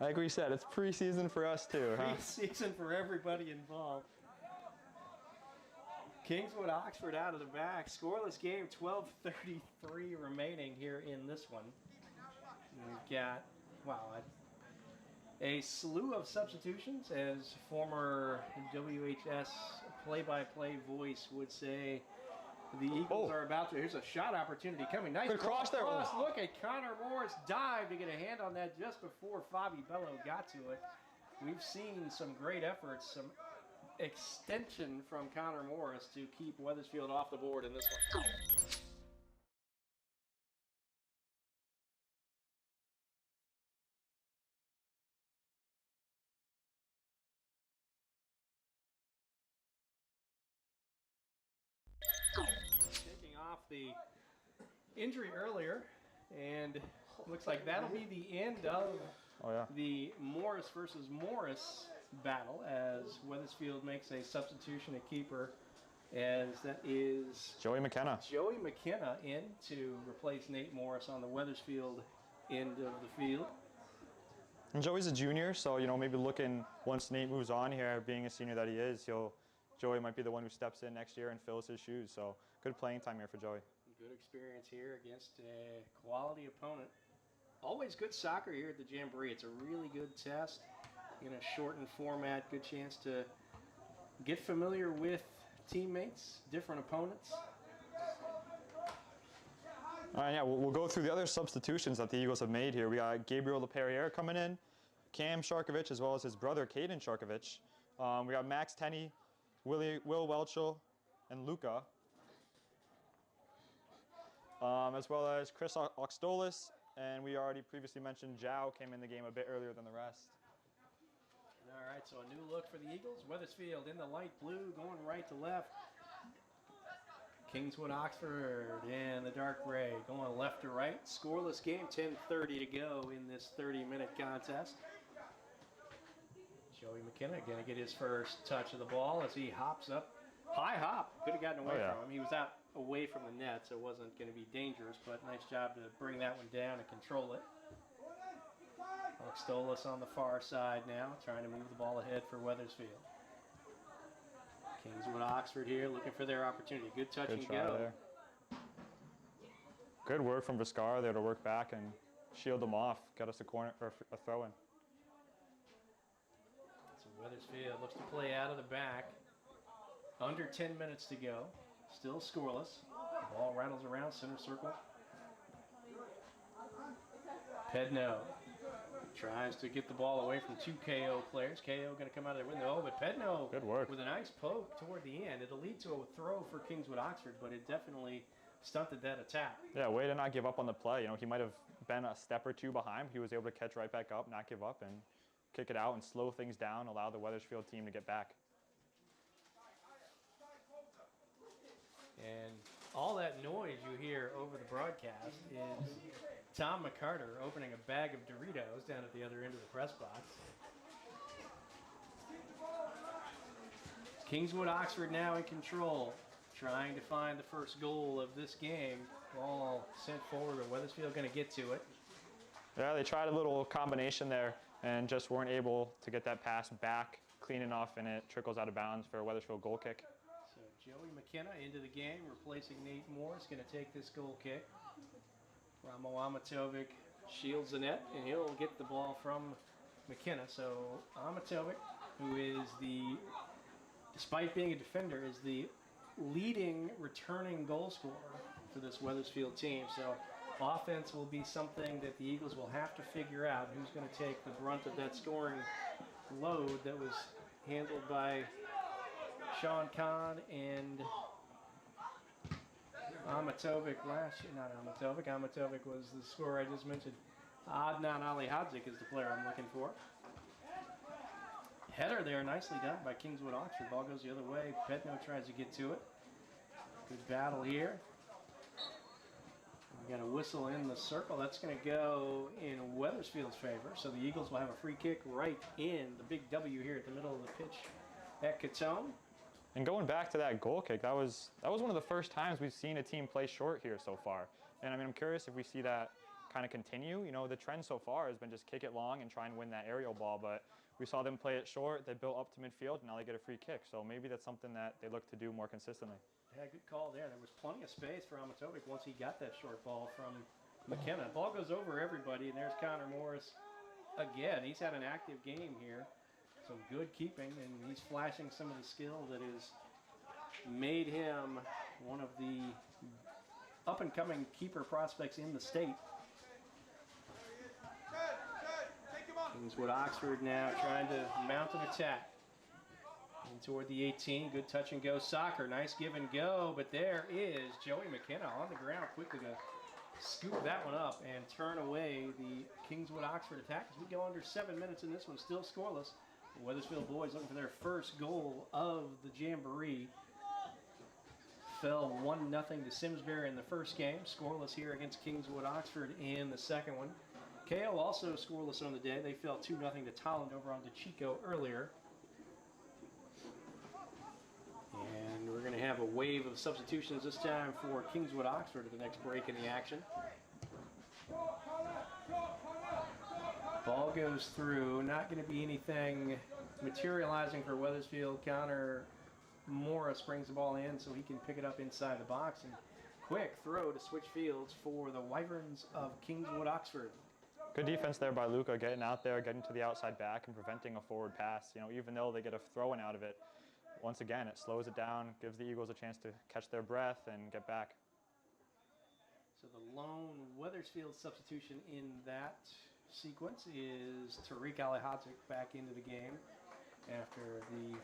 Like we said, it's preseason for us too, huh? Preseason for everybody involved. Kingswood-Oxford out of the back. Scoreless game, 12:33 remaining here in this one. We've got, wow, A slew of substitutions, as former WHS play-by-play voice would say. The Eagles are about to. Here's a shot opportunity coming. Nice good cross there. Look at Connor Morris dive to get a hand on that just before Fabi Bello got to it. We've seen some great efforts, some extension from Connor Morris to keep Wethersfield off the board in this one. Taking off the injury earlier, and looks like that'll be the end of the Morris versus Morris battle as Wethersfield makes a substitution at keeper, as that is Joey McKenna. Joey McKenna in to replace Nate Morris on the Wethersfield end of the field. And Joey's a junior, so maybe looking once Nate moves on here, being a senior that he is, Joey might be the one who steps in next year and fills his shoes. So good playing time here for Joey. Good experience here against a quality opponent. Always good soccer here at the Jamboree. It's a really good test in a shortened format. Good chance to get familiar with teammates, different opponents. All right, yeah, we'll go through the other substitutions that the Eagles have made here. We got Gabriel LePerriere coming in, Cam Sharkovich, as well as his brother, Caden Sharkovich. We got Max Tenney, Will Welchel, and Luca. As well as Chris Oxtolis, and we already previously mentioned Zhao came in the game a bit earlier than the rest. All right, so a new look for the Eagles. Wethersfield in the light blue, going right to left. Kingswood-Oxford in the dark gray, going left to right. Scoreless game, 10:30 to go in this 30-minute contest. Joey McKenna going to get his first touch of the ball as he hops up. High hop. Could have gotten away from him. He was out away from the net, so it wasn't going to be dangerous, but nice job to bring that one down and control it. Oxtolis on the far side now, trying to move the ball ahead for Wethersfield. Kingswood-Oxford here looking for their opportunity. Good touch and go. There. Good work from Viscara there to work back and shield them off, get us a corner or a throw in. So Wethersfield looks to play out of the back. Under 10 minutes to go. Still scoreless. The ball rattles around center circle. Pedno tries to get the ball away from two KO players. KO going to come out of the window, but Pedno good work with a nice poke toward the end. It'll lead to a throw for Kingswood-Oxford, but it definitely stunted that attack. Yeah, way to not give up on the play. He might have been a step or two behind. He was able to catch right back up, not give up, and kick it out and slow things down, allow the Wethersfield team to get back. And all that noise you hear over the broadcast is Tom McCarter opening a bag of Doritos down at the other end of the press box. Kingswood-Oxford now in control, trying to find the first goal of this game. Ball sent forward, but Wethersfield going to get to it. Yeah, they tried a little combination there and just weren't able to get that pass back clean enough, and it trickles out of bounds for a Wethersfield goal kick. So Joey McKenna into the game, replacing Nate Morris, going to take this goal kick. Ramo Amatovic shields the net, and he'll get the ball from McKenna. So Amatovic, who is despite being a defender, is the leading returning goal scorer for this Wethersfield team. So offense will be something that the Eagles will have to figure out who's going to take the brunt of that scoring load that was handled by Sean Kahn and Amatovic last year. Not Amatovic. Amatovic was the scorer I just mentioned. Adnan Ali Hadzik is the player I'm looking for. Header there, nicely done by Kingswood-Oxford. Ball goes the other way. Pedno tries to get to it. Good battle here. We got a whistle in the circle. That's going to go in Wethersfield's favor. So the Eagles will have a free kick right in the big W here at the middle of the pitch at Catone. And going back to that goal kick, that was one of the first times we've seen a team play short here so far. And I mean, I'm curious if we see that kind of continue. The trend so far has been just kick it long and try and win that aerial ball, but we saw them play it short. They built up to midfield, and now they get a free kick. So maybe that's something that they look to do more consistently. Yeah, good call there. There was plenty of space for Amatovic once he got that short ball from McKenna. Ball goes over everybody, and there's Connor Morris again. He's had an active game here. Some good keeping, and he's flashing some of the skill that has made him one of the up-and-coming keeper prospects in the state. Kingswood-Oxford now trying to mount an attack. In toward the 18, good touch and go soccer. Nice give and go, but there is Joey McKenna on the ground quickly to scoop that one up and turn away the Kingswood-Oxford attack as we go under 7 minutes in this one, still scoreless. The Wethersfield boys looking for their first goal of the Jamboree. Fell 1-0 to Simsbury in the first game, scoreless here against Kingswood-Oxford in the second one. KO also scoreless on the day. They fell 2-0 to Tolland over on DeChico earlier. And we're going to have a wave of substitutions this time for Kingswood-Oxford at the next break in the action. Ball goes through, not going to be anything materializing for Wethersfield. Connor Morris brings the ball in so he can pick it up inside the box. And quick throw to switch fields for the Wyverns of Kingswood-Oxford. Good defense there by Luca, getting out there, getting to the outside back and preventing a forward pass. You know, even though they get a throw-in out of it, once again, it slows it down, gives the Eagles a chance to catch their breath and get back. So the lone Wethersfield substitution in that sequence is Tariq Alihadzik back into the game after the,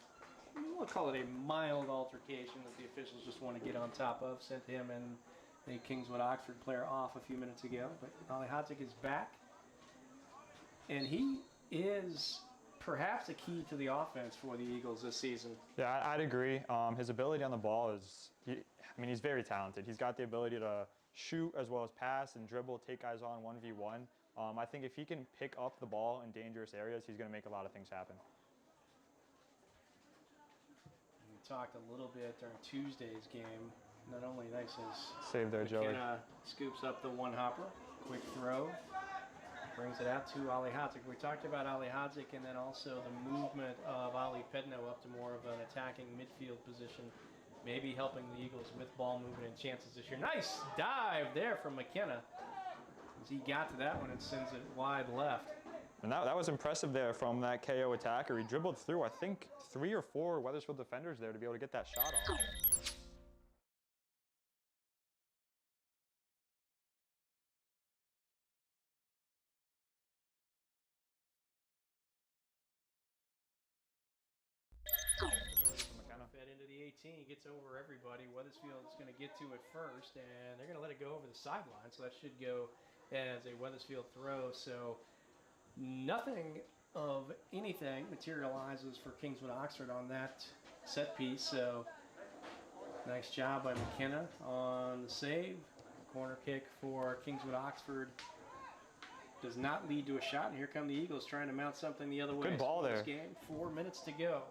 we'll call it a mild altercation that the officials just want to get on top of. Sent him and the Kingswood-Oxford player off a few minutes ago. But Alihadzik is back, and he is perhaps a key to the offense for the Eagles this season. Yeah, I'd agree. His ability on the ball is, he's very talented. He's got the ability to shoot as well as pass and dribble, take guys on 1v1. I think if he can pick up the ball in dangerous areas, he's going to make a lot of things happen. We talked a little bit during Tuesday's game. Not only nice as Save there, Joey. McKenna scoops up the one-hopper, quick throw, brings it out to Alihadzik. We talked about Alihadzik and then also the movement of Ali Pedno up to more of an attacking midfield position, maybe helping the Eagles with ball movement and chances this year. Nice dive there from McKenna as he got to that one and sends it wide left. And that was impressive there from that KO attacker. He dribbled through, I think, 3 or 4 Wethersfield defenders there to be able to get that shot off. Fed into the 18, he gets over everybody. Wethersfield's going to get to it first, and they're going to let it go over the sideline, so that should go as a Wethersfield throw. So nothing of anything materializes for Kingswood-Oxford on that set piece. So nice job by McKenna on the save. Corner kick for Kingswood-Oxford does not lead to a shot, and here come the Eagles trying to mount something the other way. Good ball there. This game, 4 minutes to go.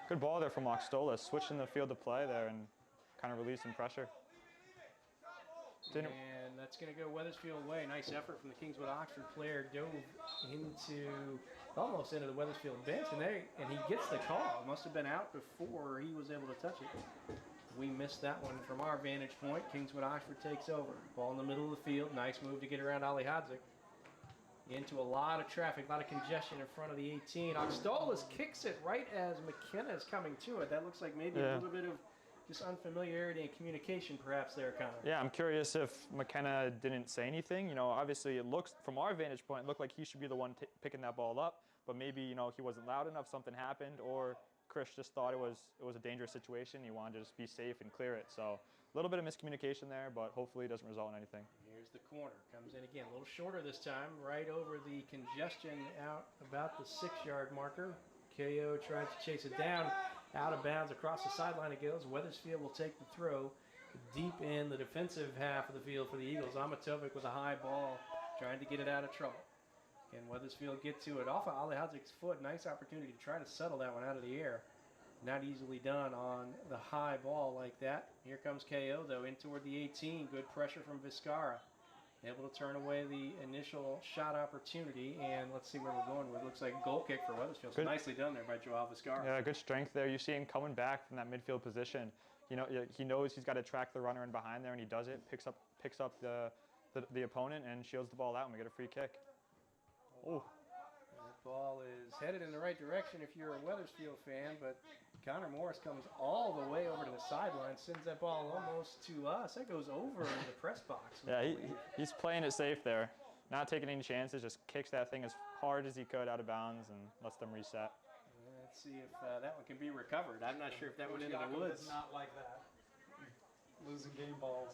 Good ball there from Oxtola, switching the field of play there and kind of releasing pressure. And that's going to go Wethersfield way. Nice effort from the Kingswood-Oxford player. Dove almost into the Wethersfield bench, and he gets the call. It must have been out before he was able to touch it. We missed that one from our vantage point. Kingswood-Oxford takes over. Ball in the middle of the field. Nice move to get around Alihadzik. Into a lot of traffic, a lot of congestion in front of the 18. Oxtolas kicks it right as McKenna is coming to it. That looks like maybe a little bit of just unfamiliarity and communication perhaps there, Connor. Yeah, I'm curious if McKenna didn't say anything. You know, obviously it looks, from our vantage point, it looked like he should be the one picking that ball up. But maybe, you know, he wasn't loud enough, something happened, or Chris just thought it was a dangerous situation. He wanted to just be safe and clear it. So a little bit of miscommunication there, but hopefully it doesn't result in anything. Here's the corner. Comes in again, a little shorter this time, right over the congestion out about the 6-yard marker. KO tries to chase it down, out of bounds across the sideline it goes. Wethersfield will take the throw deep in the defensive half of the field for the Eagles. Amatovic with a high ball, trying to get it out of trouble. Can Wethersfield get to it off of Alihadzik's foot? Nice opportunity to try to settle that one out of the air. Not easily done on the high ball like that. Here comes KO, though, in toward the 18. Good pressure from Vizcarra. Able to turn away the initial shot opportunity. And let's see where we're going with. Looks like a goal kick for Wethersfield. So nicely done there by Joao Vizcarra. Yeah, good strength there. You see him coming back from that midfield position. You know, he knows he's got to track the runner in behind there, and he does it. Picks up the opponent and shields the ball out, and we get a free kick. Oh. Ball is headed in the right direction if you're a Wethersfield fan, but Connor Morris comes all the way over to the sideline, sends that ball almost to us. That goes over in the press box. Yeah, he's playing it safe there. Not taking any chances, just kicks that thing as hard as he could out of bounds and lets them reset. Let's see if that one can be recovered. I'm not sure if that went into the woods. Does not like that. Losing game balls.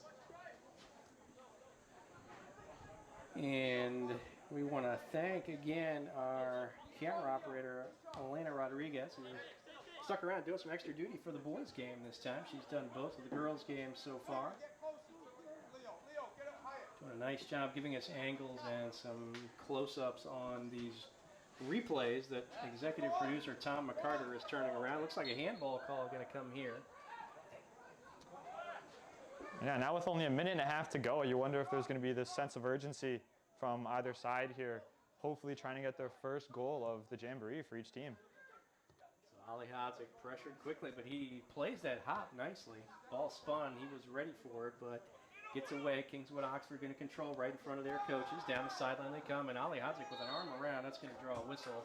And we want to thank again our camera operator, Elena Rodriguez, who stuck around doing some extra duty for the boys' game this time. She's done both of the girls' games so far. Doing a nice job giving us angles and some close-ups on these replays that executive producer Tom McCarter is turning around. Looks like a handball call going to come here. Yeah, now with only a minute and a half to go, you wonder if there's going to be this sense of urgency from either side here, hopefully trying to get their first goal of the Jamboree for each team. So Ali Hodzik pressured quickly, but he plays that hop nicely. Ball spun, he was ready for it, but gets away. Kingswood-Oxford going to control right in front of their coaches. Down the sideline they come, and Ali Hodzik with an arm around, that's going to draw a whistle.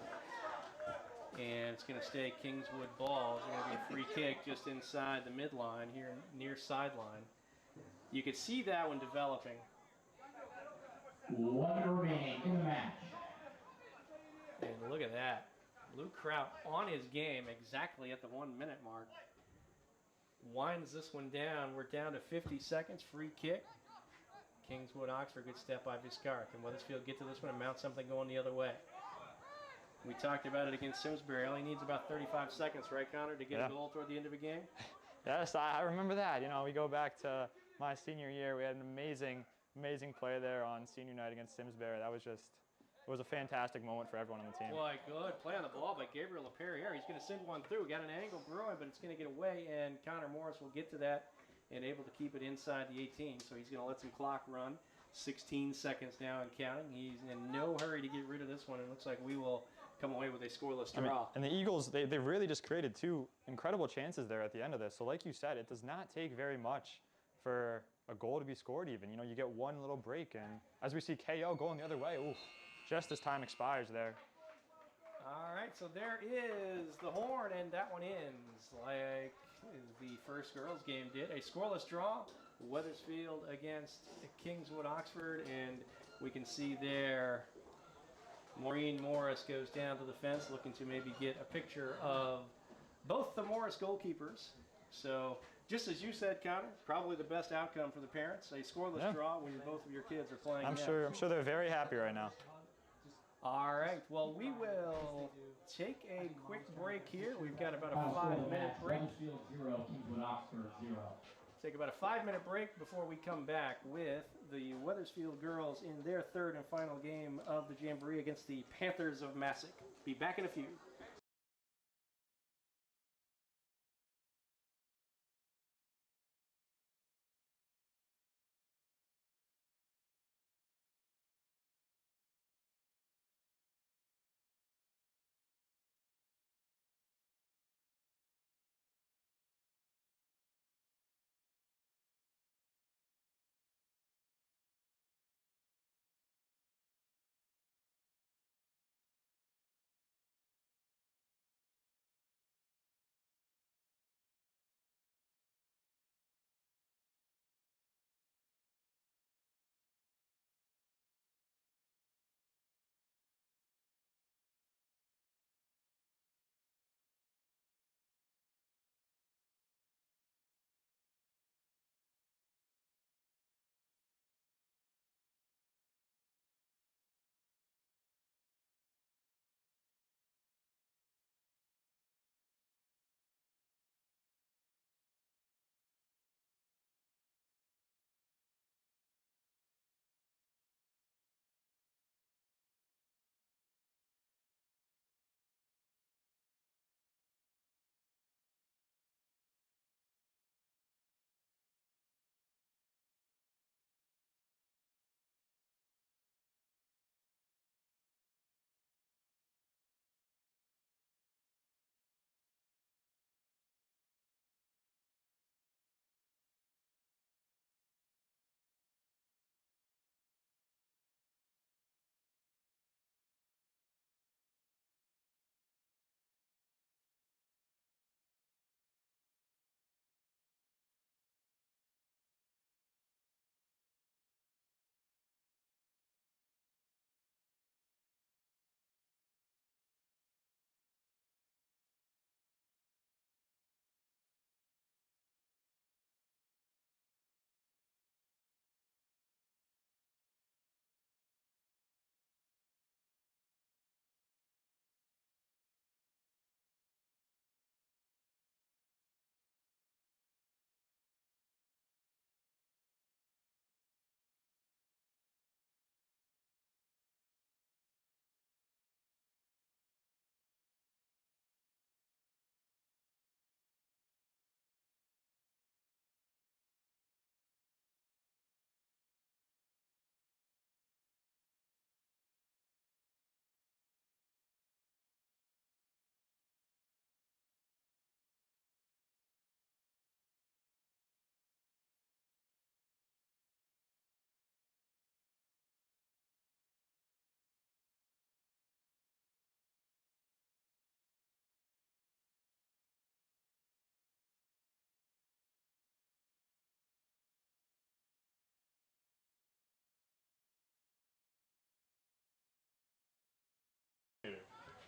And it's going to stay Kingswood ball. It's going to be a free kick just inside the midline here near sideline. You could see that one developing. 1 remaining in the match. And look at that. Luke Kraut on his game exactly at the 1 minute mark. Winds this one down. We're down to 50 seconds. Free kick. Kingswood-Oxford, good step by Vizcarra. Can Wethersfield get to this one and mount something going the other way? We talked about it against Simsbury. Only needs about 35 seconds, right, Connor, to get a goal toward the end of a game? Yes, I remember that. You know, we go back to my senior year. We had an amazing play there on senior night against Simsbury. That was just, it was a fantastic moment for everyone on the team. Boy, good play on the ball by Gabriel LaPerriere. He's going to send one through. Got an angle brewing, but it's going to get away, and Connor Morris will get to that and able to keep it inside the 18. So he's going to let some clock run. 16 seconds now and counting. He's in no hurry to get rid of this one. It looks like we will come away with a scoreless draw. And the Eagles, they really just created 2 incredible chances there at the end of this. So like you said, it does not take very much for a goal to be scored even. You know, you get one little break, and as we see KO going the other way, ooh, just as time expires there. All right, so there is the horn, and that one ends like the first girls game did. A scoreless draw, Wethersfield against Kingswood-Oxford, and we can see there Maureen Morris goes down to the fence looking to maybe get a picture of both the Morris goalkeepers. So just as you said, Connor, probably the best outcome for the parents, a scoreless draw when both of your kids are playing. I'm sure they're very happy right now. All right, well, we will take a quick break here. We've got about a 5-minute break. Wethersfield 0, Kingswood-Oxford 0. Take about a 5-minute break before we come back with the Wethersfield girls in their third and final game of the Jamboree against the Panthers of Masuk. Be back in a few.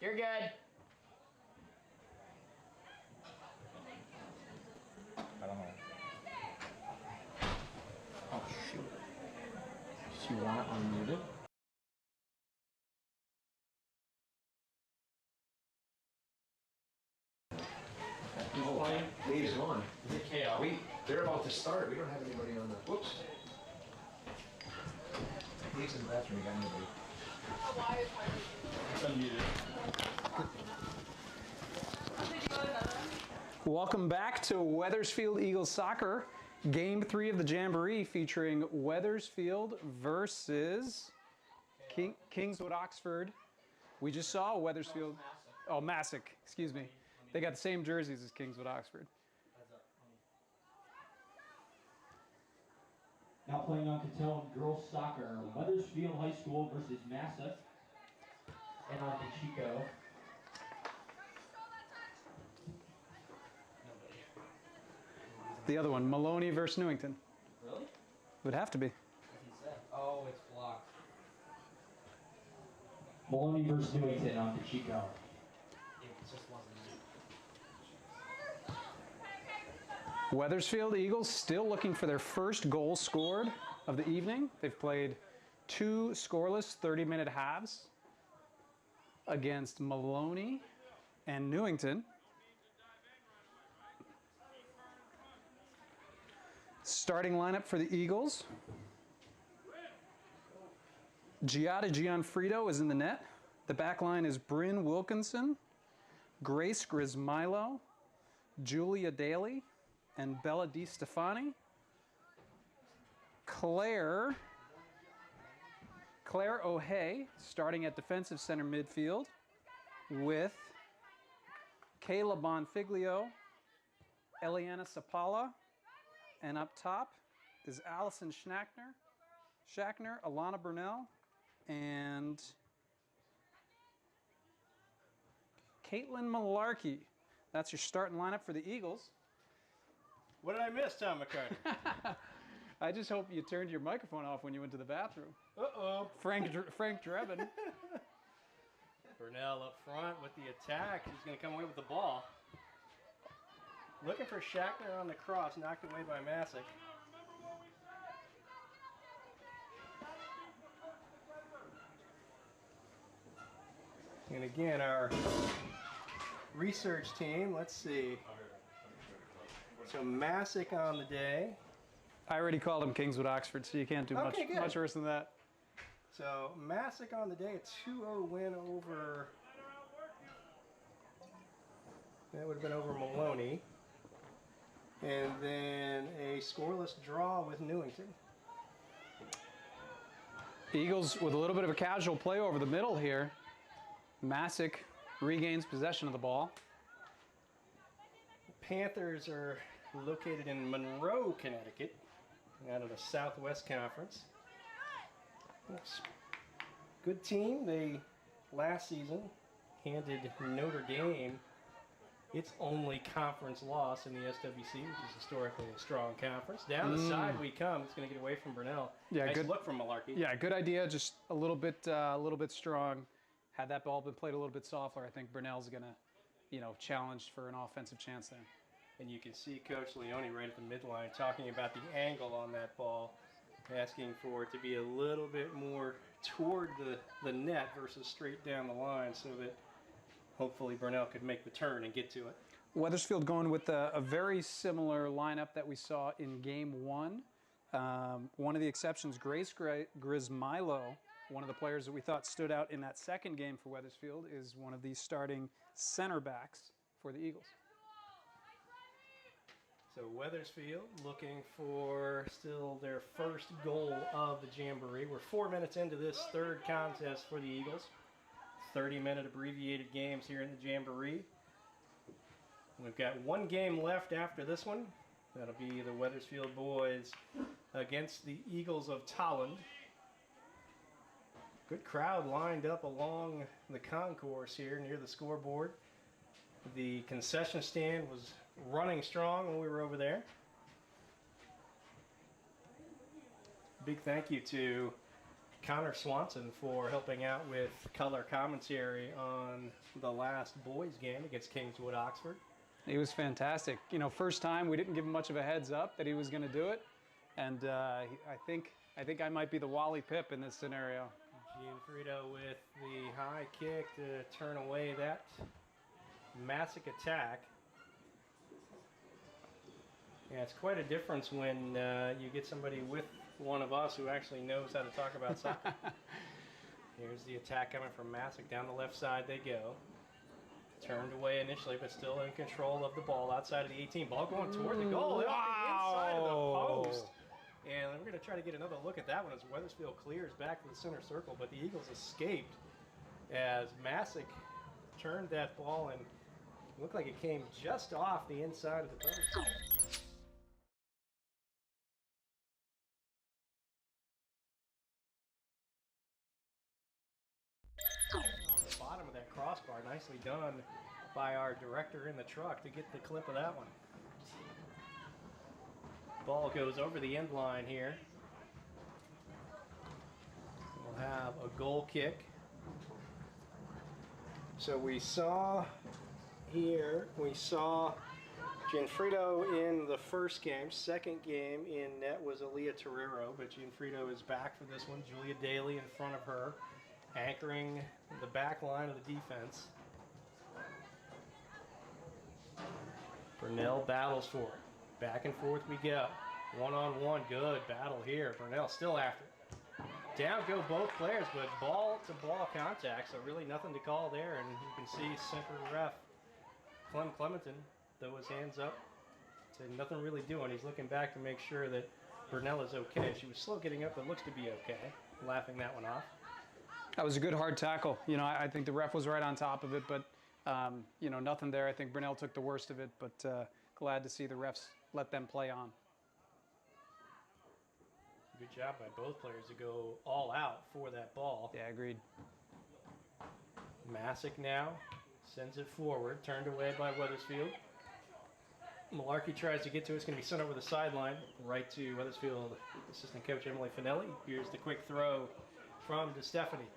You're good. I don't know. Oh, shoot. Do you want it unmuted? Dave's on. Wait, they're about to start. We don't have anybody on the. Whoops. Dave's in the bathroom. We got anybody. It's unmuted. Welcome back to Wethersfield Eagles Soccer, Game 3 of the Jamboree, featuring Wethersfield versus Kingswood-Oxford. We just saw Wethersfield. Oh, Masuk, excuse me. They got the same jerseys as Kingswood-Oxford. Now playing on Cantone girls soccer, Wethersfield High School versus Masuk. And on the Chico. The other one, Maloney versus Newington. Really? Would have to be. Oh, it's blocked. Maloney versus Newington on the Chico. It just wasn't. Wethersfield Eagles still looking for their first goal scored of the evening. They've played 2 scoreless 30-minute halves against Maloney and Newington. Starting lineup for the Eagles. Giada Gianfrido is in the net. The back line is Bryn Wilkinson, Grace Grismilo, Julia Daly, and Bella Di Stefani. Claire O'Hay starting at defensive center midfield with Kayla Bonfiglio, Eliana Sapala, and up top is Allison Schachner, Alana Burnell, and Caitlin Malarkey. That's your starting lineup for the Eagles. What did I miss, Tom McCartney? I just hope you turned your microphone off when you went to the bathroom. Uh-oh. Frank Drebin. Burnell up front with the attack. He's going to come away with the ball. Looking for Schachner on the cross, knocked away by Masuk. And again, our research team, let's see. So Masuk on the day. I already called him Kingswood-Oxford, so you can't do much worse than that. So Masuk on the day, a 2-0 win over, that would have been over Maloney. And then a scoreless draw with Newington. Eagles with a little bit of a casual play over the middle here. Masuk regains possession of the ball. Panthers are located in Monroe, Connecticut, out of the Southwest Conference. Good team. They last season handed Notre Dame its only conference loss in the SWC, which is historically a strong conference. Down the side we come. It's going to get away from Burnell. Yeah, nice good look from Malarkey. Yeah, good idea. Just a little bit strong. Had that ball been played a little bit softer, I think Burnell's going to, challenge for an offensive chance there. And you can see Coach Leone right at the midline talking about the angle on that ball, asking for it to be a little bit more toward the net versus straight down the line so that hopefully Burnell could make the turn and get to it. Wethersfield going with a very similar lineup that we saw in Game 1. One of the exceptions, Grace Grismilo, one of the players that we thought stood out in that second game for Wethersfield, is one of the starting center backs for the Eagles. So Wethersfield looking for still their first goal of the Jamboree. We're 4 minutes into this third contest for the Eagles. 30-minute abbreviated games here in the Jamboree. We've got one game left after this one. That'll be the Wethersfield boys against the Eagles of Tolland. Good crowd lined up along the concourse here near the scoreboard. The concession stand was running strong when we were over there. Big thank you to Connor Swanson for helping out with color commentary on the last boys game against Kingswood-Oxford. He was fantastic. You know, first time we didn't give him much of a heads up that he was going to do it, and I think I might be the Wally Pip in this scenario. Gianfrido with the high kick to turn away that Masuk attack. Yeah, it's quite a difference when you get somebody with one of us who actually knows how to talk about soccer. Here's the attack coming from Masuk. Down the left side they go. Turned away initially, but still in control of the ball outside of the 18. Ball going toward the goal. Wow. Off the inside of the post. And we're going to try to get another look at that one as Wethersfield clears back to the center circle, but the Eagles escaped as Masuk turned that ball and looked like it came just off the inside of the post. Off the bottom of that crossbar, nicely done by our director in the truck to get the clip of that one. Ball goes over the end line here. We'll have a goal kick. So we saw here, Gianfrido in the first game. Second game in net was Aaliyah Torero, but Gianfrido is back for this one. Julia Daly in front of her, anchoring the back line of the defense. Burnell battles for it. Back and forth we go. One-on-one, good battle here. Burnell still after it. Down go both players, but ball-to-ball contact, so really nothing to call there. And you can see center ref Clem Clementon throw his hands up. Said nothing really doing. He's looking back to make sure that Burnell is okay. She was slow getting up, but looks to be okay. Laughing that one off. That was a good hard tackle. You know, I think the ref was right on top of it, but you know, nothing there. I think Burnell took the worst of it, but glad to see the refs let them play on. Good job by both players to go all out for that ball. Yeah, agreed. Masuk now sends it forward, turned away by Wethersfield. Malarkey tries to get to it. It's going to be sent over the sideline, right to Wethersfield assistant coach Emily Finelli. Here's the quick throw from DeStefani.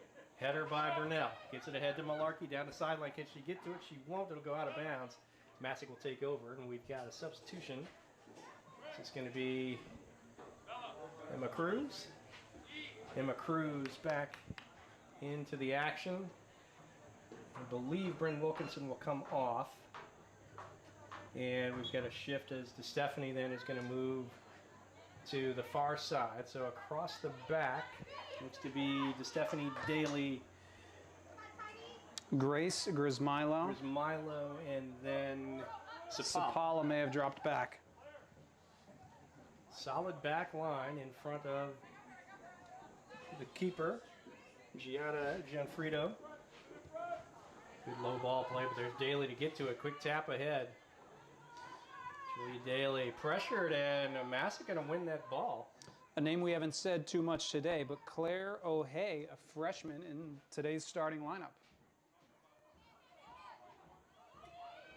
Header by Burnell. Gets it ahead to Malarkey down the sideline. Can she get to it? She won't. It'll go out of bounds. Masuk will take over, and we've got a substitution. This is going to be Emma Cruz. Emma Cruz back into the action. I believe Bryn Wilkinson will come off. And we've got a shift as DeStefani then is going to move to the far side. So across the back looks to be DeStefani, Daly, Grace Grismilo, and then Sapala may have dropped back. Solid back line in front of the keeper, Gianfrido. Good low ball play, but there's Daly to get to it. Quick tap ahead. Julia Daly pressured, and Masuk going to win that ball. A name we haven't said too much today, but Claire O'Hay, a freshman in today's starting lineup.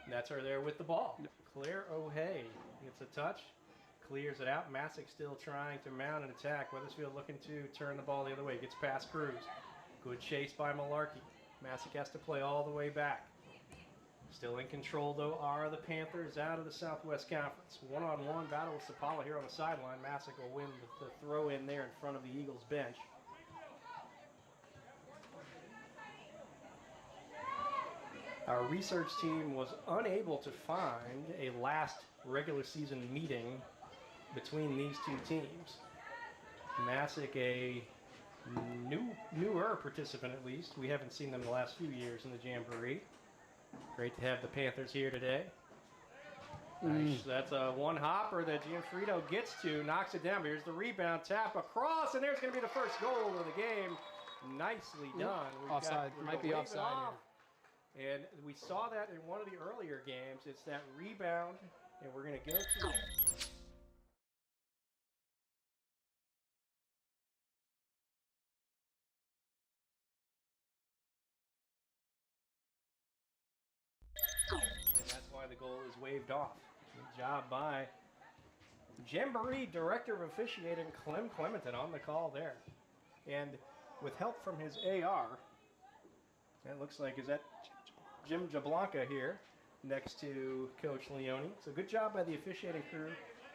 And that's her there with the ball. Yep. Claire O'Hay gets a touch, clears it out. Masuk still trying to mount an attack. Wethersfield looking to turn the ball the other way. Gets past Cruz. Good chase by Malarkey. Masuk has to play all the way back. Still in control, though, are the Panthers out of the Southwest Conference. One-on-one battle with Sapala here on the sideline. Masuk will win the throw in there in front of the Eagles bench. Our research team was unable to find a last regular season meeting between these two teams. Masuk, a newer participant at least. We haven't seen them the last few years in the Jamboree. Great to have the Panthers here today. Nice. That's a one hopper that Gianfrido gets to, knocks it down. Here's the rebound, tap across, and there's going to be the first goal of the game. Nicely done. Offside. Might be offside here. And we saw that in one of the earlier games. It's that rebound, and we're going to go to it. And that's why the goal is waved off. Good job by Jamboree Director of Officiating Clem Clementon on the call there. And with help from his AR. That looks like, is that Jim Jablanca here next to Coach Leone. So good job by the officiating crew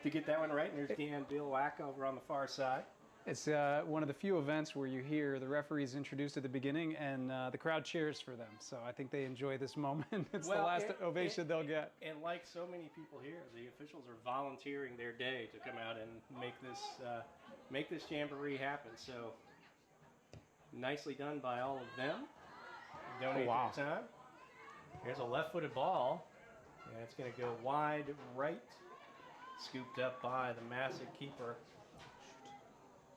to get that one right. And there's Dan Billwack over on the far side. It's one of the few events where you hear the referees introduced at the beginning and the crowd cheers for them. So I think they enjoy this moment. It's the last ovation they'll get. And like so many people here, the officials are volunteering their day to come out and make this jamboree happen. So nicely done by all of them. Donate their time. Here's a left-footed ball, and it's going to go wide right, scooped up by the Masuk keeper.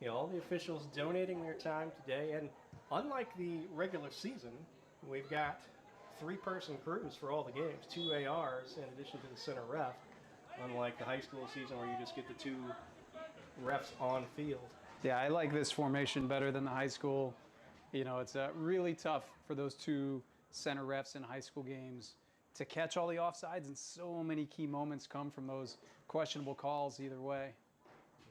You know, all the officials donating their time today, and unlike the regular season, we've got 3-person crews for all the games, 2 ARs in addition to the center ref, unlike the high school season where you just get the 2 refs on field. Yeah, I like this formation better than the high school. You know, it's really tough for those 2 center refs in high school games to catch all the offsides, and so many key moments come from those questionable calls either way.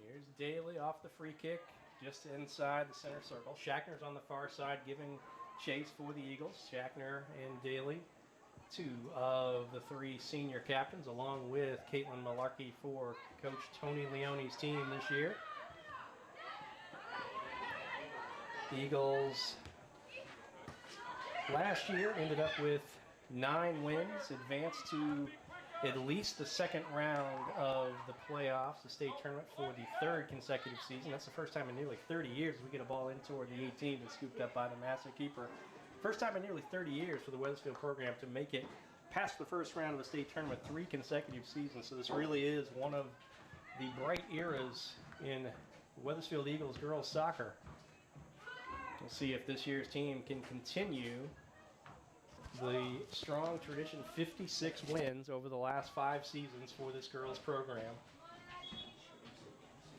Here's Daly off the free kick, just inside the center circle. Shackner's on the far side giving chase for the Eagles. Shackner and Daly, 2 of the 3 senior captains, along with Caitlin Malarkey for Coach Tony Leone's team this year. The Eagles last year ended up with 9 wins, advanced to at least the second round of the playoffs, the state tournament, for the 3rd consecutive season. That's the first time in nearly 30 years we get a ball in toward the 18 and scooped up by the Masuk keeper. First time in nearly 30 years for the Wethersfield program to make it past the first round of the state tournament 3 consecutive seasons. So this really is one of the bright eras in Wethersfield Eagles girls soccer. We'll see if this year's team can continue the strong tradition, 56 wins over the last 5 seasons for this girls program.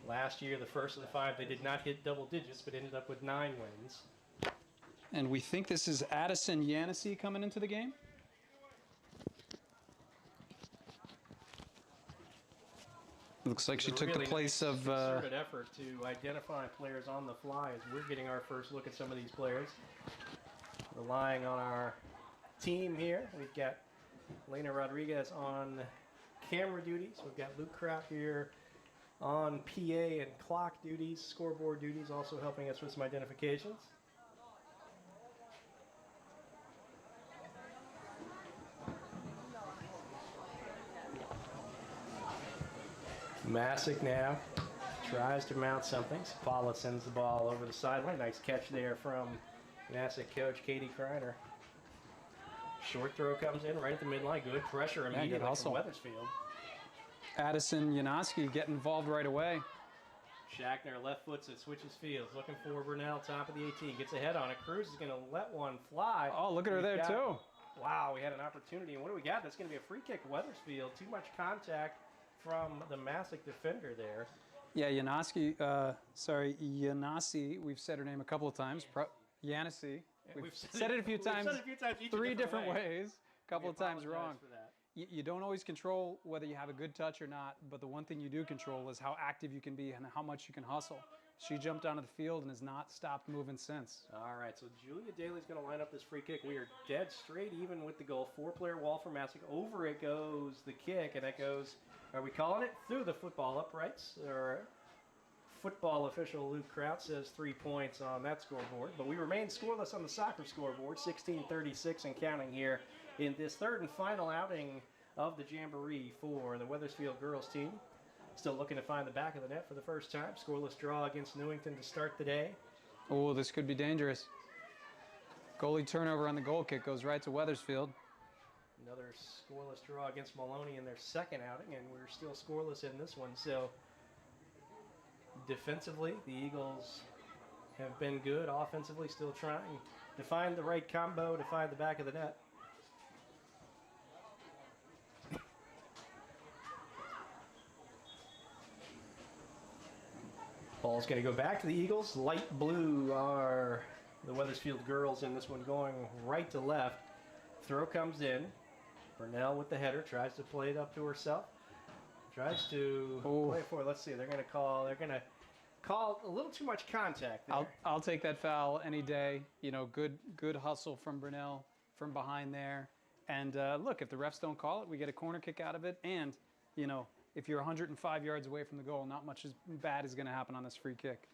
Last year, the first of the 5, they did not hit double digits, but ended up with 9 wins. And we think this is Addison Yanissi coming into the game. Looks like she took the place of... concerted effort to identify players on the fly as we're getting our first look at some of these players. Relying on our team here. We've got Lena Rodriguez on camera duties. We've got Luke Kraut here on PA and clock duties, scoreboard duties, also helping us with some identifications. Masuk now tries to mount something. Paula sends the ball over the sideline. Nice catch there from Masuk coach Katie Kreiner. Short throw comes in right at the midline. Good pressure immediately from Wethersfield. Addison Yanoski get involved right away. Shackner left foots it, switches fields. Looking for Burnell, top of the 18. Gets ahead on it. Cruz is going to let one fly. Oh, look at her there, too. Wow, we had an opportunity. And what do we got? That's going to be a free kick, Wethersfield. Too much contact from the Masuk defender there. Yeah, Yanasi, we've said her name a couple of times. Yanasi. We've said it a few times, 3 different ways, a couple of times wrong. You don't always control whether you have a good touch or not, but the one thing you do control is how active you can be and how much you can hustle. She jumped onto the field and has not stopped moving since. All right, so Julia Daly's going to line up this free kick. We are dead straight even with the goal. 4-player wall for Masuk. Over it goes the kick, and that goes, are we calling it, through the football uprights? Or football official Luke Kraut says 3 points on that scoreboard. But we remain scoreless on the soccer scoreboard, 16-36 and counting here in this 3rd and final outing of the Jamboree for the Wethersfield girls team. Still looking to find the back of the net for the first time. Scoreless draw against Newington to start the day. Oh, this could be dangerous. Goalie turnover on the goal kick goes right to Wethersfield. Another scoreless draw against Maloney in their 2nd outing, and we're still scoreless in this one. So defensively, the Eagles have been good. Offensively, still trying to find the right combo to find the back of the net. Ball's going to go back to the Eagles. Light blue are the Wethersfield girls in this one, going right to left. Throw comes in. Burnell with the header, tries to play it up to herself. Tries to play for it. Let's see, they're going to called a little too much contact there. I'll take that foul any day. You know, good hustle from Brunel from behind there. And look, if the refs don't call it, we get a corner kick out of it. And, you know, if you're 105 yards away from the goal, not much bad is going to happen on this free kick.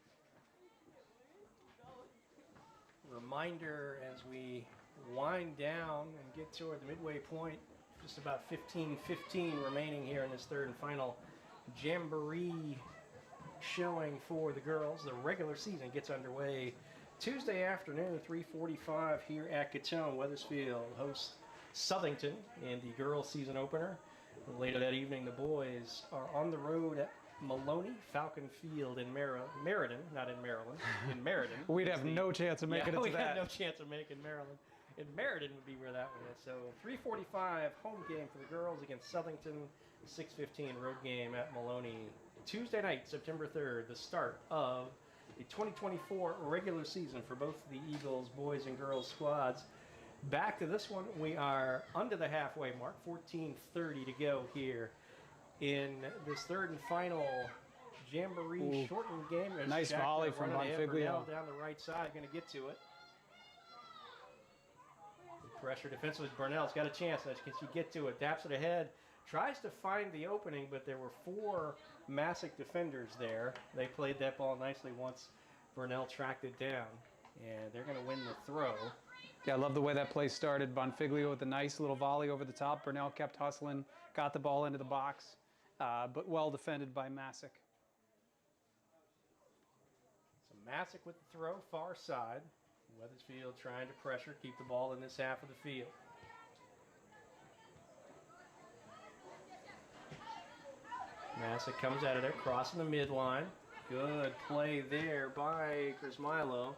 Reminder as we wind down and get toward the midway point, just about 15-15 remaining here in this third and final Jamboree showing for the girls. The regular season gets underway Tuesday afternoon, 3:45 here at Catone. Wethersfield hosts Southington in the girls' season opener. Later that evening, the boys are on the road at Maloney, Falcon Field in Meriden, not in Maryland, in Meriden. We'd have no chance of making it to that. We had no chance of making Maryland. In Meriden would be where that one is. So 3:45 home game for the girls against Southington, 6:15 road game at Maloney. Tuesday night, September 3rd, the start of the 2024 regular season for both the Eagles boys and girls squads. Back to this one, we are under the halfway mark, 14:30 to go here in this third and final Jamboree shortened game. There's nice Jack volley from Bonfiglio. Down the right side, going to get to it. Pressure defensively. Burnell's got a chance. Can she get to it? Daps it ahead. Tries to find the opening, but there were 4 Masuk defenders there. They played that ball nicely once Burnell tracked it down. And they're going to win the throw. Yeah, I love the way that play started. Bonfiglio with a nice little volley over the top. Burnell kept hustling, got the ball into the box, but well defended by Masuk. So Masuk with the throw, far side. Wethersfield trying to pressure, keep the ball in this half of the field. Masuk comes out of there, crossing the midline. Good play there by Chris Milo.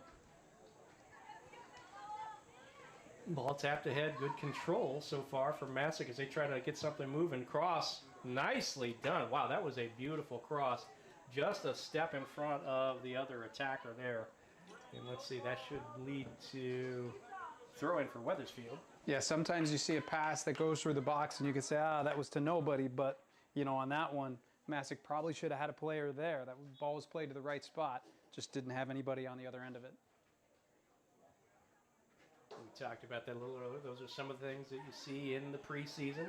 Ball tapped ahead, good control so far for Masuk as they try to get something moving. Cross, nicely done. Wow, that was a beautiful cross. Just a step in front of the other attacker there. And let's see, that should lead to throw in for Wethersfield. Yeah, sometimes you see a pass that goes through the box and you can say, that was to nobody. But, you know, on that one, Masuk probably should have had a player there. That ball was played to the right spot, just didn't have anybody on the other end of it. We talked about that a little earlier. Those are some of the things that you see in the preseason.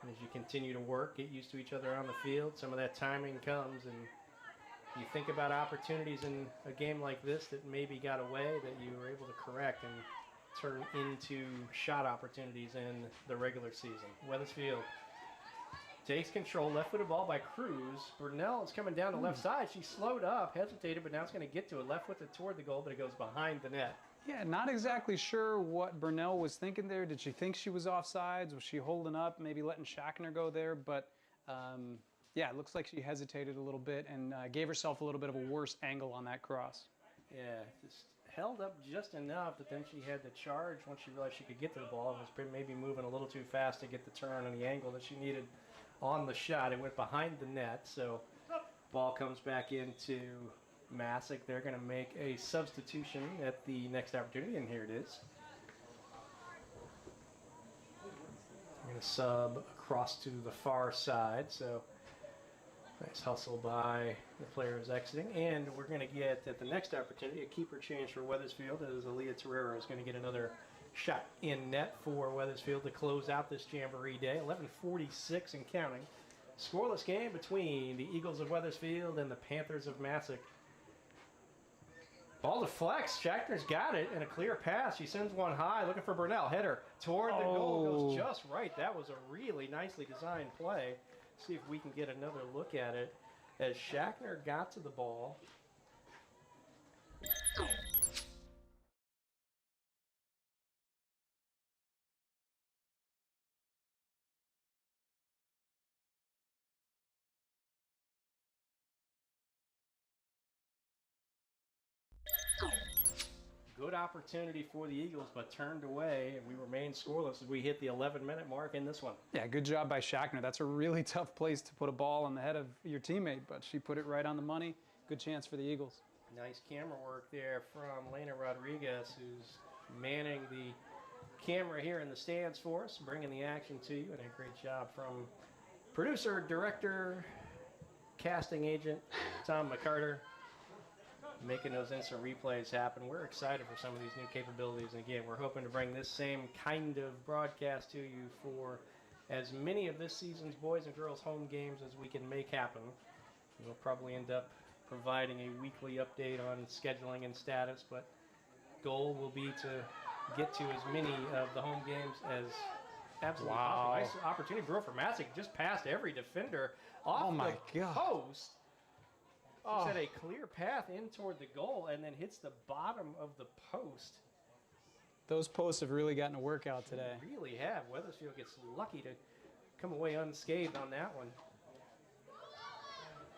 And as you continue to work, get used to each other on the field, some of that timing comes, and you think about opportunities in a game like this that maybe got away that you were able to correct and turn into shot opportunities in the regular season. Wethersfield takes control, left-footed ball by Cruz. Burnell is coming down the left side. She slowed up, hesitated, but now it's going to get to it. Left-footed toward the goal, but it goes behind the net. Yeah, not exactly sure what Burnell was thinking there. Did she think she was offsides? Was she holding up, maybe letting Schachner go there? But yeah, it looks like she hesitated a little bit and gave herself a little bit of a worse angle on that cross. Yeah, just held up just enough that then she had to charge once she realized she could get to the ball. It was maybe moving a little too fast to get the turn and the angle that she needed on the shot. It went behind the net, so ball comes back into Masuk. They're going to make a substitution at the next opportunity, and here it is. We're going to sub across to the far side, so nice hustle by the players exiting. And we're going to get, at the next opportunity, a keeper change for Wethersfield as Aaliyah Terrero is going to get another shot in net for Wethersfield to close out this Jamboree day. 11:46 and counting. Scoreless game between the Eagles of Wethersfield and the Panthers of Masuk. Ball deflects. Schachner's got it, and a clear pass. She sends one high, looking for Burnell. Header toward the goal. Goes just right. That was a really nicely designed play. See if we can get another look at it as Schachner got to the ball. Good opportunity for the Eagles, but turned away, and we remain scoreless as we hit the 11-minute mark in this one. Yeah, good job by Schachner. That's a really tough place to put a ball on the head of your teammate, but she put it right on the money. Good chance for the Eagles. Nice camera work there from Lena Rodriguez, who's manning the camera here in the stands for us, bringing the action to you, and a great job from producer, director, casting agent, Tom McCarter, making those instant replays happen. We're excited for some of these new capabilities. And again, we're hoping to bring this same kind of broadcast to you for as many of this season's boys and girls home games as we can make happen. We'll probably end up providing a weekly update on scheduling and status, but goal will be to get to as many of the home games as absolutely possible. Nice opportunity for Masuk. Just passed every defender off the post. Just had a clear path in toward the goal and then hits the bottom of the post. Those posts have really gotten a workout today. They really have. Wethersfield gets lucky to come away unscathed on that one.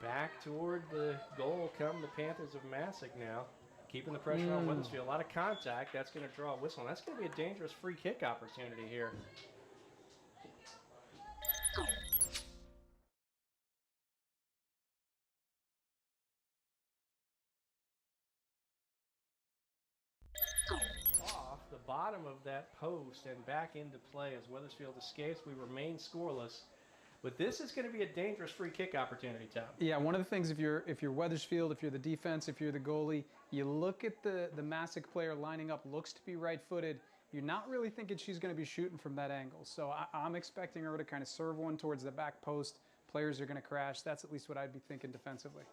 Back toward the goal come the Panthers of Masuk now. Keeping the pressure on Wethersfield. A lot of contact. That's going to draw a whistle. And that's going to be a dangerous free kick opportunity here. Off the bottom of that post and back into play as Wethersfield escapes. We remain scoreless. But this is going to be a dangerous free kick opportunity, Tom. Yeah, one of the things if you're Wethersfield, if you're the defense, if you're the goalie, you look at the Masuk player lining up, looks to be right-footed. You're not really thinking she's going to be shooting from that angle. So I'm expecting her to kind of serve one towards the back post. Players are going to crash. That's at least what I'd be thinking defensively.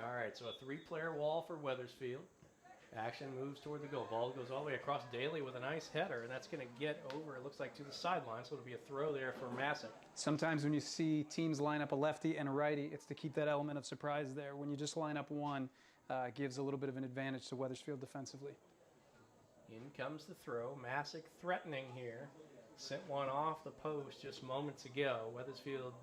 All right, so a three-player wall for Wethersfield. Action moves toward the goal. Ball goes all the way across Daly with a nice header, and that's going to get over, it looks like, to the sideline, so it'll be a throw there for Masuk. Sometimes when you see teams line up a lefty and a righty, it's to keep that element of surprise there. When you just line up one, it gives a little bit of an advantage to Wethersfield defensively. In comes the throw. Masuk threatening here. Sent one off the post just moments ago. Wethersfield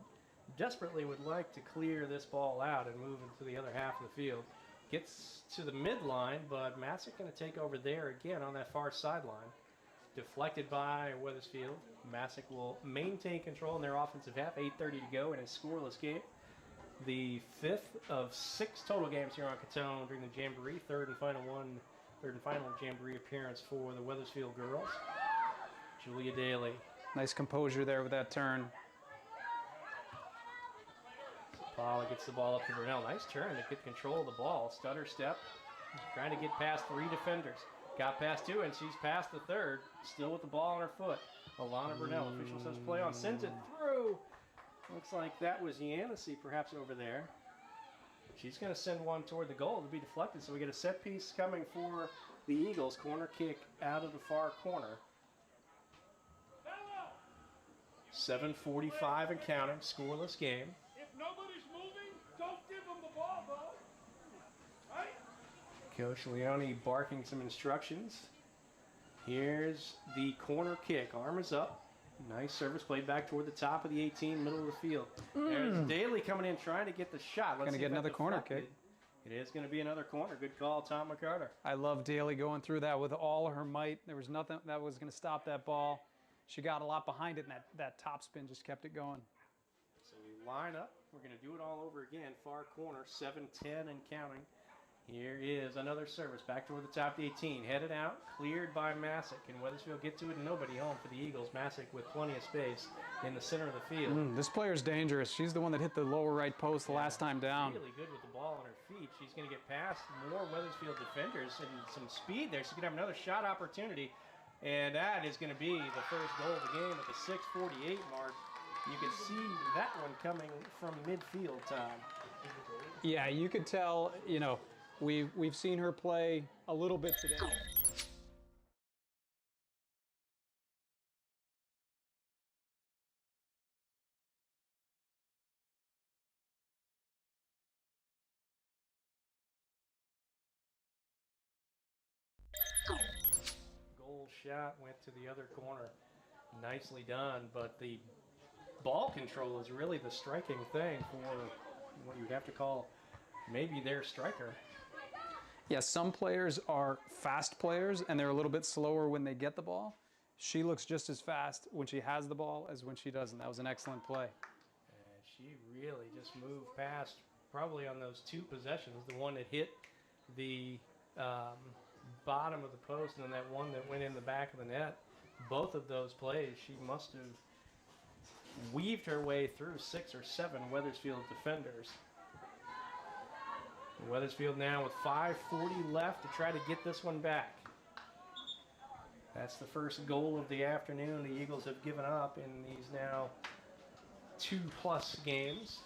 desperately would like to clear this ball out and move into the other half of the field. Gets to the midline, but Masuk going to take over there again on that far sideline. Deflected by Wethersfield. Masuk will maintain control in their offensive half. 8:30 to go in a scoreless game. The fifth of 6 total games here on Catone during the Jamboree. Third and final Jamboree appearance for the Wethersfield girls. Julia Daly. Nice composure there with that turn. Paula gets the ball up to Brunel. Nice turn to get control of the ball. Stutter step. Trying to get past 3 defenders. Got past 2, and she's past the 3rd. Still with the ball on her foot. Alana Brunel. Official says play on. Sends it through. Looks like that was Yancey perhaps over there. She's going to send one toward the goal to be deflected. So we get a set piece coming for the Eagles. Corner kick out of the far corner. 7:45 and counting. Scoreless game. Nobody's moving, don't give them the ball, bro. Right? Coach Leone barking some instructions. Here's the corner kick. Arm is up. Nice service played back toward the top of the 18, middle of the field. There's Daly coming in trying to get the shot. Going to get another corner kick. It is going to be another corner. Good call, Tom McCarter. I love Daly going through that with all her might. There was nothing that was going to stop that ball. She got a lot behind it, and that top spin just kept it going. So we line up. We're going to do it all over again. Far corner, 7:10 and counting. Here is another service back toward the top of the 18. Headed out, cleared by Masuk. Can Wethersfield get to it? Nobody home for the Eagles. Masuk with plenty of space in the center of the field. This player's dangerous. She's the one that hit the lower right post the last time down. Really good with the ball on her feet. She's going to get past more Wethersfield defenders and some speed there. She's going to have another shot opportunity. And that is going to be the first goal of the game at the 6:48 mark. You can see that one coming from midfield time. Yeah, you could tell, you know, we've seen her play a little bit today. Goal shot went to the other corner. Nicely done, but the ball control is really the striking thing for what you would have to call maybe their striker. Yeah, some players are fast players, and they're a little bit slower when they get the ball. She looks just as fast when she has the ball as when she doesn't. That was an excellent play. And she really just moved past probably on those 2 possessions, the one that hit the bottom of the post and then that one that went in the back of the net. Both of those plays, she must have weaved her way through 6 or 7 Wethersfield defenders. Wethersfield now with 5:40 left to try to get this one back. That's the first goal of the afternoon the Eagles have given up in these now 2+ games.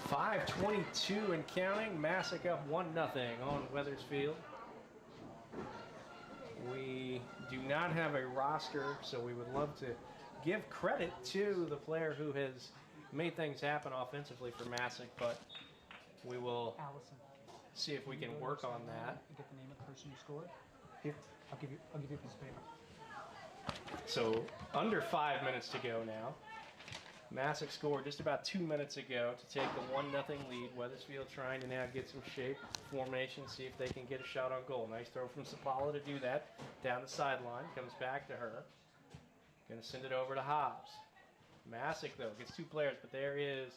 .522 and counting. Masuk up 1-0 on Wethersfield. We do not have a roster, so we would love to give credit to the player who has made things happen offensively for Masuk, but we will see if we can work on that. Get the name of the person who scored. Here, I'll give you a piece of paper. So under 5 minutes to go now. Masuk scored just about 2 minutes ago to take the 1-0 lead. Wethersfield trying to now get some shape, formation, see if they can get a shot on goal. Nice throw from Sapala to do that. Down the sideline, comes back to her. Gonna send it over to Hobbs. Masuk though, gets 2 players, but there is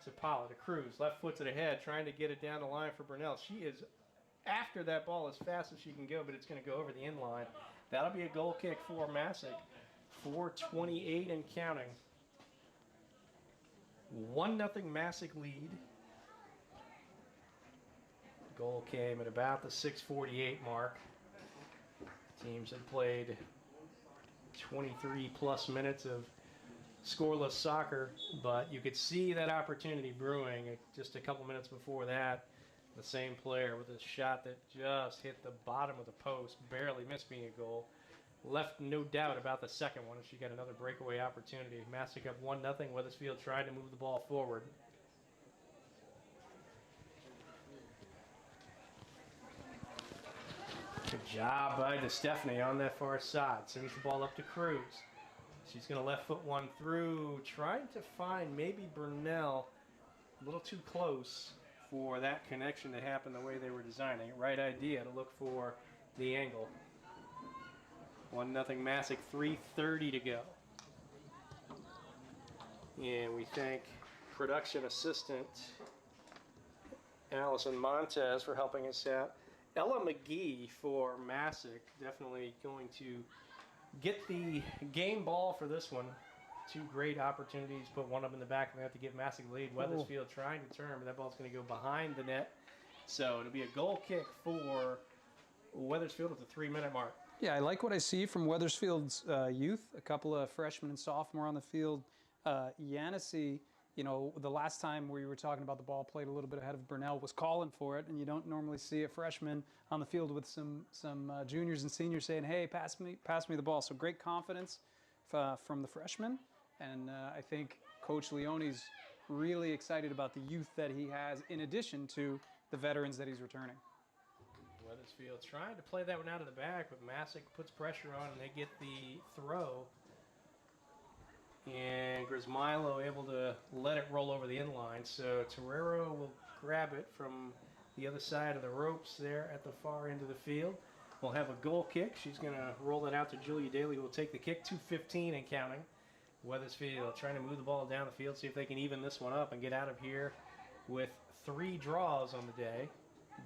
Sapala to Cruz. Left foot to the head, trying to get it down the line for Burnell. She is after that ball as fast as she can go, but it's gonna go over the end line. That'll be a goal kick for Masuk. 4:28 and counting. 1-0 Masuk lead. Goal came at about the 6:48 mark. Teams had played 23+ minutes of scoreless soccer, but you could see that opportunity brewing just a couple minutes before that. The same player with a shot that just hit the bottom of the post, barely missed being a goal. Left no doubt about the second one. She got another breakaway opportunity. Masuk up 1-0. Wethersfield tried to move the ball forward. Good job by DeStefani on that far side. Sends the ball up to Cruz. She's going to left foot one through, trying to find maybe Burnell a little too close for that connection to happen the way they were designing it. Right idea to look for the angle. 1-0 Masuk, 3:30 to go. And we thank production assistant Allison Montez for helping us out. Ella McGee for Masuk, definitely going to get the game ball for this one. 2 great opportunities, put one up in the back, and they have to give Masuk the lead. Wethersfield trying to turn, but that ball's going to go behind the net. So it'll be a goal kick for Wethersfield at the 3-minute mark. Yeah, I like what I see from Wethersfield's youth. A couple of freshmen and sophomore on the field. Yanissi, you know, the last time we were talking about the ball played a little bit ahead of Burnell, was calling for it, and you don't normally see a freshman on the field with some juniors and seniors saying, "Hey, pass me the ball." So great confidence from the freshmen, and I think Coach Leone's really excited about the youth that he has, in addition to the veterans that he's returning. Wethersfield trying to play that one out of the back, but Masuk puts pressure on, and they get the throw. And Grismilo able to let it roll over the end line. So Torero will grab it from the other side of the ropes there at the far end of the field. We'll have a goal kick. She's going to roll it out to Julia Daly, who will take the kick. 2:15 and counting. Wethersfield trying to move the ball down the field, see if they can even this one up and get out of here with 3 draws on the day.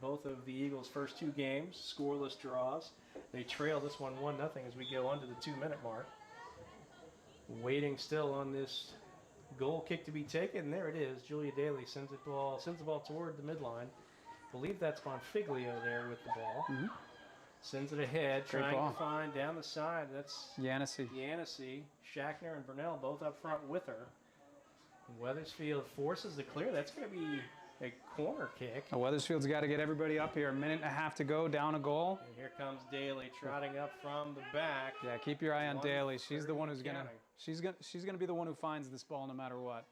Both of the Eagles' first 2 games, scoreless draws. They trail this one 1-0 as we go under the 2-minute mark. Waiting still on this goal kick to be taken. There it is. Julia Daly sends the ball toward the midline. I believe that's Bonfiglio there with the ball. Mm-hmm. Sends it ahead, Great trying ball. to find down the side. That's Yanissi. Schachner and Burnell both up front with her. Wethersfield forces the clear. That's going to be a corner kick. Wethersfield's got to get everybody up here. 1.5 minutes to go, down a goal. And here comes Daly trotting up from the back. Yeah, keep your eye on Daly. She's the one who's gonna. She's gonna be the one who finds this ball no matter what.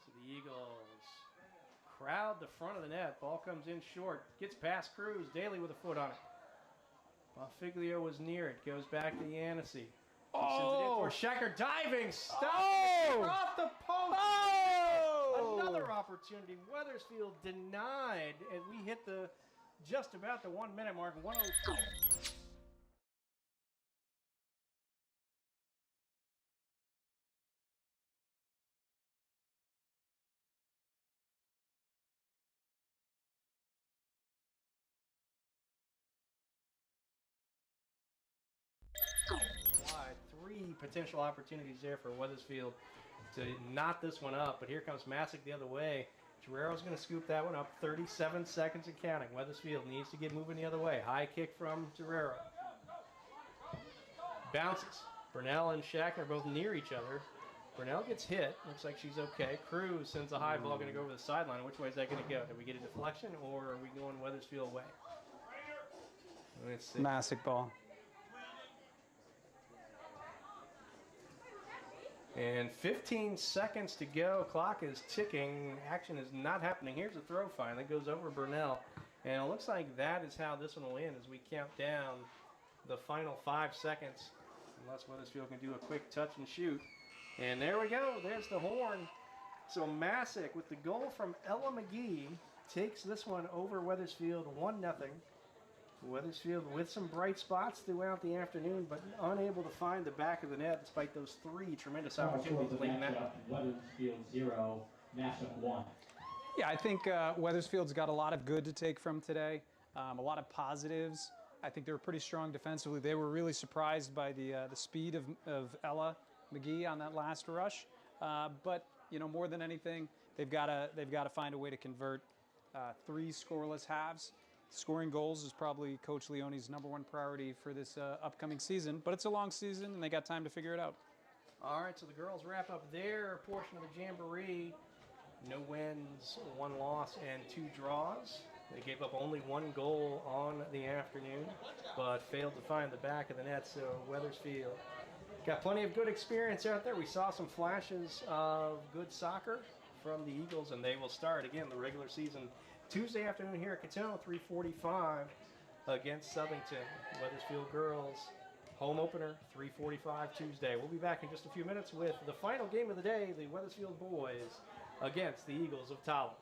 So the Eagles crowd the front of the net. Ball comes in short. Gets past Cruz. Daly with a foot on it. Bonfiglio was near it. Goes back to Yanissi. Oh! Shacker diving. Stop. Oh! Off the post. Oh! Another opportunity. Wethersfield denied, and we hit just about the 1-minute mark. 1:02. potential opportunities there for Wethersfield to knot this one up. But here comes Masuk the other way. Guerrero's going to scoop that one up. 37 seconds and counting. Wethersfield needs to get moving the other way. High kick from Guerrero. Bounces. Burnell and Shack are both near each other. Burnell gets hit. Looks like she's okay. Cruz sends a high ball, going to go over the sideline. Which way is that going to go? Did we get a deflection, or are we going Wethersfield way? Let's see. Masuk ball. And 15 seconds to go. Clock is ticking. Action is not happening. Here's a throw finally. Goes over Burnell. And it looks like that is how this one will end as we count down the final 5 seconds. Unless Wethersfield can do a quick touch and shoot. And there we go. There's the horn. So Masuk with the goal from Ella McGee takes this one over Wethersfield 1-0. Wethersfield with some bright spots throughout the afternoon, but unable to find the back of the net despite those 3 tremendous opportunities late in that. Wethersfield 0, Masuk 1. Yeah, I think Wethersfield's got a lot of good to take from today, a lot of positives. I think they were pretty strong defensively. They were really surprised by the speed of Ella McGee on that last rush. But you know, more than anything, they've got to find a way to convert 3 scoreless halves. Scoring goals is probably Coach Leone's #1 priority for this upcoming season. But it's a long season, and they got time to figure it out. All right, so the girls wrap up their portion of the Jamboree. No wins, 1 loss, and 2 draws. They gave up only 1 goal on the afternoon, but failed to find the back of the net, so Wethersfield got plenty of good experience out there. We saw some flashes of good soccer from the Eagles, and they will start, again, the regular season Tuesday afternoon here at Catone, 3:45 against Southington. Wethersfield girls, home opener, 3:45 Tuesday. We'll be back in just a few minutes with the final game of the day, the Wethersfield boys against the Eagles of Tolland.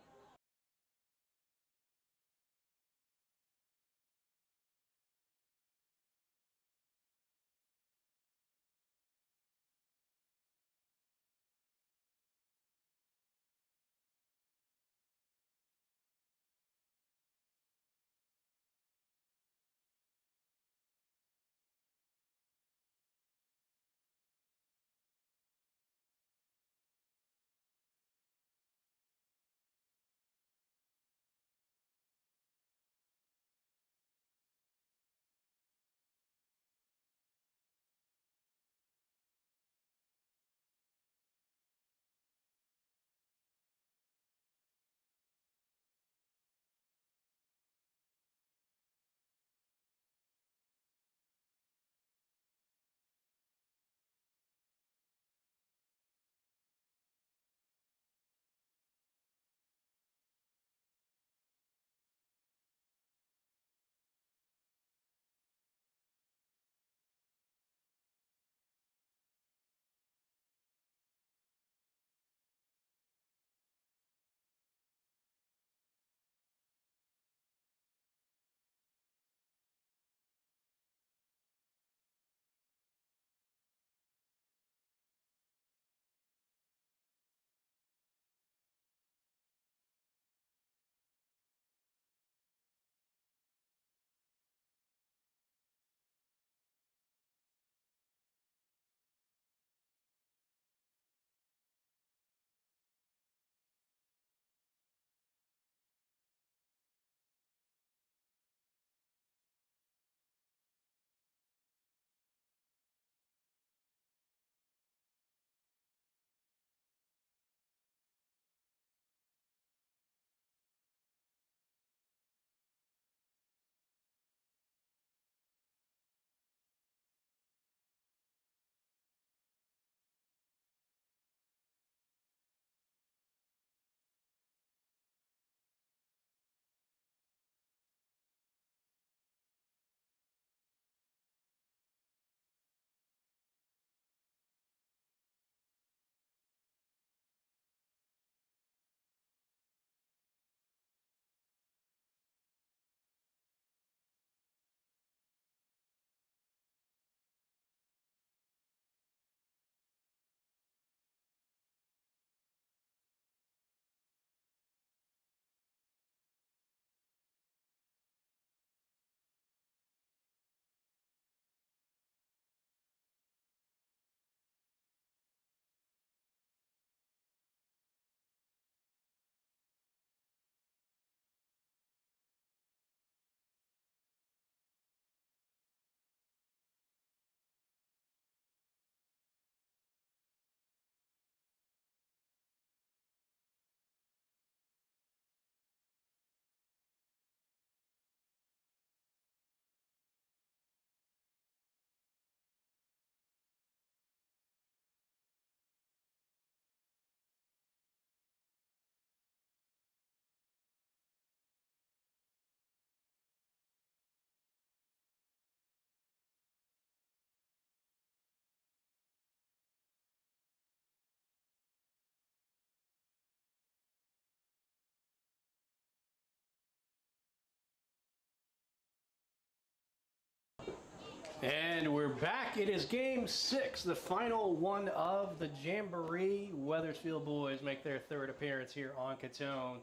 And we're back. It is game 6, the final one of the Jamboree. Wethersfield boys make their third appearance here on Catone.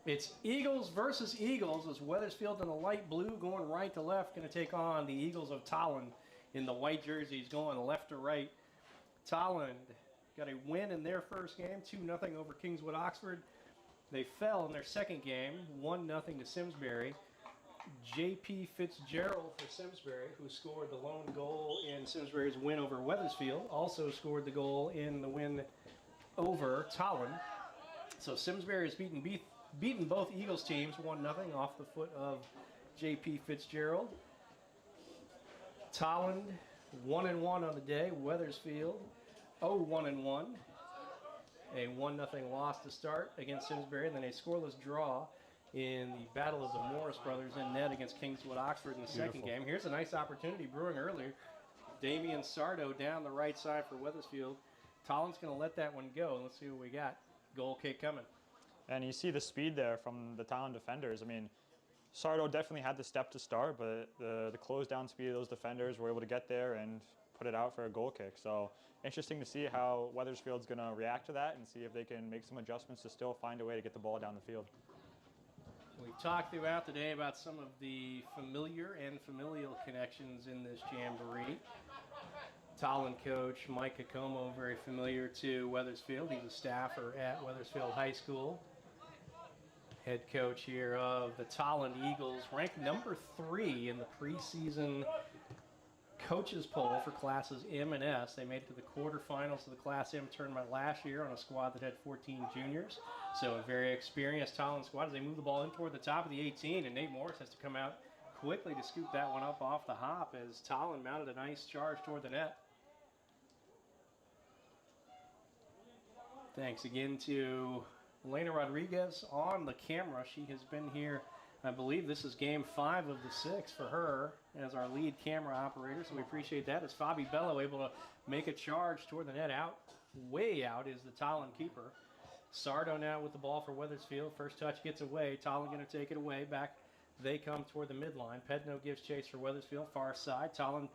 It's Eagles versus Eagles, as Wethersfield in the light blue going right to left, going to take on the Eagles of Tolland in the white jerseys going left to right. Tolland got a win in their first game, 2-0 over Kingswood-Oxford. They fell in their second game, 1-0 to Simsbury. J.P. Fitzgerald for Simsbury, who scored the lone goal in Simsbury's win over Wethersfield, also scored the goal in the win over Tolland. So Simsbury has beaten both Eagles teams 1-0 off the foot of J.P. Fitzgerald. Tolland 1-1 on the day. Wethersfield 0-1-1. A 1-0 loss to start against Simsbury, and then a scoreless draw in the battle of the Morris brothers in net against Kingswood-Oxford in the second game. Here's a nice opportunity brewing earlier. Damian Sardo down the right side for Wethersfield. Tolland's going to let that one go. Let's see what we got. Goal kick coming. And you see the speed there from the Tolland defenders. I mean, Sardo definitely had the step to start, but the close down speed of those defenders were able to get there and put it out for a goal kick. So interesting to see how Wethersfield's going to react to that and see if they can make some adjustments to still find a way to get the ball down the field. We've talked throughout the day about some of the familiar and familial connections in this Jamboree. Tolland coach Mike Kokomo, very familiar to Wethersfield. He's a staffer at Wethersfield High School. Head coach here of the Tolland Eagles, ranked number 3 in the preseason coaches poll for classes M and S. They made it to the quarterfinals of the Class M tournament last year on a squad that had 14 juniors. So a very experienced Tolland squad as they move the ball in toward the top of the 18, and Nate Morris has to come out quickly to scoop that one up off the hop as Tolland mounted a nice charge toward the net. Thanks again to Elena Rodriguez on the camera. She has been here, I believe this is game 5 of the 6 for her as our lead camera operator, so we appreciate that. As Fabi Bello able to make a charge toward the net out, way out is the Tolland keeper. Sardo now with the ball for Wethersfield. First touch gets away. Tolland going to take it away. Back they come toward the midline. Pedno gives chase for Wethersfield, far side. Tolland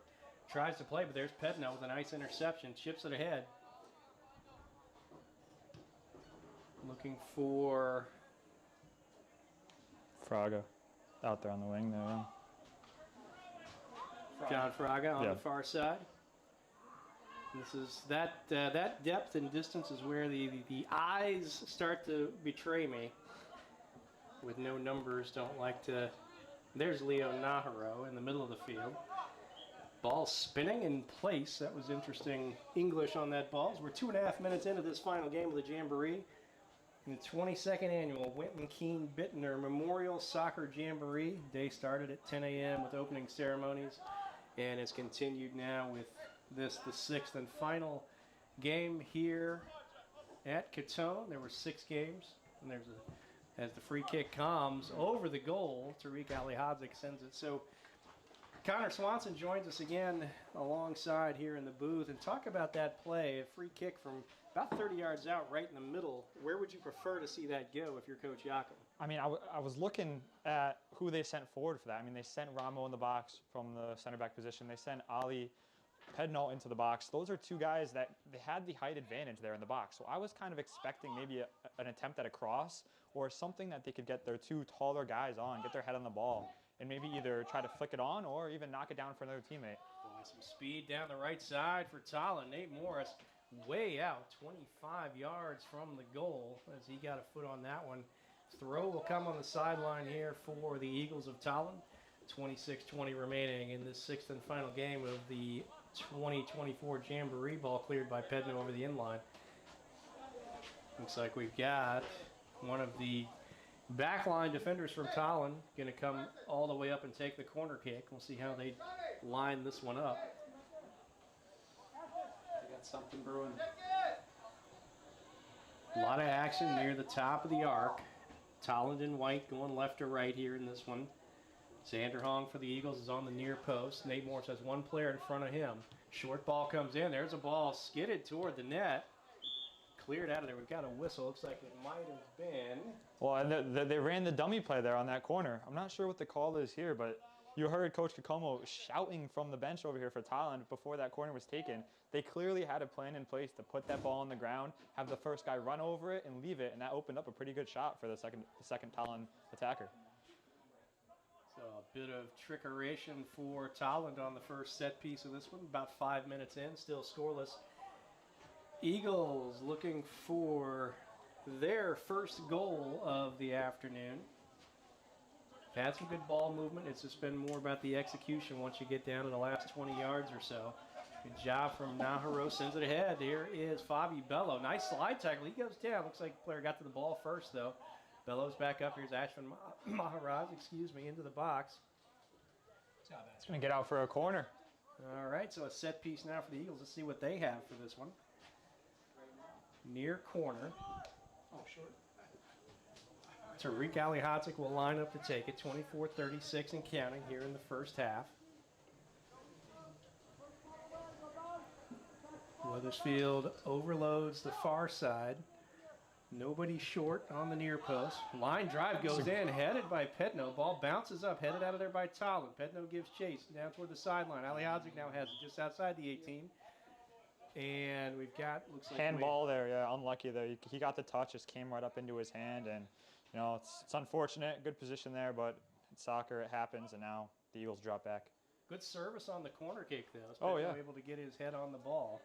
tries to play, but there's Pedno with a nice interception. Chips it ahead. Looking for Fraga out there on the wing there, yeah. John Fraga on the far side. This is that depth and distance is where the eyes start to betray me. With no numbers, don't like to. There's Leo Naharo in the middle of the field. Ball spinning in place. That was interesting English on that ball. We're 2.5 minutes into this final game of the Jamboree. In the 22nd annual Winton Keene Bittner Memorial Soccer Jamboree. Day started at 10 a.m. with opening ceremonies, and it's continued now with this, the 6th and final game here at Catone. There were 6 games, and there's as the free kick comes over the goal, Tariq Alihadzik sends it. So Connor Swanson joins us again alongside here in the booth, and talk about that play, a free kick from about 30 yards out, right in the middle. Where would you prefer to see that go if you're Coach Yakum? I mean, I was looking at who they sent forward for that. I mean, they sent Ramo in the box from the center back position. They sent Ali Pedno into the box. Those are 2 guys that they had the height advantage there in the box. So I was kind of expecting maybe an attempt at a cross or something that they could get their 2 taller guys on, get their head on the ball, and maybe either try to flick it on or even knock it down for another teammate. Boy, some speed down the right side for Tolland. Nate Morris way out, 25 yards from the goal as he got a foot on that one. Throw will come on the sideline here for the Eagles of Tolland. 26-20 remaining in this 6th and final game of the 2024 Jamboree. Ball cleared by Pedno over the inline. Looks like we've got one of the backline defenders from Tolland going to come all the way up and take the corner kick. We'll see how they line this one up. They got something brewing. A lot of action near the top of the arc. Tolland in white going left to right here in this one. Xander Hong for the Eagles is on the near post. Nate Morris has 1 player in front of him. Short ball comes in. There's a ball skidded toward the net. Cleared out of there. We've got a whistle. Looks like it might have been. Well, and they ran the dummy play there on that corner. I'm not sure what the call is here, but You heard Coach Kokomo shouting from the bench over here for Tolland before that corner was taken. They clearly had a plan in place to put that ball on the ground, have the first guy run over it and leave it, and that opened up a pretty good shot for the second Tolland attacker. So a bit of trickeration for Tolland on the first set piece of this one. About 5 minutes in, still scoreless. Eagles looking for their first goal of the afternoon. Had some good ball movement. It's just been more about the execution once you get down to the last 20 yards or so. Good job from Naharo. Sends it ahead. Here is Fabi Bello. Nice slide tackle. He goes down. Looks like the player got to the ball first, though. Bello's back up. Here's Ashwin Maharaj, into the box. It's going to get out for a corner. All right, so a set piece now for the Eagles. Let's see what they have for this one. Near corner. Oh, short. Tariq Alihodzik will line up to take it. 24-36 and counting here in the first half. Wethersfield overloads the far side. Nobody short on the near post. Line drive goes in, headed by Pedno. Ball bounces up, headed out of there by Tolland. Pedno gives chase down toward the sideline. Alihodzik now has it just outside the 18. And we've got, looks like handball there, yeah, unlucky there. He got the touch, just came right up into his hand, and you know it's unfortunate. Good position there, but in soccer it happens, and now the Eagles drop back. Good service on the corner kick though. Oh yeah, able to get his head on the ball.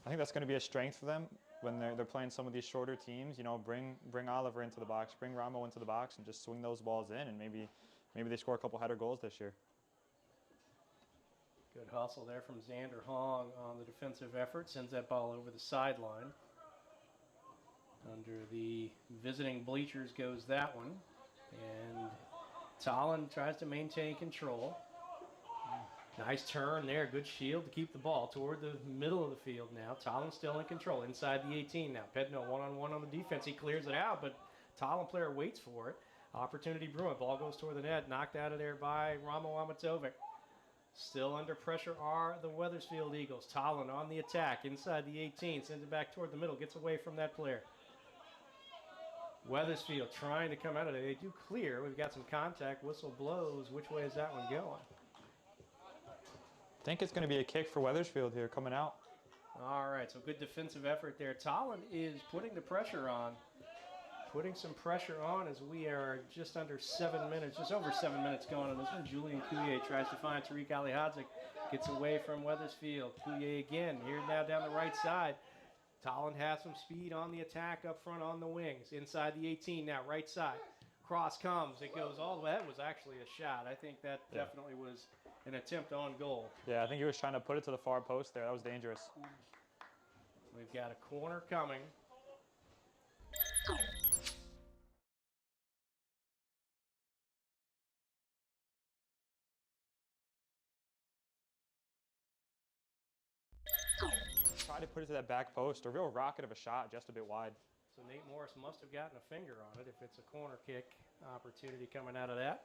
I think that's going to be a strength for them when they're playing some of these shorter teams. You know, bring Oliver into the box, bring Ramo into the box, and just swing those balls in, and maybe they score a couple header goals this year. Good hustle there from Xander Hong on the defensive effort. Sends that ball over the sideline. Under the visiting bleachers goes that one. And Tolland tries to maintain control. Nice turn there. Good shield to keep the ball toward the middle of the field now. Tolland still in control inside the 18 now. Pedno one-on-one on the defense. He clears it out, but Tolland player waits for it. Opportunity brewing. Ball goes toward the net. Knocked out of there by Ramo Amatovic. Still under pressure are the Wethersfield Eagles. Tolland on the attack inside the 18. Sends it back toward the middle. Gets away from that player. Wethersfield trying to come out of there. They do clear. We've got some contact. Whistle blows. Which way is that one going? I think it's going to be a kick for Wethersfield here coming out. All right, so good defensive effort there. Tolland is putting the pressure on. Putting some pressure on as we are just under 7 minutes, just over 7 minutes going on this one. Julian Coulier tries to find Tariq Alihodzik. Gets away from Wethersfield. Coulier again, here now down the right side. Tolland has some speed on the attack up front on the wings. Inside the 18 now, right side. Cross comes, it goes all the way. That was actually a shot. I think that definitely was an attempt on goal. Yeah, I think he was trying to put it to the far post there. That was dangerous. We've got a corner coming. Try to put it to that back post. A real rocket of a shot, just a bit wide. So Nate Morris must have gotten a finger on it if it's a corner kick opportunity coming out of that.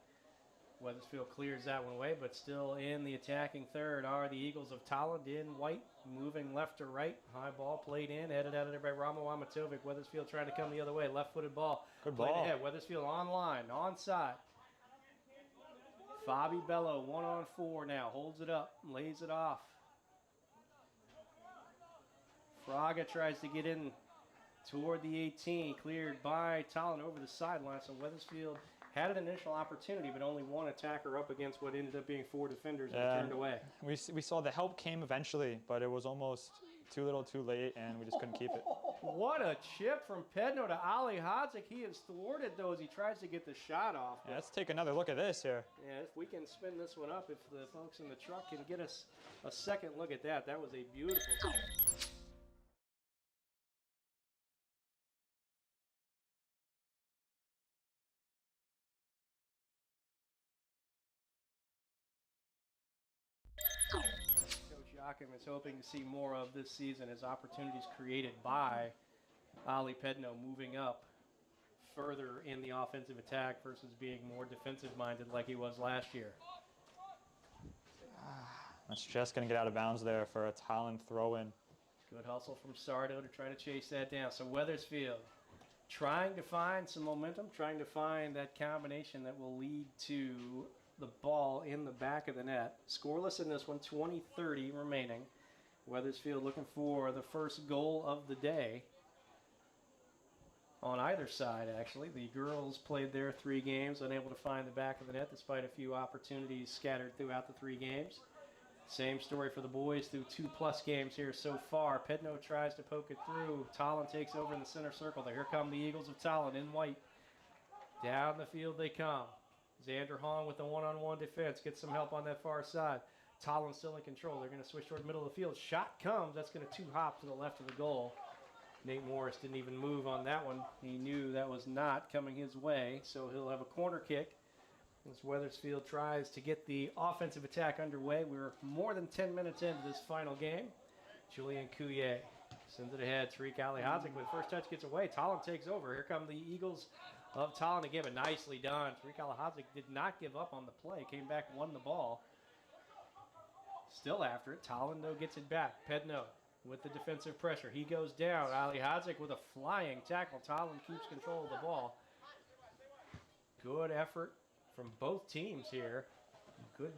Wethersfield clears that one away, but still in the attacking third are the Eagles of Tolland in white, moving left to right. High ball played in, headed out of there by Ramo Amatovic. Wethersfield trying to come the other way. Left-footed ball. Good played ball. ahead. Wethersfield on line, onside. Fabi Bello, 1-on-4 now. Holds it up, lays it off. Fraga tries to get in toward the 18, cleared by Tolland over the sideline. So Wethersfield had an initial opportunity, but only one attacker up against what ended up being four defenders and turned away. We saw the help came eventually, but it was almost too little too late, and we just couldn't keep it. What a chip from Pedno to Alihodzik. He is thwarted, though, as he tries to get the shot off. Yeah, let's take another look at this here. Yeah, if we can spin this one up, if the folks in the truck can get us a second look at that, that was a beautiful goal. Joachim is hoping to see more of this season as opportunities created by Ali Pedno moving up further in the offensive attack versus being more defensive-minded like he was last year. That's just going to get out of bounds there for a Tolland throw-in. Good hustle from Sardo to try to chase that down. So Wethersfield trying to find some momentum, trying to find that combination that will lead to the ball in the back of the net. Scoreless in this one, 20-30 remaining. Wethersfield looking for the first goal of the day. On either side, actually. The girls played their 3 games, unable to find the back of the net despite a few opportunities scattered throughout the 3 games. Same story for the boys through 2+ games here so far. Pedno tries to poke it through. Tolland takes over in the center circle there. Here come the Eagles of Tolland in white. Down the field they come. Xander Hong with the one-on-one defense. Gets some help on that far side. Tolland still in control. They're going to switch toward the middle of the field. Shot comes. That's going to 2-hop to the left of the goal. Nate Morris didn't even move on that one. He knew that was not coming his way, so he'll have a corner kick as Wethersfield tries to get the offensive attack underway. We're more than 10 minutes into this final game. Julian Couillet sends it ahead. Tariq Alihadzic with first touch gets away. Tolland takes over. Here come the Eagles of Tolland again, but nicely done. Tariq Alihadzic did not give up on the play. Came back, won the ball. Still after it. Tolland, though, gets it back. Pedno with the defensive pressure. He goes down. Alihadzic with a flying tackle. Tolland keeps control of the ball. Good effort from both teams here. Good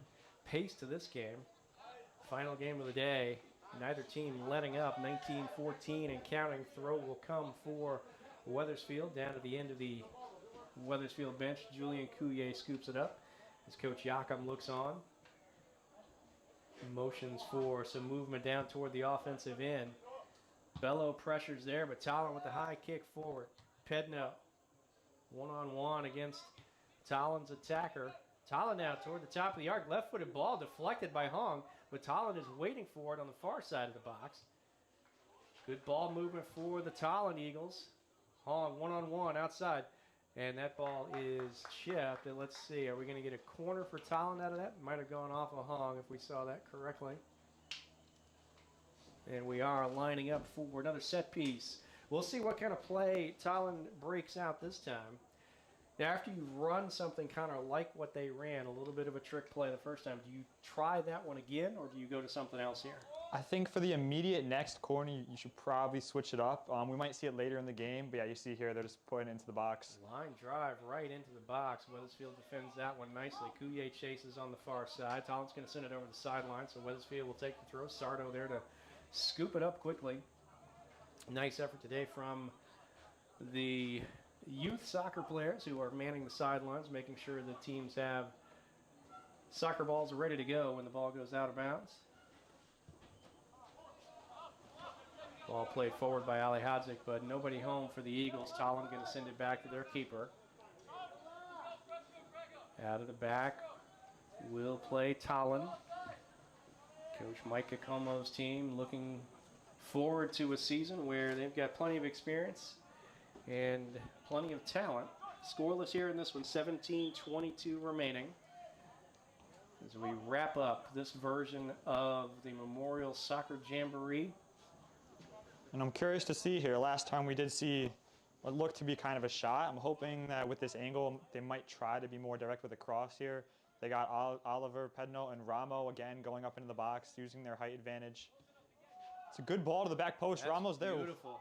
pace to this game. Final game of the day. Neither team letting up. 19-14 and counting. Throw will come for Wethersfield. Down to the end of the Wethersfield bench. Julian Couillet scoops it up as Coach Yakum looks on. Motions for some movement down toward the offensive end. Bello pressures there, but Tolland with the high kick forward. Pedno one-on-one against Tolland's attacker. Tolland now toward the top of the arc. Left-footed ball deflected by Hong, but Tolland is waiting for it on the far side of the box. Good ball movement for the Tolland Eagles. Hong one-on-one outside. And that ball is chipped. And let's see, are we going to get a corner for Tolland out of that? Might have gone off of Hong if we saw that correctly. And we are lining up for another set piece. We'll see what kind of play Tolland breaks out this time. Now, after you run something kind of like what they ran, a little bit of a trick play the first time, do you try that one again, or do you go to something else here? I think for the immediate next corner, you should probably switch it up. We might see it later in the game, but yeah, you see here, they're just putting it into the box. Line drive right into the box. Wethersfield defends that one nicely. Couillet chases on the far side. Tolland's going to send it over the sideline, so Wethersfield will take the throw. Sardo there to scoop it up quickly. Nice effort today from the youth soccer players who are manning the sidelines, making sure the teams have soccer balls ready to go when the ball goes out of bounds. Ball played forward by Alihadzic, but nobody home for the Eagles. Tolland going to send it back to their keeper. Out of the back will play Tolland. Coach Mike Kakomo's team looking forward to a season where they've got plenty of experience and plenty of talent. Scoreless here in this one, 17-22 remaining. As we wrap up this version of the Memorial Soccer Jamboree. And I'm curious to see here, last time we did see what looked to be kind of a shot. I'm hoping that with this angle, they might try to be more direct with a cross here. They got Oliver, Pedno, and Ramo again going up into the box, using their height advantage. It's a good ball to the back post. That's Ramo's there. Beautiful.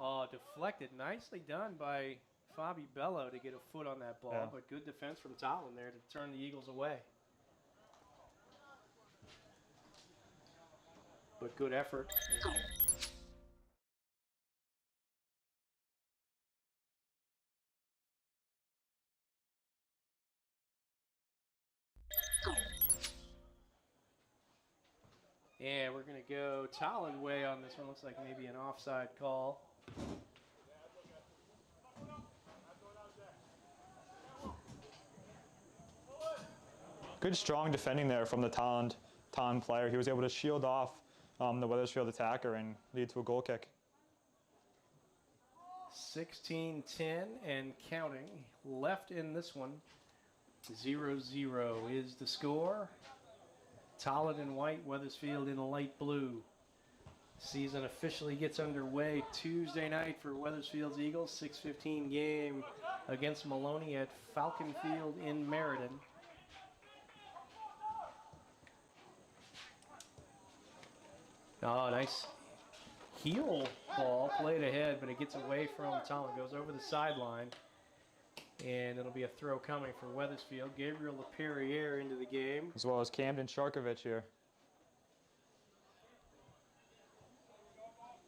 Oh, deflected. Nicely done by Fabi Bello to get a foot on that ball, but good defense from Tolland there to turn the Eagles away. But good effort. Yeah, we're going to go Tolland way on this one. Looks like maybe an offside call. Good strong defending there from the Tolland player. He was able to shield off the Wethersfield attacker and lead to a goal kick. 16-10 and counting left in this one. 0-0 is the score. Tolland in white, Wethersfield in light blue. Season officially gets underway Tuesday night for Wethersfield's Eagles. 6:15 game against Maloney at Falcon Field in Meriden. Oh, nice heel ball played ahead, but it gets away from Tolland. Goes over the sideline. And it'll be a throw coming for Wethersfield. Gabriel LaPerriere into the game. As well as Camden Sharkovich here.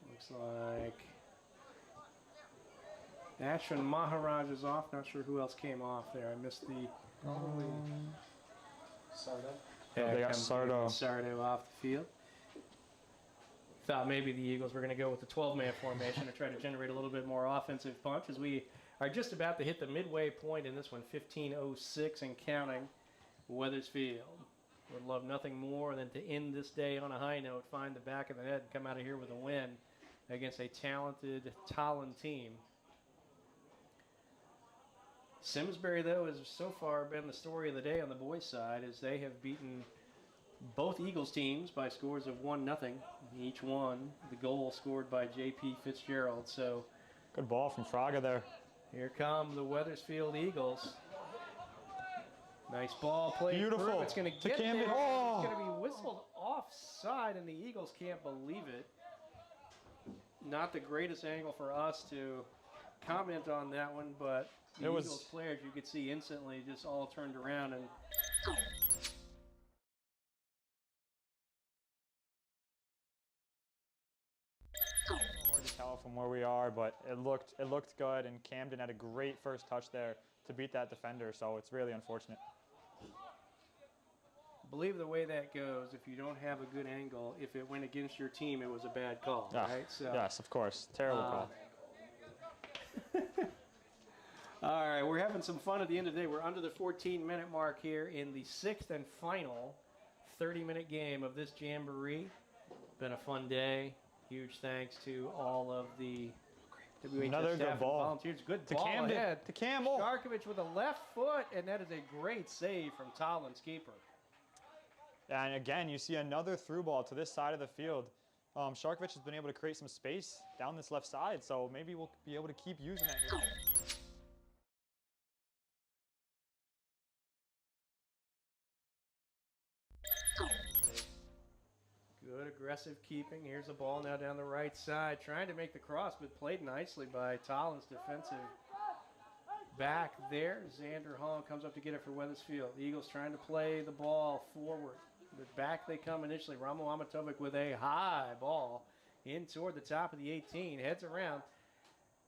Looks like Ashwin Maharaj is off. Not sure who else came off there. I missed the... Sardo. Yeah, they got Sardo. Sardo off the field. Thought maybe the Eagles were going to go with the 12-man formation to try to generate a little bit more offensive punch as we are just about to hit the midway point in this one, 15:06 and counting. Wethersfield would love nothing more than to end this day on a high note, find the back of the net, and come out of here with a win against a talented Tolland team. Simsbury, though, has so far been the story of the day on the boys' side as they have beaten both Eagles teams by scores of 1-0. Each one, the goal scored by J.P. Fitzgerald. So good ball from Fraga there. Here come the Wethersfield Eagles. Nice ball played. Beautiful. Through. It's going to get Camden. there. Oh. It's going to be whistled offside, and the Eagles can't believe it. Not the greatest angle for us to comment on that one, but the Eagles players, you could see instantly just all turned around and hard to tell from where we are, but it looked good, and Camden had a great first touch there to beat that defender, so it's really unfortunate. believe the way that goes, if you don't have a good angle, if it went against your team, it was a bad call, right? So, yes, of course. Terrible call. All right, we're having some fun at the end of the day. We're under the 14-minute mark here in the sixth and final 30-minute game of this Jamboree. Been a fun day. Huge thanks to all of the WHS Another staff good ball. and volunteers. Good To ball Camden. ahead. To Campbell. Sharkovich with a left foot, and that is a great save from Tolland's keeper. And again, you see another through ball to this side of the field. Sharkovich has been able to create some space down this left side, so maybe we'll be able to keep using that here. Good aggressive keeping. Here's a ball now down the right side, trying to make the cross, but played nicely by Tolland's defensive back there. Xander Hall comes up to get it for Wethersfield. The Eagles trying to play the ball forward. But back they come initially. Ramo Amatovic with a high ball in toward the top of the 18. Heads around.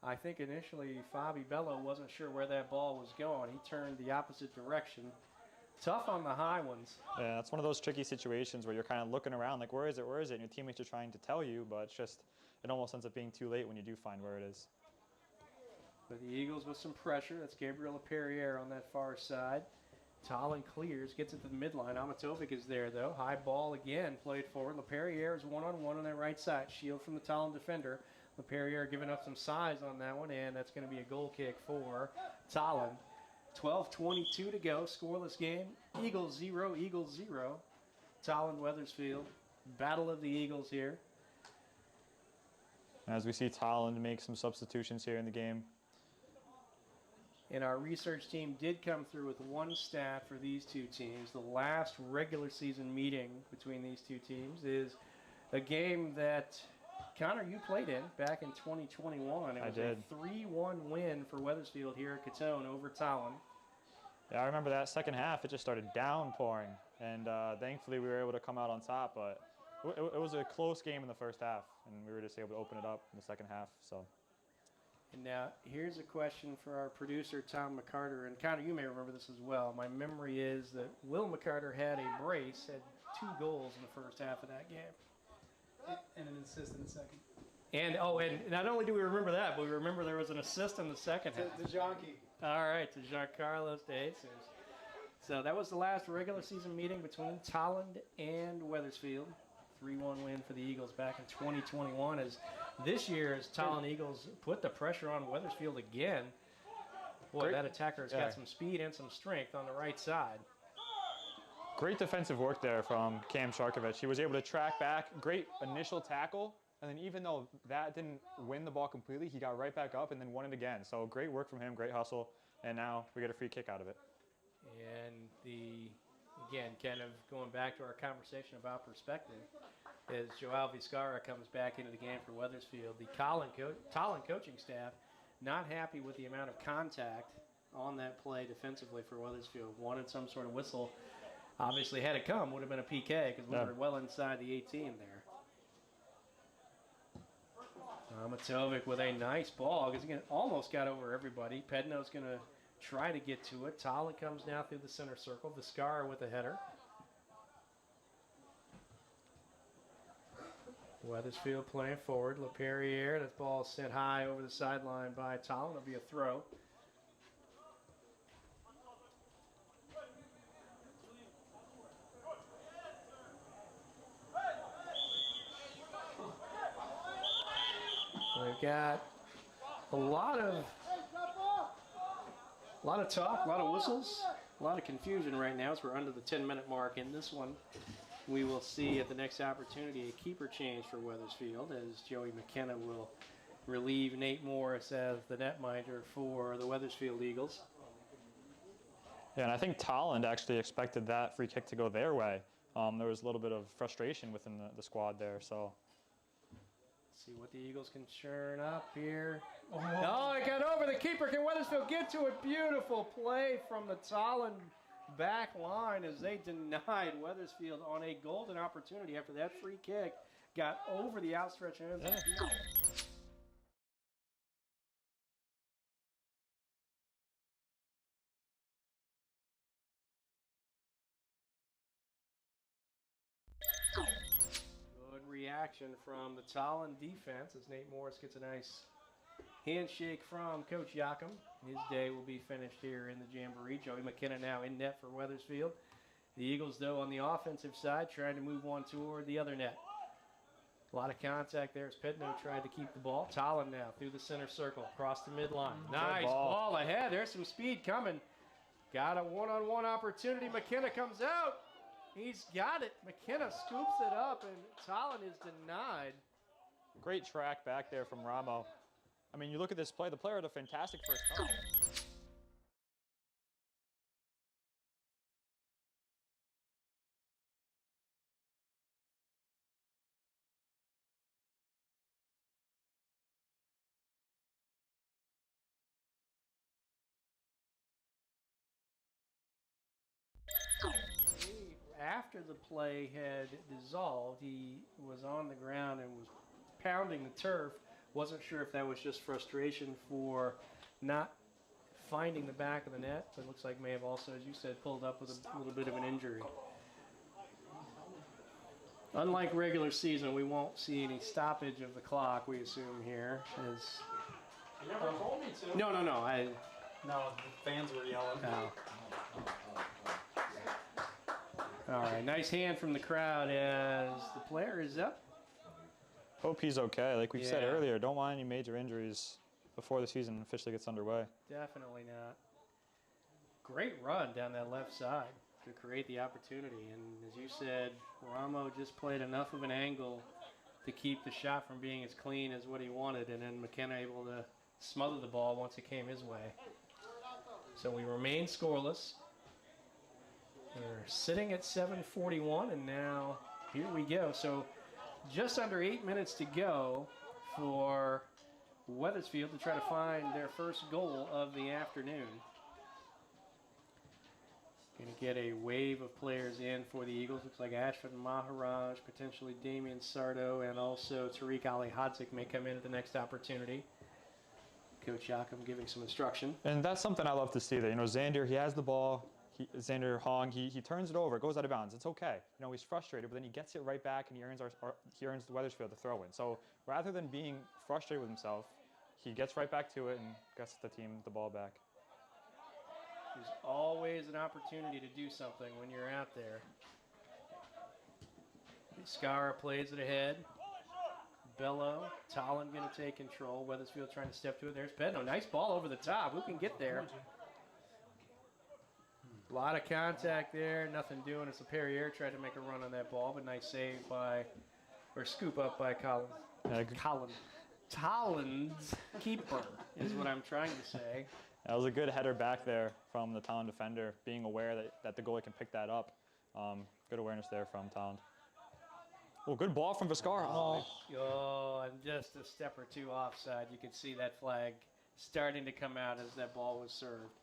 I think initially Fabi Bello wasn't sure where that ball was going. He turned the opposite direction. Tough on the high ones. Yeah, it's one of those tricky situations where you're kind of looking around like, where is it, and your teammates are trying to tell you, but it's just, it almost ends up being too late when you do find where it is. But the Eagles with some pressure. That's Gabriel LaPerriere on that far side. Tolland clears, gets it to the midline. Amatovic is there, though. High ball again, played forward. LaPerriere is one-on-one on that right side. Shield from the Tolland defender. LaPerriere giving up some size on that one, and that's going to be a goal kick for Tolland. 12:22 to go, scoreless game. Eagles 0, Eagles 0. Tolland Wethersfield. Battle of the Eagles here. As we see Tolland make some substitutions here in the game. And our research team did come through with one stat for these two teams. The last regular season meeting between these two teams is a game that, Connor, you played in back in 2021. It was a 3-1 win for Wethersfield here at Catone over Tolland. Yeah, I remember that second half, it just started downpouring. And thankfully we were able to come out on top, but it was a close game in the first half, and we were just able to open it up in the second half. So. And now, here's a question for our producer, Tom McCarter. And Connor, you may remember this as well. My memory is that Will McCarter had a brace, had 2 goals in the first half of that game. And an assist in the second. And not only do we remember that, but we remember there was an assist in the second half. The Jonky. All right, to Giancarlo De Jesus. So that was the last regular season meeting between Tolland and Wethersfield. 3-1 win for the Eagles back in 2021. As this year, as Tolland Eagles put the pressure on Wethersfield again. Boy, that attacker's got some speed and some strength on the right side. Great defensive work there from Cam Sharkovich. He was able to track back, great initial tackle, and then even though that didn't win the ball completely, he got right back up and then won it again. So great work from him, great hustle, and now we get a free kick out of it. And again, kind of going back to our conversation about perspective, as Joao Vizcarra comes back into the game for Wethersfield, the Tolland coaching staff not happy with the amount of contact on that play defensively for Wethersfield. Wanted some sort of whistle. Obviously, had it come, would have been a PK because we were well inside the 18 there. Matovic with a nice ball because he almost got over everybody. Pedno's going to try to get to it. Tolland comes now through the center circle. Viscara with a header. Wethersfield playing forward. LaPerriere, that ball sent high over the sideline by Tolland. It'll be a throw. We've got a lot of talk, a lot of whistles, a lot of confusion right now as we're under the 10-minute mark in this one. We will see at the next opportunity a keeper change for Wethersfield as Joey McKenna will relieve Nate Morris as the netminder for the Wethersfield Eagles. Yeah, and I think Tolland actually expected that free kick to go their way. There was a little bit of frustration within the squad there, so. See what the Eagles can churn up here. Oh, it got over the keeper. Can Wethersfield get to it? Beautiful play from the Tolland back line as they denied Wethersfield on a golden opportunity after that free kick got over the outstretched hands. Yeah. Good reaction from the Tolland defense as Nate Morris gets a nice handshake from Coach Yakum. His day will be finished here in the Jamboree. Joey McKenna now in net for Wethersfield. The Eagles, though, on the offensive side, trying to move one toward the other net. A lot of contact there as Pedno tried to keep the ball. Tolland now through the center circle, across the midline. Nice ball ahead. There's some speed coming. Got a one-on-one opportunity. McKenna comes out. He's got it. McKenna scoops it up, and Tolland is denied. Great track back there from Ramo. I mean, you look at this play, the player had a fantastic first touch. After the play had dissolved, he was on the ground and was pounding the turf. Wasn't sure if that was just frustration for not finding the back of the net, but it looks like may have also, as you said, pulled up with a little bit of an injury. Unlike regular season, we won't see any stoppage of the clock, we assume here. As You never told me to. No, No, the fans were yelling. Oh. All right, nice hand from the crowd as the player is up. Hope he's okay. Like we said earlier, don't want any major injuries before the season officially gets underway. Definitely not. Great run down that left side to create the opportunity. And as you said, Ramo just played enough of an angle to keep the shot from being as clean as what he wanted. And then McKenna able to smother the ball once it came his way. So we remain scoreless. We're sitting at 7:41, and now here we go. So just under 8 minutes to go for Wethersfield to try to find their first goal of the afternoon. Going to get a wave of players in for the Eagles. Looks like Ashford Maharaj, potentially Damian Sardo, and also Tariq Ali Hadzik may come in at the next opportunity. Coach Yakum giving some instruction. And that's something I love to see. That Xander, he has the ball. Xander Hong, he turns it over, it goes out of bounds. It's okay. He's frustrated, but then he gets it right back and he earns the Wethersfield the throw-in. So rather than being frustrated with himself, he gets right back to it and gets the team the ball back. There's always an opportunity to do something when you're out there. Viscara plays it ahead. Bello, Tolland going to take control. Wethersfield trying to step to it. There's Pedno. Nice ball over the top. Who can get there? A lot of contact there, nothing doing. It's LaPerriere tried to make a run on that ball, but nice save or scoop up by Collins. Tolland's keeper is what I'm trying to say. That was a good header back there from the Tolland defender, being aware that the goalie can pick that up. Good awareness there from Tolland. Oh, good ball from Viscara. Oh, and just a step or two offside. You could see that flag starting to come out as that ball was served.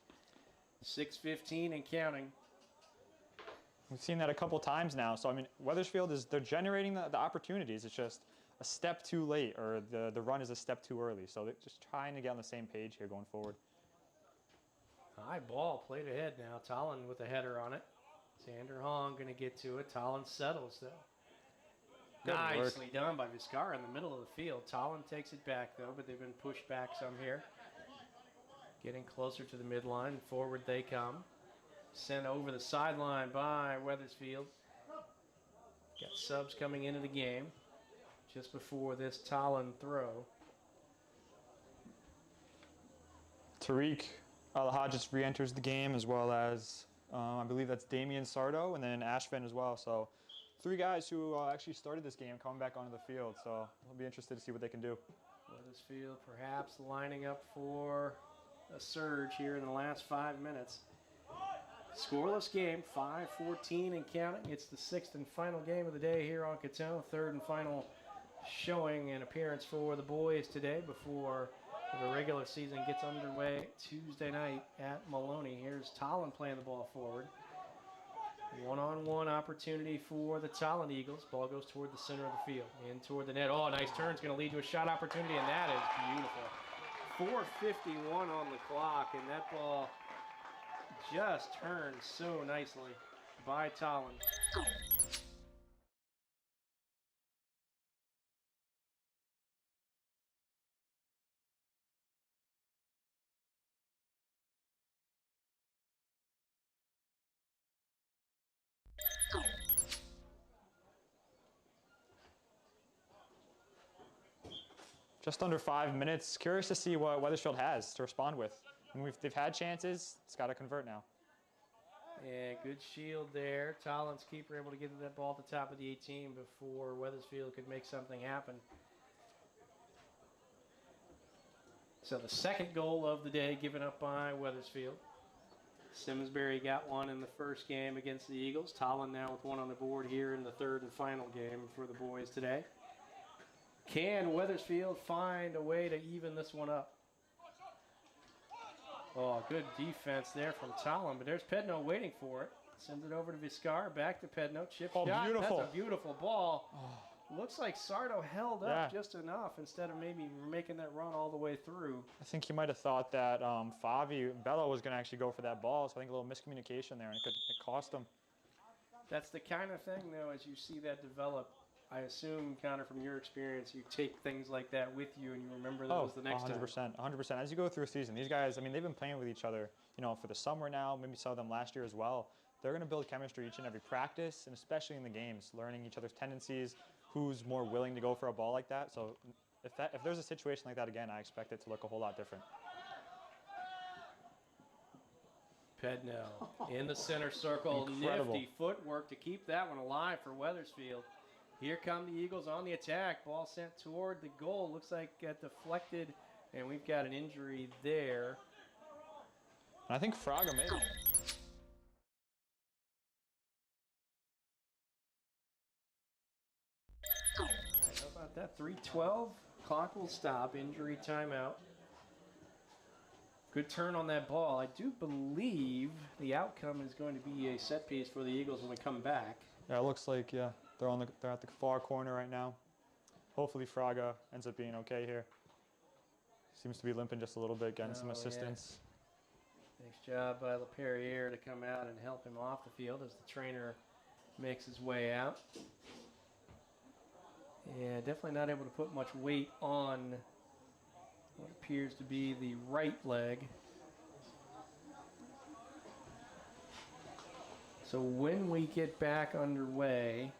6:15 and counting. We've seen that a couple times now. So, I mean, Wethersfield they're generating the opportunities. It's just a step too late, or the run is a step too early. So they're just trying to get on the same page here going forward. High ball played ahead now. Tolland with a header on it. Xander Hong going to get to it. Tolland settles, though. Good Nicely work. done by Vizcarra in the middle of the field. Tolland takes it back, though, but they've been pushed back some here. Getting closer to the midline. Forward they come. Sent over the sideline by Wethersfield. Got subs coming into the game just before this Tolland throw. Tariq Al-Hodges re-enters the game, as well as I believe that's Damian Sardo and then Ashvin as well. So 3 guys who actually started this game coming back onto the field. So I'll be interested to see what they can do. Wethersfield perhaps lining up for a surge here in the last 5 minutes. Scoreless game, 5:14 and counting. It's the 6th and final game of the day here on Catone. 3rd and final showing and appearance for the boys today before the regular season gets underway Tuesday night at Maloney. Here's Tolland playing the ball forward. One-on-one opportunity for the Tolland Eagles. Ball goes toward the center of the field, in toward the net. Oh, nice turn. It's going to lead to a shot opportunity, and that is beautiful. 4:51 on the clock, and that ball just turned so nicely by Tolland. Just under 5 minutes. Curious to see what Wethersfield has to respond with. I mean, they've had chances. It's got to convert now. Yeah, good shield there. Tolland's keeper able to get that ball at the top of the 18 before Wethersfield could make something happen. So the second goal of the day given up by Wethersfield. Simsbury got one in the first game against the Eagles. Tolland now with one on the board here in the 3rd and final game for the boys today. Can Wethersfield find a way to even this one up? Oh, good defense there from Tolland, but there's Pedno waiting for it. Sends it over to Vizcarra, back to Pedno. Chip shot. Beautiful. That's a beautiful ball. Looks like Sardo held up just enough instead of maybe making that run all the way through. I think he might have thought that Favi Bello was going to actually go for that ball, so I think a little miscommunication there, and it cost him. That's the kind of thing, though, as you see that develop. I assume, Connor, from your experience, you take things like that with you and you remember those the next 100%, time. 100%. As you go through a season, these guys, I mean, they've been playing with each other, you know, for the summer now, maybe saw them last year as well. They're going to build chemistry each and every practice, and especially in the games, learning each other's tendencies, who's more willing to go for a ball like that. So if there's a situation like that again, I expect it to look a whole lot different. Pedno in the center circle. Incredible. Nifty footwork to keep that one alive for Wethersfield. Here come the Eagles on the attack. Ball sent toward the goal. Looks like deflected, and we've got an injury there. I think Fraga maybe. How about that? 3:12. Clock will stop. Injury timeout. Good turn on that ball. I do believe the outcome is going to be a set piece for the Eagles when we come back. Yeah, it looks like, yeah, they're at the far corner right now. Hopefully Fraga ends up being okay here. Seems to be limping just a little bit, getting some assistance. Yeah. Nice job by LaPerriere to come out and help him off the field as the trainer makes his way out. Yeah, definitely not able to put much weight on what appears to be the right leg. So when we get back underway,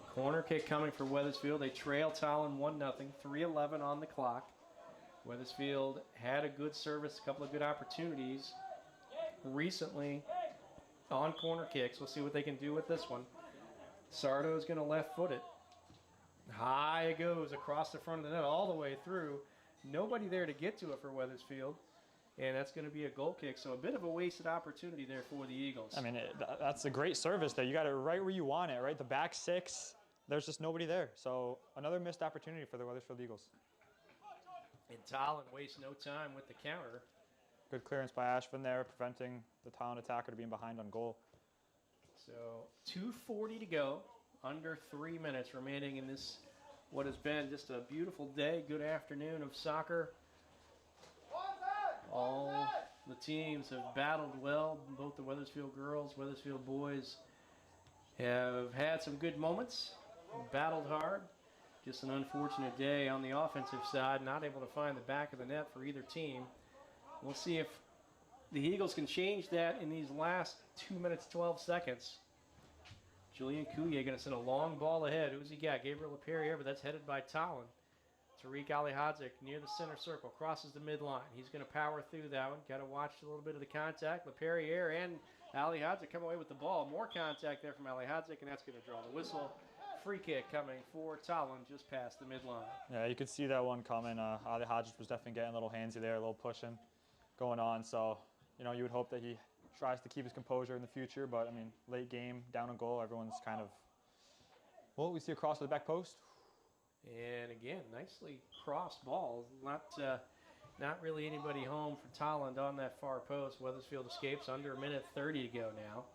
corner kick coming for Wethersfield. They trail Tolland 1-0, 3:11 on the clock. Wethersfield had a good service, a couple of good opportunities recently on corner kicks. We'll see what they can do with this one. Sardo is going to left foot it. High it goes across the front of the net all the way through. Nobody there to get to it for Wethersfield. And that's going to be a goal kick. So a bit of a wasted opportunity there for the Eagles. I mean, that's a great service there. You got it right where you want it, right? The back six, there's just nobody there. So another missed opportunity for the Wethersfield Eagles. And Tolland wastes no time with the counter. Good clearance by Ashvin there, preventing the Tolland attacker to being behind on goal. So 2:40 to go, under 3 minutes remaining in this, what has been just a beautiful day, good afternoon of soccer. All the teams have battled well. Both the Wethersfield girls, Wethersfield boys have had some good moments, battled hard. Just an unfortunate day on the offensive side, not able to find the back of the net for either team. We'll see if the Eagles can change that in these last 2 minutes, 12 seconds. Julian Coulier going to send a long ball ahead. Who's he got? Gabriel LaPerriere, but that's headed by Tolland. Tariq Alihadzik near the center circle, crosses the midline. He's going to power through that one. Got to watch a little bit of the contact. LaPerriere and Alihadzik come away with the ball. More contact there from Alihadzik, and that's going to draw the whistle. Free kick coming for Tolland just past the midline. Yeah, you could see that one coming. Alihadzik was definitely getting a little handsy there, a little pushing going on. So, you know, you would hope that he tries to keep his composure in the future. But, I mean, late game, down a goal, everyone's kind of, well, we see a cross to the back post. And again, nicely crossed ball. Not really anybody home for Tolland on that far post. Wethersfield escapes under 1:30 to go now.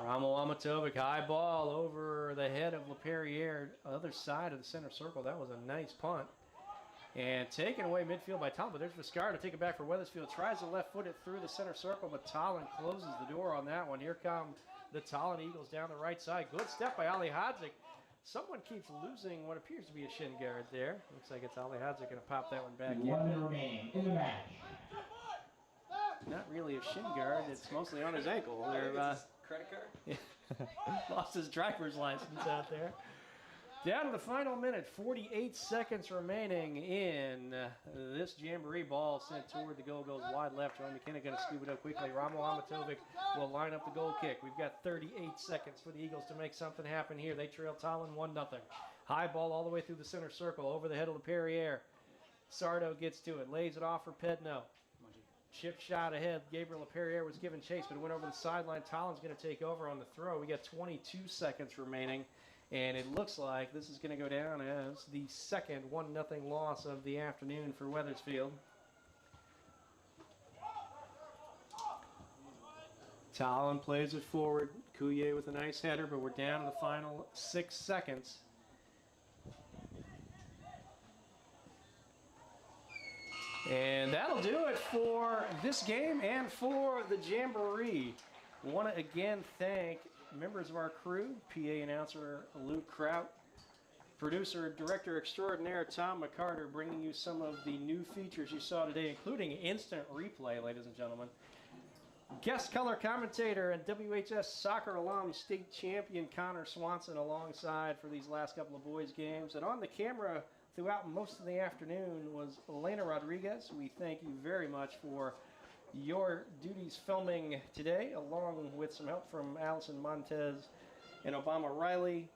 Ramo Amatovic, high ball over the head of LaPerriere, other side of the center circle. That was a nice punt. And taken away midfield by Tolland, but there's Viscar to take it back for Wethersfield. Tries to left foot it through the center circle, but Tolland closes the door on that one. Here come the Tolland Eagles down the right side. Good step by Alihadzik. Someone keeps losing what appears to be a shin guard there. Looks like it's Alihadzik going to pop that one back in. 1 minute remaining in the match. Not really a shin guard. It's mostly on his ankle. They're, Credit card? lost his driver's license out there. Down to the final minute, 48 seconds remaining in this Jamboree. Ball sent toward the goal, goes wide left. Joey McKenna going to scoop it up quickly. Ramo Amatovic will line up the goal kick. We've got 38 seconds for the Eagles to make something happen here. They trail Tolland 1-0. High ball all the way through the center circle, over the head of LaPerriere. Sardo gets to it, lays it off for Pedno. Chip shot ahead. Gabriel LaPerriere was given chase, but it went over the sideline. Tolland's going to take over on the throw. We got 22 seconds remaining. And it looks like this is going to go down as the second 1-0 loss of the afternoon for Wethersfield. Tolland plays it forward. Coulier with a nice header, but we're down to the final 6 seconds. And that'll do it for this game and for the Jamboree. I want to again thank members of our crew, PA announcer Luke Kraut, producer, director extraordinaire Tom McCarter, bringing you some of the new features you saw today, including instant replay, ladies and gentlemen. Guest color commentator and WHS soccer alum state champion Connor Swanson alongside for these last couple of boys' games. And on the camera throughout most of the afternoon was Elena Rodriguez. We thank you very much for your duties filming today, along with some help from Allison Montez and Obama Riley.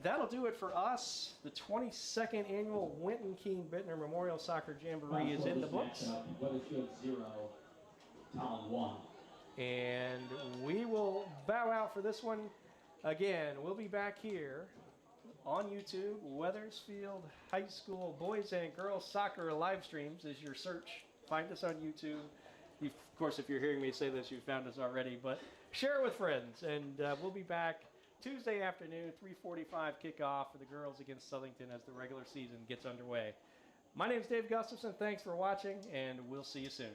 That'll do it for us. The 22nd annual Winton Keene Bittner Memorial Soccer Jamboree is in the books. Wethersfield 0, Tolland 1. And we will bow out for this one. Again, we'll be back here on YouTube. Wethersfield High School Boys and Girls Soccer live streams is your search. Find us on YouTube. Of course, if you're hearing me say this, you've found us already, but share it with friends. And we'll be back Tuesday afternoon, 3:45 kickoff for the girls against Southington as the regular season gets underway. My name's Dave Gustafson. Thanks for watching, and we'll see you soon.